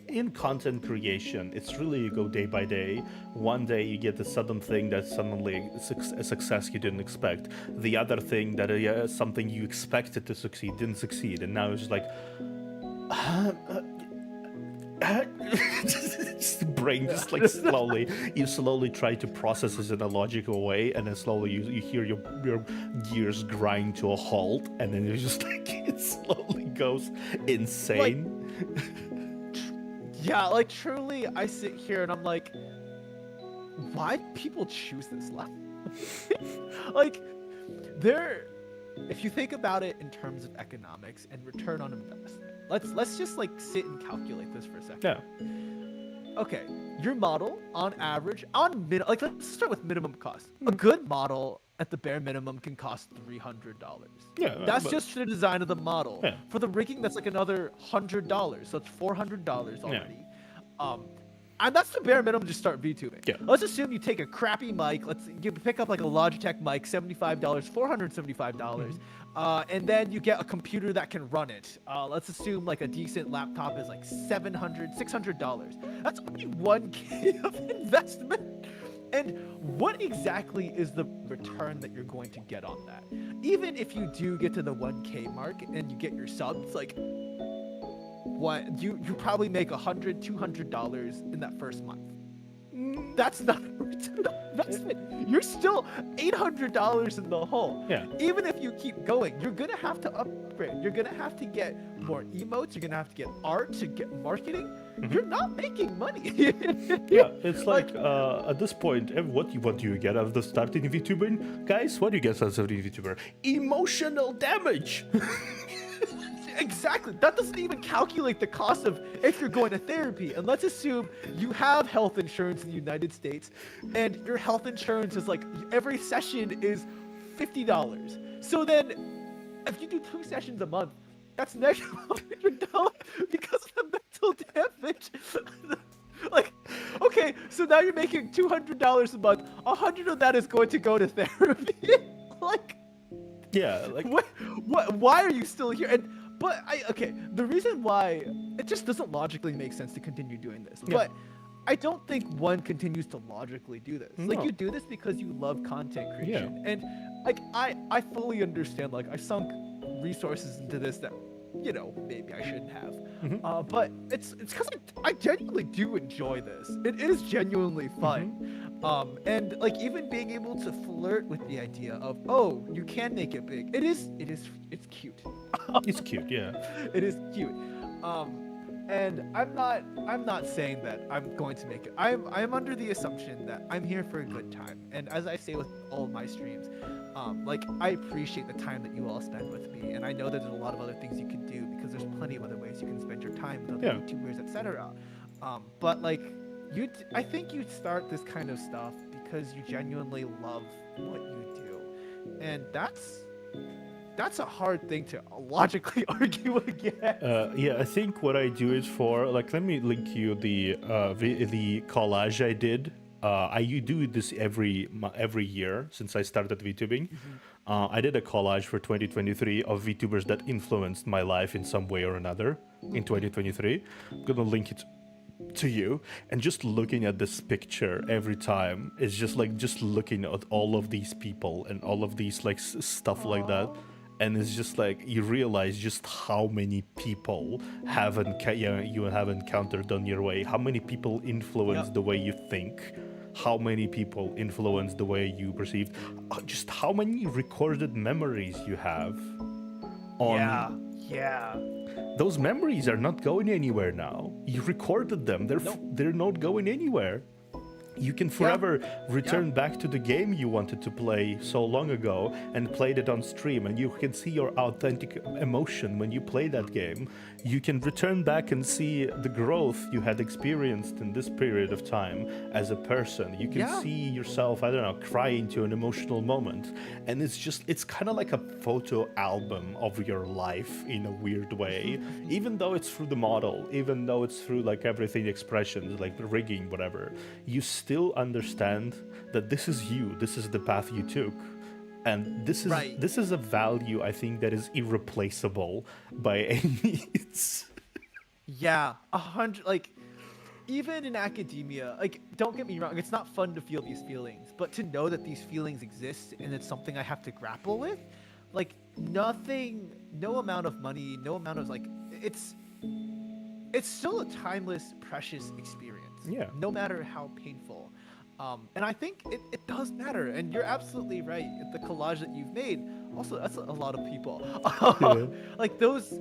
in content creation, it's really you go day by day. One day you get the sudden thing that's suddenly a success you didn't expect. The other thing that something you expected to succeed didn't succeed, and now it's just like just the brain just like slowly try to process this in a logical way, and then slowly you hear your gears grind to a halt, and then it's just like it slowly goes insane. Yeah, like truly I sit here and I'm like, why do people choose this life? Like if you think about it in terms of economics and return on investment, let's just like sit and calculate this for a second. Yeah. Okay, your model on average like let's start with minimum cost. A good model at the bare minimum can cost $300. Yeah, that's but- just for the design of the model. Yeah. For the rigging, that's like another $100, so it's $400 already. And that's the bare minimum to start VTubing. Yeah. Let's assume you take a crappy mic. You pick up like a Logitech mic, $75, $475, and then you get a computer that can run it. Let's assume like a decent laptop is like $700, $600. That's only $1K of investment. And what exactly is the return that you're going to get on that? Even if you do get to the 1K mark and you get your subs, like what you probably make $100, $200 in that first month. That's not a return on investment. You're still $800 in the hole. Yeah. Even if you keep going, you're gonna have to upgrade. You're gonna have to get more emotes. You're gonna have to get art to get marketing. You're not making money. Yeah, it's like at this point, what do you get out of the starting VTuber? Guys, what do you get out of the VTuber? Emotional damage! Exactly. That doesn't even calculate the cost of if you're going to therapy. And let's assume you have health insurance in the United States, and your health insurance is like every session is $50. So then, if you do 2 sessions a month, that's negative $100 because of the mental damage. Like, okay, so now you're making $200 a month. 100 of that is going to go to therapy. Like, Yeah, like what? Why are you still here? Okay, the reason why it just doesn't logically make sense to continue doing this. Yeah. But I don't think one continues to logically do this. Like No. you do this because you love content creation. And like I fully understand, like I sunk resources into this that, you know, maybe I shouldn't have. But it's because I genuinely do enjoy this. It is genuinely fun. And like even being able to flirt with the idea of, oh, you can make it big. It's cute. it's cute, yeah. It is cute. And I'm not saying that I'm going to make it. I'm under the assumption that I'm here for a good time. And as I say with all of my streams, like I appreciate the time that you all spend with me, and I know that there's a lot of other things you can do because there's plenty of other ways you can spend your time with other Yeah. YouTubers, etc. But like I think you start this kind of stuff because you genuinely love what you do, and that's a hard thing to logically argue against. Yeah, I think what I do it for, like, let me link you the collage I did. I do this every year since I started VTubing. I did a collage for 2023 of VTubers that influenced my life in some way or another in 2023. I'm gonna link it to you, and just looking at this picture every time is just looking at all of these people and all of these like stuff like that. And it's just like you realize just how many people you have encountered on your way, how many people influence the way you think, how many people influence the way you perceive, just how many recorded memories you have on. Yeah. Those memories are not going anywhere now. You recorded them. They're not going anywhere. You can forever return back to the game you wanted to play so long ago and played it on stream, and you can see your authentic emotion when you play that game. You can return back and see the growth you had experienced in this period of time as a person. You can see yourself, I don't know, cry into an emotional moment. And it's kind of like a photo album of your life in a weird way. Even though it's through the model, even though it's through like everything expressions, like the rigging, whatever, you still understand that this is you, this is the path you took. And this is a value I think that is irreplaceable by any means. Yeah, 100. Like, even in academia, like, don't get me wrong, it's not fun to feel these feelings, but to know that these feelings exist and it's something I have to grapple with, like, no amount of money, no amount of like, it's still a timeless, precious experience. Yeah. No matter how painful. And I think it does matter. And you're absolutely right. The collage that you've made, also, that's a lot of people. Like those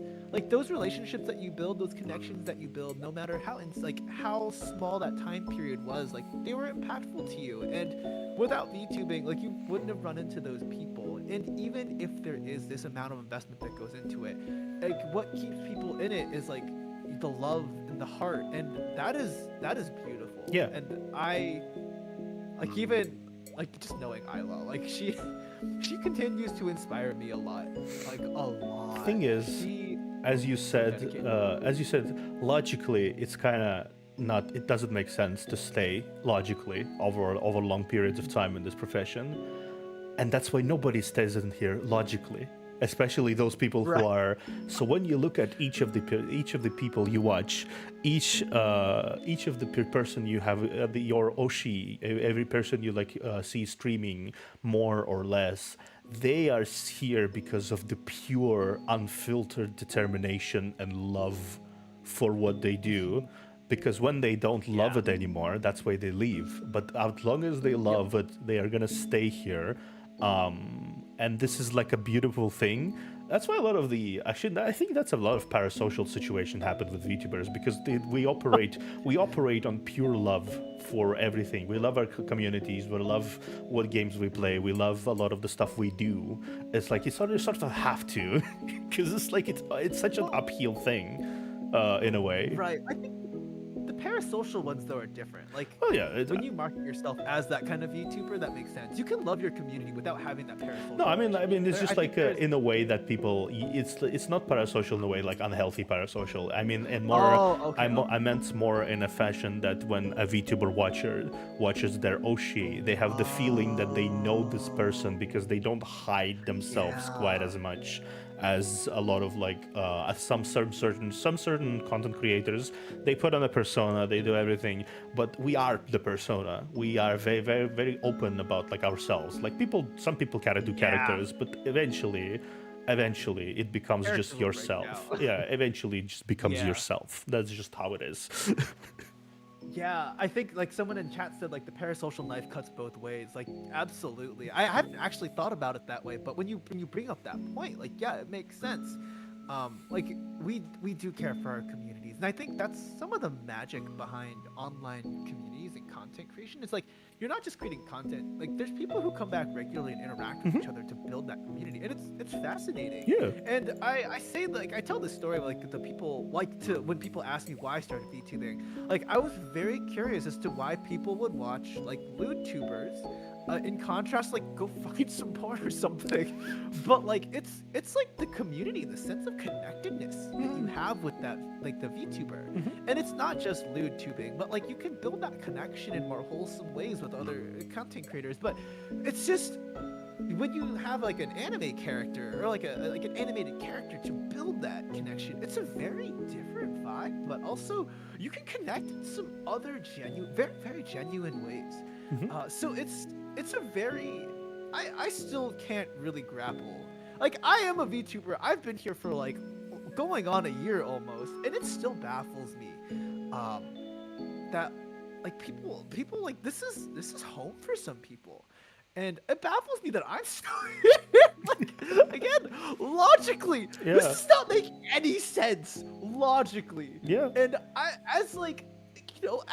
relationships that you build, those connections that you build, no matter how small that time period was, like they were impactful to you. And without VTubing, like you wouldn't have run into those people. and even if there is this amount of investment that goes into it, like what keeps people in it is like the love and the heart, and that is beautiful. Yeah. And I like even like just knowing Isla, like she continues to inspire me a lot, like a lot. Thing is, She as you dedicated. said, logically, it's kind of not. It doesn't make sense to stay logically over long periods of time in this profession, and that's why nobody stays in here logically, especially those people who Right. are. So when you look at each of the people you watch, each of the person you have, your Oshi, every person you like see streaming more or less, they are here because of the pure, unfiltered determination and love for what they do. Because when they don't love Yeah. it anymore, that's why they leave. But as long as they love it, they are gonna stay here. And this is like a beautiful thing. That's why a lot of the actually, I think that's a lot of parasocial situation happen with VTubers because we operate on pure love for everything. We love our communities. We love what games we play. We love a lot of the stuff we do. It's like it's sort of a have to because it's like it's such an uphill thing in a way. Right. I think the parasocial ones though are different. Like Well, yeah. when you market yourself as that kind of VTuber, that makes sense. You can love your community without having that parasocial. No, I mean, it's I just think like there's- in a way that people, it's not parasocial in a way like unhealthy parasocial. I mean, and more, Oh, okay. I meant more in a fashion that when a VTuber watches their Oshi, they have the feeling that they know this person because they don't hide themselves quite as much as a lot of like some certain content creators. They put on a persona, they do everything, but we are the persona. We are very very very open about like ourselves. Like some people kind of do characters, but eventually it becomes Character just will break yourself. out. Yeah, eventually it just becomes Yeah. yourself. That's just how it is. Yeah, I think like someone in chat said like the parasocial knife cuts both ways. Like absolutely. I haven't actually thought about it that way, but when you bring up that point, like yeah, it makes sense. Like we do care for our communities, and I think that's some of the magic behind online communities and content creation. It's like you're not just creating content. Like there's people who come back regularly and interact with each other to build that community, and it's fascinating. Yeah. And I say like I tell this story of, like the people like to when people ask me why I started VTubing. Like I was very curious as to why people would watch like lewd tubers. In contrast, like go find some porn or something. But like it's like the community, the sense of connectedness that you have with that like the VTuber. And it's not just lewd tubing, but like you can build that connection in more wholesome ways with other content creators. But it's just when you have like an anime character or like an animated character to build that connection, it's a very different vibe. But also you can connect in some other very very genuine ways. So it's a very I still can't really grapple. Like I am a VTuber. I've been here for like going on a year almost, and it still baffles me that like people like this is home for some people. And it baffles me that I'm still here. Like, again, logically, this Yeah. does not make any sense logically. Yeah. And I, as like,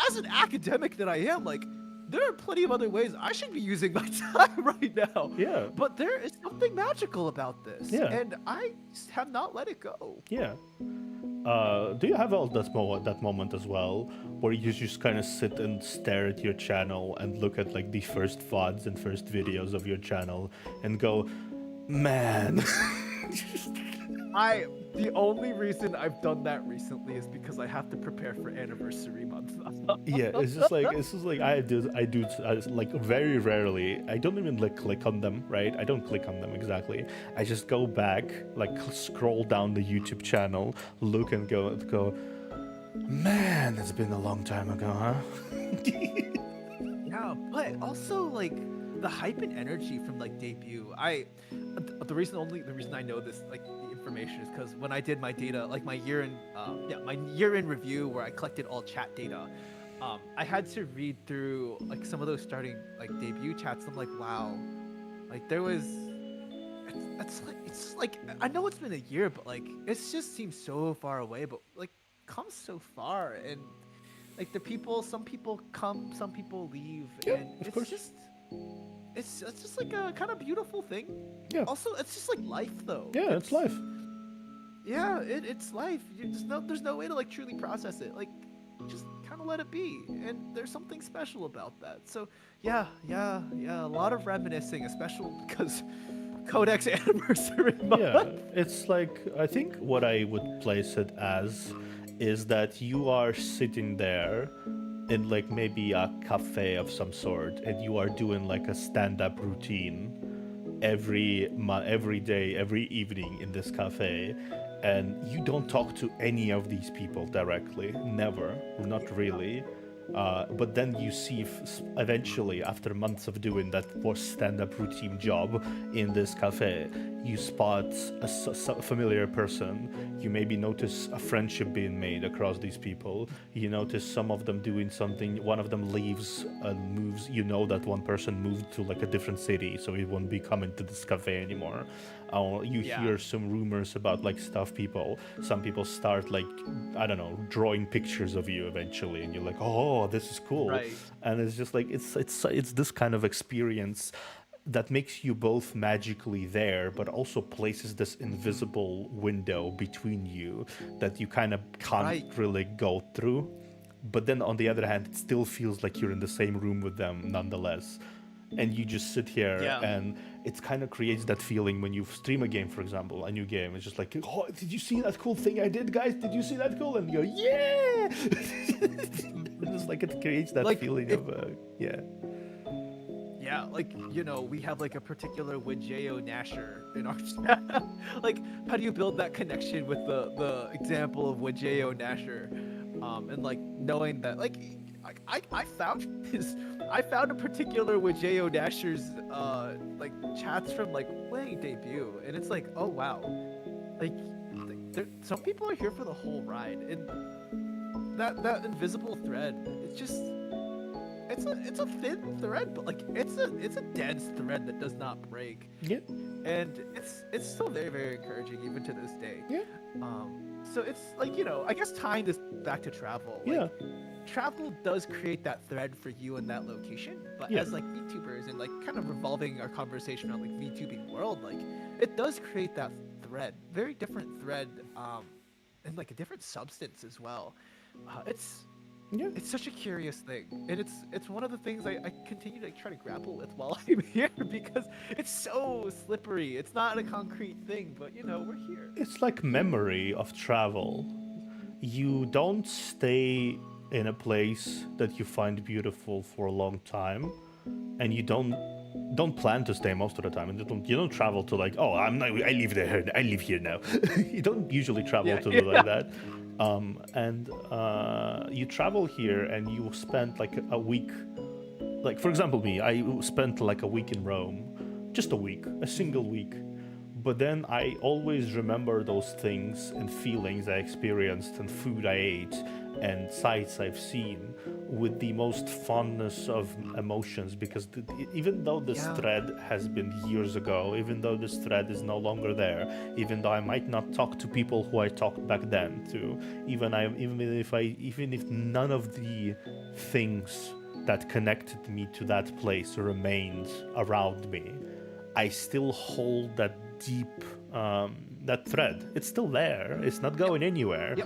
as an academic that I am, like, there are plenty of other ways I should be using my time right now. Yeah. But there is something magical about this. Yeah. And I just have not let it go. Yeah. Do you have all that moment as well, where you just kind of sit and stare at your channel and look at like the first VODs and first videos of your channel and go, man. The only reason I've done that recently is because I have to prepare for anniversary month. Yeah, it's just like I do like very rarely. I don't even like click on them, right? I don't click on them exactly. I just go back, like scroll down the YouTube channel, look and go. Man, it's been a long time ago, huh? Yeah, but also like the hype and energy from like debut. The reason I know this like the information is because when I did my data, like my year in review where I collected all chat data, I had to read through like some of those starting like debut chats. I'm like, wow, like there was. It's like I know it's been a year, but like it just seems so far away. But like come so far, and like some people come, some people leave, Yeah, and of it's course. just it's just like a kind of beautiful thing. Yeah. Also, it's just like life, though. Yeah, it's life. Yeah, it's life. There's no way to like truly process it. Like, just kind of let it be, and there's something special about that. So yeah, a lot of reminiscing, especially because Codex anniversary month. Yeah, it's like, I think what I would place it as is that you are sitting there in like maybe a cafe of some sort, and you are doing like a stand-up routine every day, every evening in this cafe, and you don't talk to any of these people directly, never, not really. But then you see eventually, after months of doing that stand-up routine job in this cafe, you spot a familiar person. You maybe notice a friendship being made across these people. You notice some of them doing something. One of them leaves and moves. You know that one person moved to like a different city, so he won't be coming to this cafe anymore. You hear some rumors about like stuff people. Some people start like, I don't know, drawing pictures of you eventually, and you're like, oh, this is cool. Right. And it's just like it's this kind of experience that makes you both magically there, but also places this invisible window between you that you kind of can't really go through. But then on the other hand, it still feels like you're in the same room with them nonetheless. And you just sit here, and it kind of creates that feeling when you stream a game, for example, a new game. It's just like, oh, did you see that cool thing I did, guys? Did you see that cool? And you go, yeah! It's like it creates that like feeling of, yeah. Yeah, like, you know, we have like a particular Widgeo Nasher in our chat. Like, how do you build that connection with the example of Widgeo Nasher? And like knowing that, like, I found a particular Widgeo Nasher's like chats from like way debut, and it's like, oh wow, like some people are here for the whole ride, and that invisible thread, it's just. It's a thin thread, but like it's a dense thread that does not break. Yeah. And it's still very, very encouraging even to this day. Yeah. So it's like, you know, I guess tying this back to travel. Like, travel does create that thread for you in that location, but as like VTubers and like kind of revolving our conversation around like VTubing world, like it does create that thread, very different thread, and like a different substance as well. It's such a curious thing, and it's one of the things I continue to try to grapple with while I'm here, because it's so slippery. It's not a concrete thing, but you know, we're here. It's like memory of travel. You don't stay in a place that you find beautiful for a long time, and you don't plan to stay most of the time, and you don't travel to like, oh, I live there, I live here now. You don't usually travel to do like that. And you travel here and you spend like a week, like for example me, I spent like a week in Rome, just a week, a single week, but then I always remember those things and feelings I experienced and food I ate and sights I've seen with the most fondness of emotions, because even though this thread has been years ago, even though this thread is no longer there, even though I might not talk to people who I talked back then to, even if none of the things that connected me to that place remained around me, I still hold that deep that thread. It's still there. It's not going anywhere.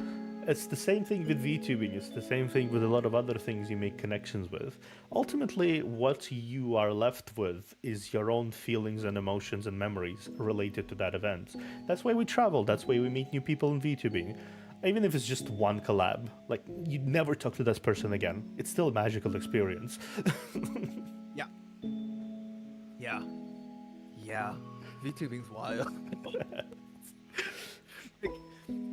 It's the same thing with VTubing. It's the same thing with a lot of other things you make connections with. Ultimately, what you are left with is your own feelings and emotions and memories related to that event. That's why we travel. That's why we meet new people in VTubing. Even if it's just one collab, like, you'd never talk to this person again. It's still a magical experience. Yeah. VTubing's wild.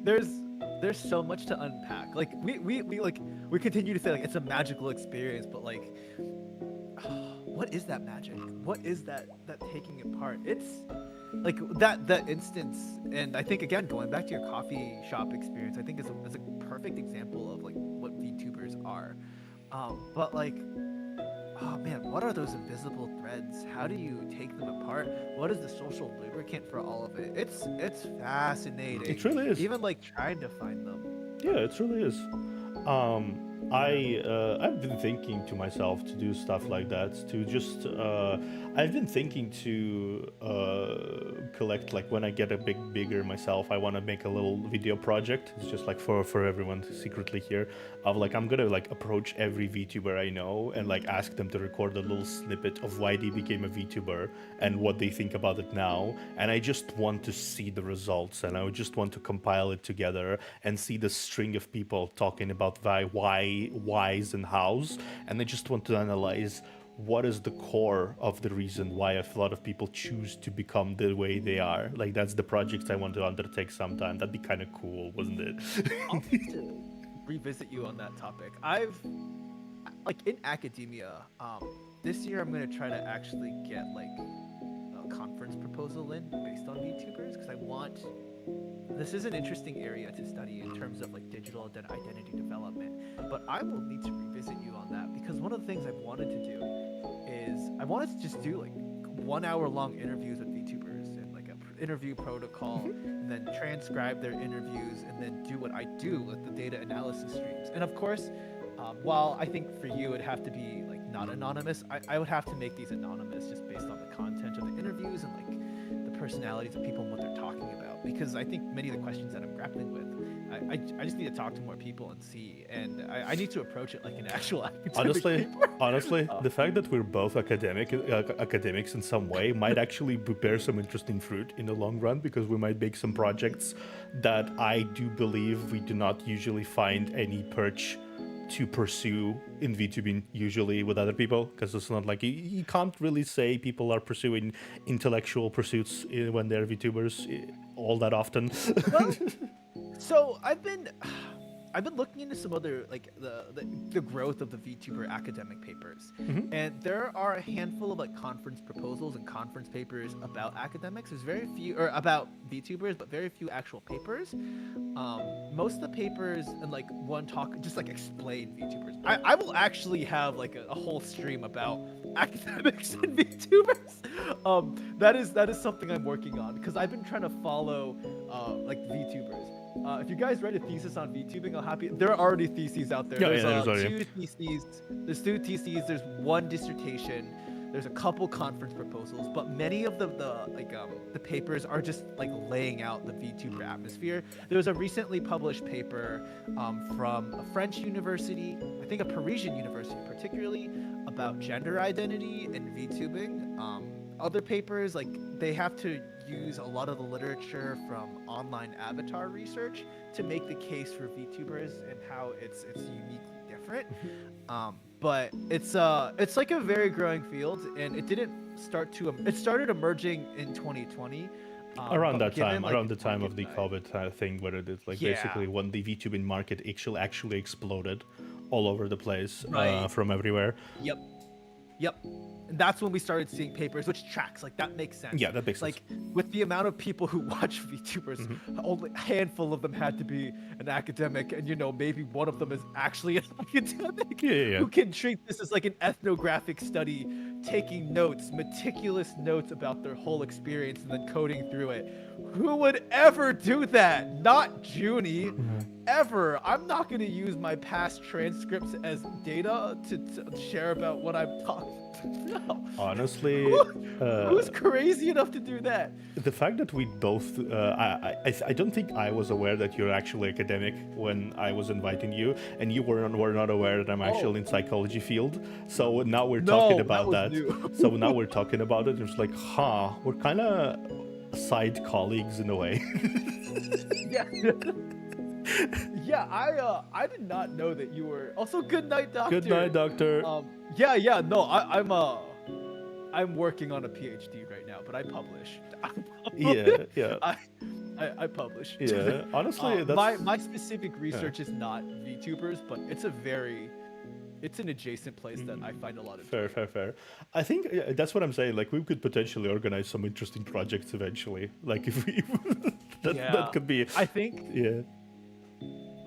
There's so much to unpack. Like we continue to say like it's a magical experience, but like what is that magic? What is that taking it apart? It's like that instance, and I think again going back to your coffee shop experience, I think is a perfect example of like what VTubers are. But like, oh man, what are those invisible threads? How do you take them apart? What is the social lubricant for all of it? It's fascinating. It really is. Even like trying to find them. Yeah, it really is. I've been thinking to myself to do stuff like that, to just I've been thinking to collect, like, when I get a bigger myself, I want to make a little video project. It's just like for everyone to secretly hear of, like, I'm gonna like approach every VTuber I know and like ask them to record a little snippet of why they became a VTuber and what they think about it now. And I just want to see the results, and I would just want to compile it together and see the string of people talking about why, whys, and hows. And I just want to analyze what is the core of the reason why a lot of people choose to become the way they are. Like, that's the project I want to undertake sometime. That'd be kind of cool, wasn't it? I'll need to revisit you on that topic. I've, like, in academia, this year I'm gonna try to actually get like a conference proposal in based on VTubers, because I want. This is an interesting area to study in terms of like digital identity development, but I will need to revisit you on that, because one of the things I've wanted to do is I wanted to just do like 1 hour long interviews with VTubers and like an interview protocol, and then transcribe their interviews, and then do what I do with the data analysis streams. And of course, while I think for you it'd have to be like not anonymous, I would have to make these anonymous just based on the content of the interviews and like the personalities of people and what they're talking about, because I think many of the questions that I'm grappling with, I just need to talk to more people and see, and I need to approach it like an actual academic paper. Honestly, the fact that we're both academics in some way might actually bear some interesting fruit in the long run, because we might make some projects that I do believe we do not usually find any perch to pursue in VTubing usually with other people, because it's not like you can't really say people are pursuing intellectual pursuits when they're VTubers all that often. Well, so I've been looking into some other, like, the growth of the VTuber academic papers, and there are a handful of like conference proposals and conference papers about academics. There's very few, or about VTubers, but very few actual papers. Most of the papers and like one talk just like explain VTubers. I will actually have like a whole stream about academics and VTubers. That is something I'm working on, because I've been trying to follow like VTubers. If you guys write a thesis on VTubing, I'll happy. There are already theses out there. Yeah, There's already. two theses. There's two theses. There's one dissertation. There's a couple conference proposals, but many of the papers are just like laying out the VTuber atmosphere. There was a recently published paper from a French university, I think a Parisian university particularly, about gender identity and VTubing. Other papers, like, they have to use a lot of the literature from online avatar research to make the case for VTubers and how it's uniquely different. But it's like a very growing field, and it started emerging in 2020. Around that time, like, around the time of the COVID thing, where it is like basically when the VTubing market actually exploded all over the place, from everywhere. Yep. And that's when we started seeing papers, which tracks. Like, that makes sense. Yeah, that makes sense. Like, with the amount of people who watch VTubers, only a handful of them had to be an academic, and maybe one of them is actually an academic who can treat this as like an ethnographic study, taking notes, meticulous notes about their whole experience, and then coding through it. Who would ever do that? Not Junie. Ever. I'm not going to use my past transcripts as data to share about what I'm talking about. No. Honestly, who's crazy enough to do that? The fact that we both, I don't think I was aware that you're actually academic when I was inviting you, and you were not aware that I'm actually in psychology field. So now we're talking about that. So now we're talking about it. It's like, we're kind of side colleagues in a way. Yeah, I did not know that you were. Also, good night, doctor. Good night, doctor. No, I'm working on a PhD right now, but I publish. I publish. Yeah, honestly, that's... my specific research is not VTubers, but it's an adjacent place that I find a lot of. Fair. I think that's what I'm saying. Like, we could potentially organize some interesting projects eventually. Like, if we that could be. I think. Yeah.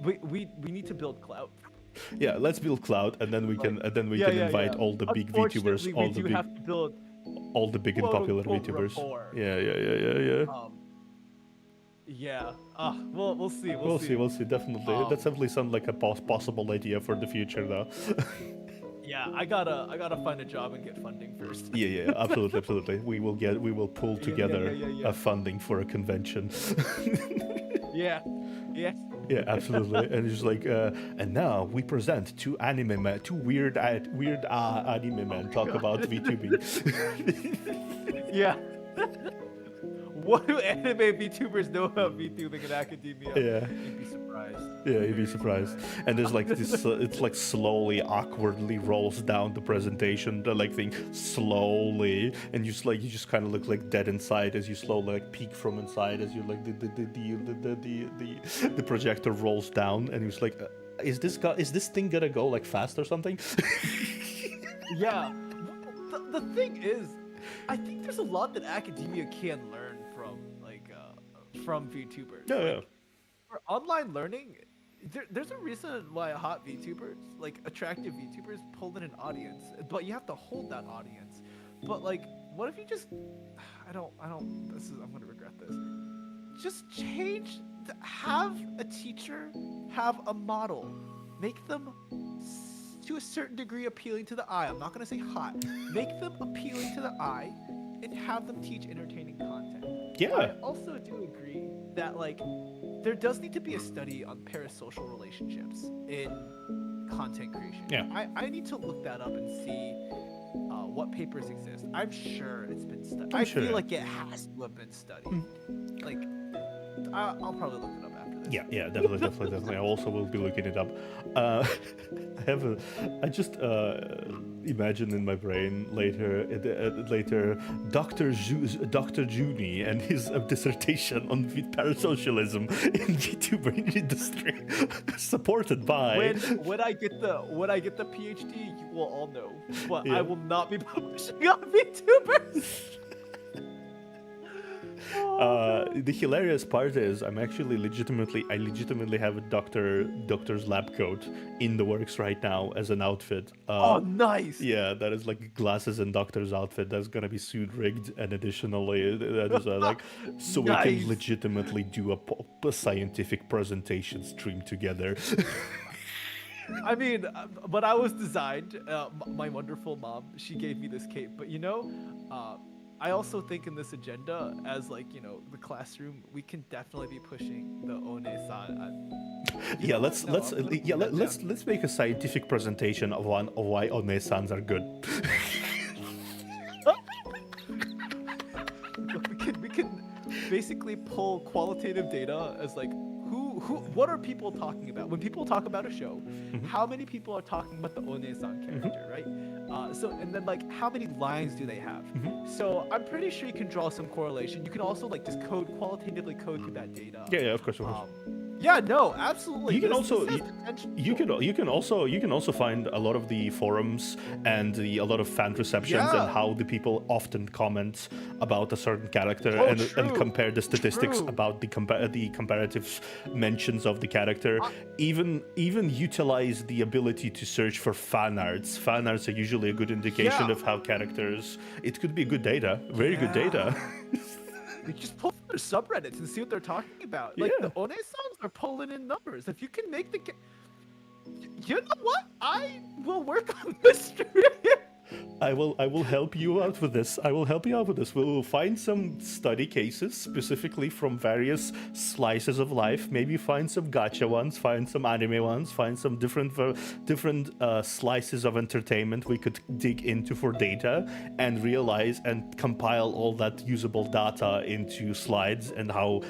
We need to build clout. Yeah, let's build clout, and then we can invite all the big VTubers, all the big and popular VTubers. Yeah. We'll see. We'll see. Definitely, that definitely sounds like a possible idea for the future, though. Yeah, I gotta find a job and get funding first. Yeah, absolutely. We will pull together Yeah. a funding for a convention. Yeah, yeah. Yeah, absolutely. And it's like, and now we present two weird anime men talk about VTubing. Yeah. What do anime VTubers know about VTubing in academia? Yeah. You'd be surprised. Yeah, you'd be surprised. And there's like this, it's like slowly, awkwardly rolls down the presentation, the like thing slowly, and you just kind of look like dead inside as you slowly like peek from inside as you like the projector rolls down, and you're like, is this thing gonna go like fast or something? Yeah. The thing is, I think there's a lot that academia can learn from VTubers. Yeah. For online learning, there's a reason why hot VTubers, like attractive VTubers, pull in an audience, but you have to hold that audience. But like, what if you just, I'm gonna regret this. Just have a teacher, have a model, make them to a certain degree appealing to the eye. I'm not gonna say hot. Make them appealing to the eye, and have them teach entertaining content. Yeah. I also do agree that like there does need to be a study on parasocial relationships in content creation. Yeah. I need to look that up and see what papers exist. I'm sure it's been studied. I'm I sure. feel like it has to have been studied. Like, I'll probably look it up after this. Yeah, definitely. I also will be looking it up. I just imagine in my brain later Dr. Junie and his dissertation on parasocialism in VTuber industry, supported by. When I get the PhD, you will all know. But Yeah. I will not be publishing on VTubers. The hilarious part is I legitimately have a doctor's lab coat in the works right now as an outfit. Oh, nice. Yeah, that is like glasses and doctor's outfit that's gonna be suit rigged, and additionally that is like so we Nice. can legitimately do a scientific presentation stream together. I mean, but I was designed. My wonderful mom, she gave me this cape. But I also think in this agenda, as like the classroom, we can definitely be pushing the one-san. Yeah, let's make a scientific presentation of why one-sans are good. we can basically pull qualitative data as like what are people talking about when people talk about a show. How many people are talking about the one-san character, right? So and then like how many lines do they have? So I'm pretty sure you can draw some correlation. You can also like just qualitatively code through that data. Yeah, of course. Yeah, no, absolutely. You can This also find a lot of the forums and a lot of fan receptions and how the people often comment about a certain character and compare the statistics about the comparative mentions of the character. Even utilize the ability to search for fan arts. Fan arts are usually a good indication of how characters. It could be good data, very good data. You just pull from their subreddits and see what they're talking about. Like the one-sans are pulling in numbers. If you can make the, you know what? I will work on this stream. I will help you out with this. We will find some study cases specifically from various slices of life. Maybe find some gacha ones, find some anime ones, find some different slices of entertainment we could dig into for data and realize and compile all that usable data into slides and how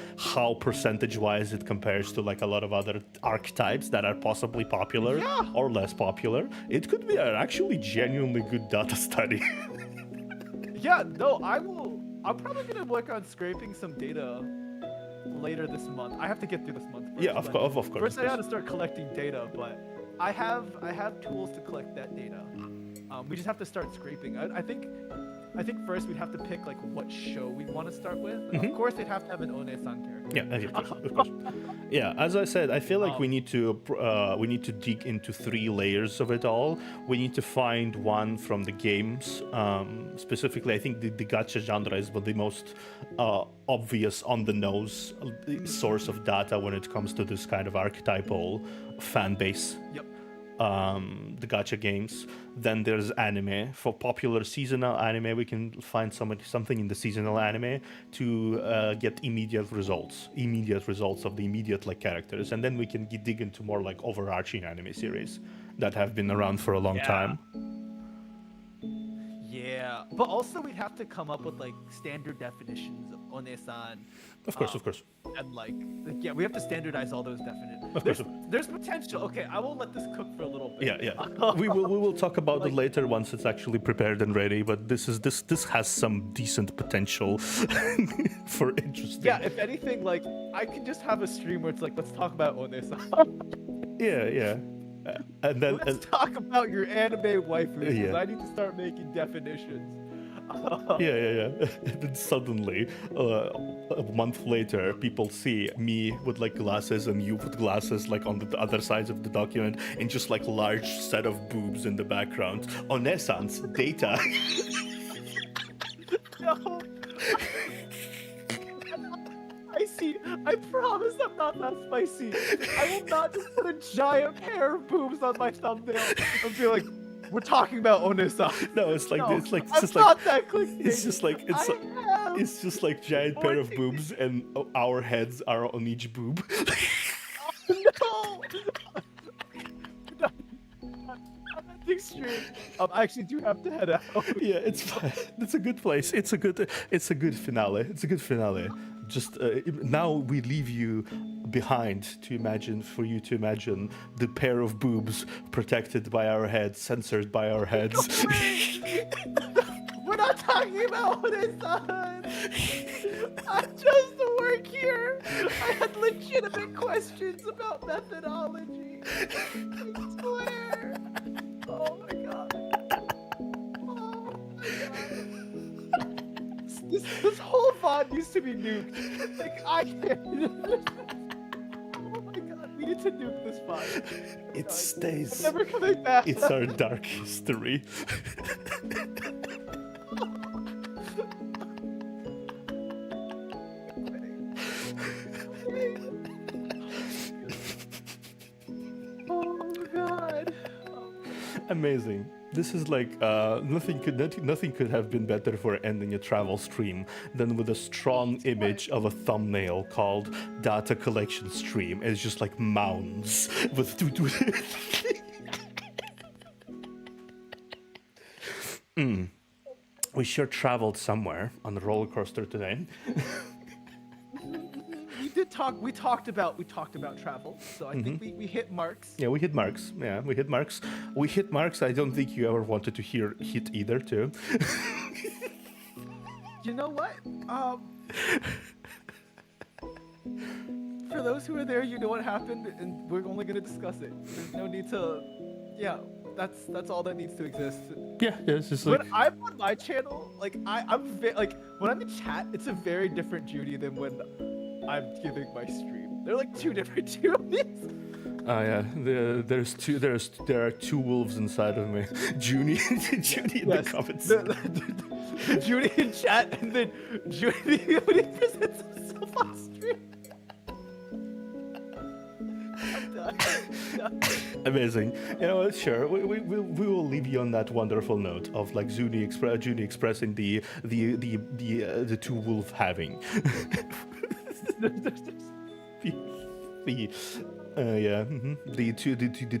percentage-wise it compares to like a lot of other archetypes that are possibly popular or less popular. It could be an actually genuinely good data study. Yeah, no, I'm probably gonna work on scraping some data later this month. I have to get through this month first. Yeah, of course. First, I had to start collecting data, but I have tools to collect that data. We just have to start scraping. I think first we'd have to pick like what show we want to start with. Of course, they'd have to have an one-san character. Yeah, of course. Yeah, as I said, I feel like we need to dig into 3 layers of it all. We need to find one from the games. Specifically, I think the gacha genre is the most obvious on the nose source of data when it comes to this kind of archetypal fan base. Yep. the gacha games. Then there's anime. For popular seasonal anime, we can find something in the seasonal anime to get immediate results of the immediate like characters, and then we can dig into more like overarching anime series that have been around for a long time. Yeah, but also we'd have to come up with like standard definitions of one-san. Of course. And like yeah, we have to standardize all those definitions. Of course. There's potential. Okay, I will let this cook for a little bit. Yeah. we will talk about it later once it's actually prepared and ready. But this has some decent potential for interesting. Yeah, if anything, like I could just have a stream where it's like, let's talk about one-san. Yeah. And then let's talk about your anime waifus. Yeah. I need to start making definitions. Yeah. And then suddenly, a month later, people see me with like glasses and you with glasses like on the other sides of the document, and just like large set of boobs in the background. Onesan's data. No. Spicy. I promise I'm not that spicy. I will not just put a giant pair of boobs on my thumbnail and be like, we're talking about One-san. No, it's like No, it's like I'm just not like that clickbait. it's just like giant pair of boobs, and our heads are on each boob. No. Extreme. I actually do have to head out. Yeah, it's fine. It's a good place. It's a good finale. It's a good finale. Just now we leave you behind for you to imagine the pair of boobs protected by our heads, censored by our heads. We're not talking about One-san. I chose to work here. I had legitimate questions about methodology. I swear. Oh my god. Oh my god. This whole VOD used to be nuked. Like, I can't. Oh my god, we need to nuke this VOD. It stays. It's never coming back. It's our dark history. Oh god. Amazing. This is like nothing could have been better for ending a travel stream than with a strong image of a thumbnail called data collection stream. It's just like mounds with We sure traveled somewhere on the roller coaster today. We talked about travel, so I think we hit marks. Yeah, we hit marks. We hit marks I don't think you ever wanted to hit either, too. You know what? For those who are there, you know what happened, and we're only gonna discuss it. There's no need to. Yeah, that's all that needs to exist. Yeah, it's just like When I'm on my channel, like when I'm in chat, it's a very different Judy than when I'm giving my stream. They're like two different Judys. Oh yeah, there are two wolves inside of me. Judy in the comments. The Judy in chat, and then Judy when he presents himself on stream. I'm done. Amazing. You know what? Sure, we will leave you on that wonderful note of like Judy expressing the two wolf having. The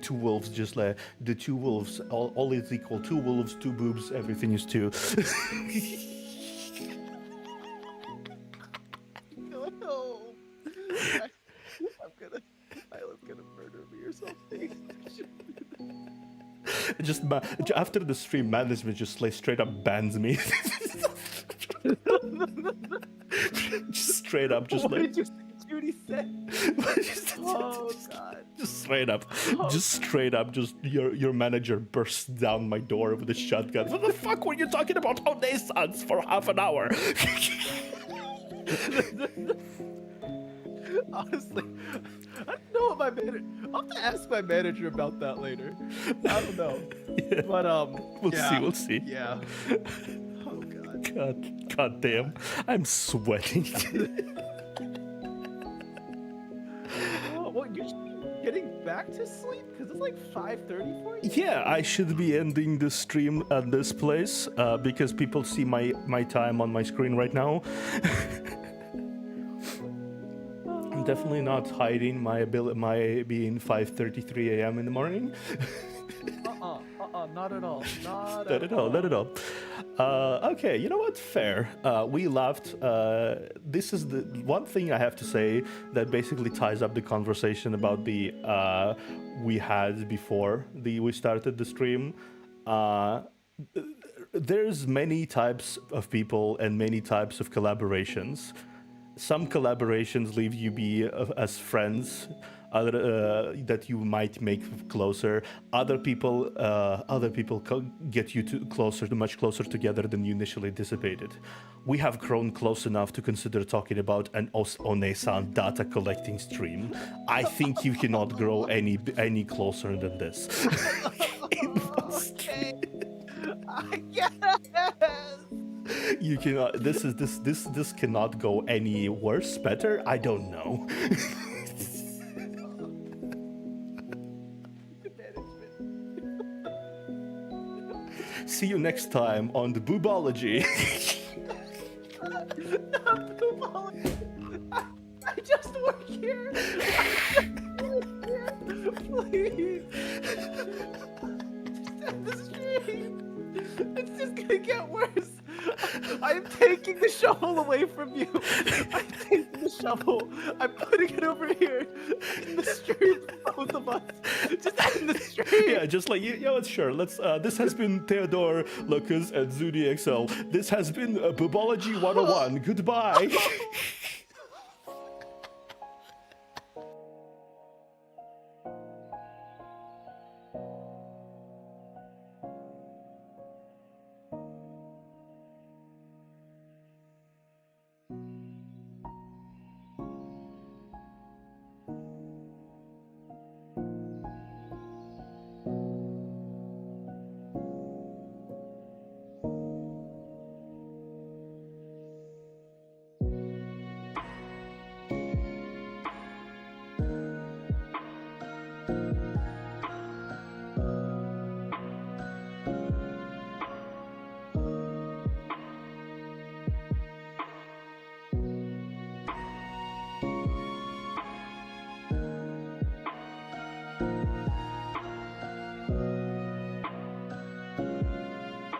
two wolves, just like the two wolves, all is equal. Two wolves, two boobs, everything is two. No. Isla's gonna murder me or something. Just after the stream, management just like straight up bans me. Just straight up, just what like. did you say Judy said? Oh god. Just straight up, just your manager bursts down my door with a shotgun. What the fuck were you talking about One-sans for half an hour? Honestly, I don't know what my manager. I'll have to ask my manager about that later. I don't know. Yeah. But We'll see. Yeah. Oh god. God damn. I'm sweating. Well, Well, you should be getting back to sleep because it's like 5:30 for you. Yeah, I should be ending the stream at this place because people see my time on my screen right now. I'm definitely not hiding my being 5:33 a.m. in the morning. Not at all. Not Not at all. Okay, you know what? Fair. We laughed. This is the one thing I have to say that basically ties up the conversation about the we had before we started the stream. There's many types of people and many types of collaborations. Some collaborations leave you be as friends, other that you might make closer. Other people get you much closer together than you initially anticipated. We have grown close enough to consider talking about an One-san data collecting stream. I think you cannot grow any closer than this. Okay. Yes. You cannot. This cannot go any worse, better. I don't know. See you next time on the Boobology. I just work here. Please. End the stream. It's just gonna get worse. I'm taking the shovel away from you. I'm taking the shovel. I'm putting it over here in the stream for both of us. Just end the stream. Yeah, just like you know, sure. Let's. This has been Theodore, Lucas, and Zudi XL. This has been Boobology 101. Goodbye.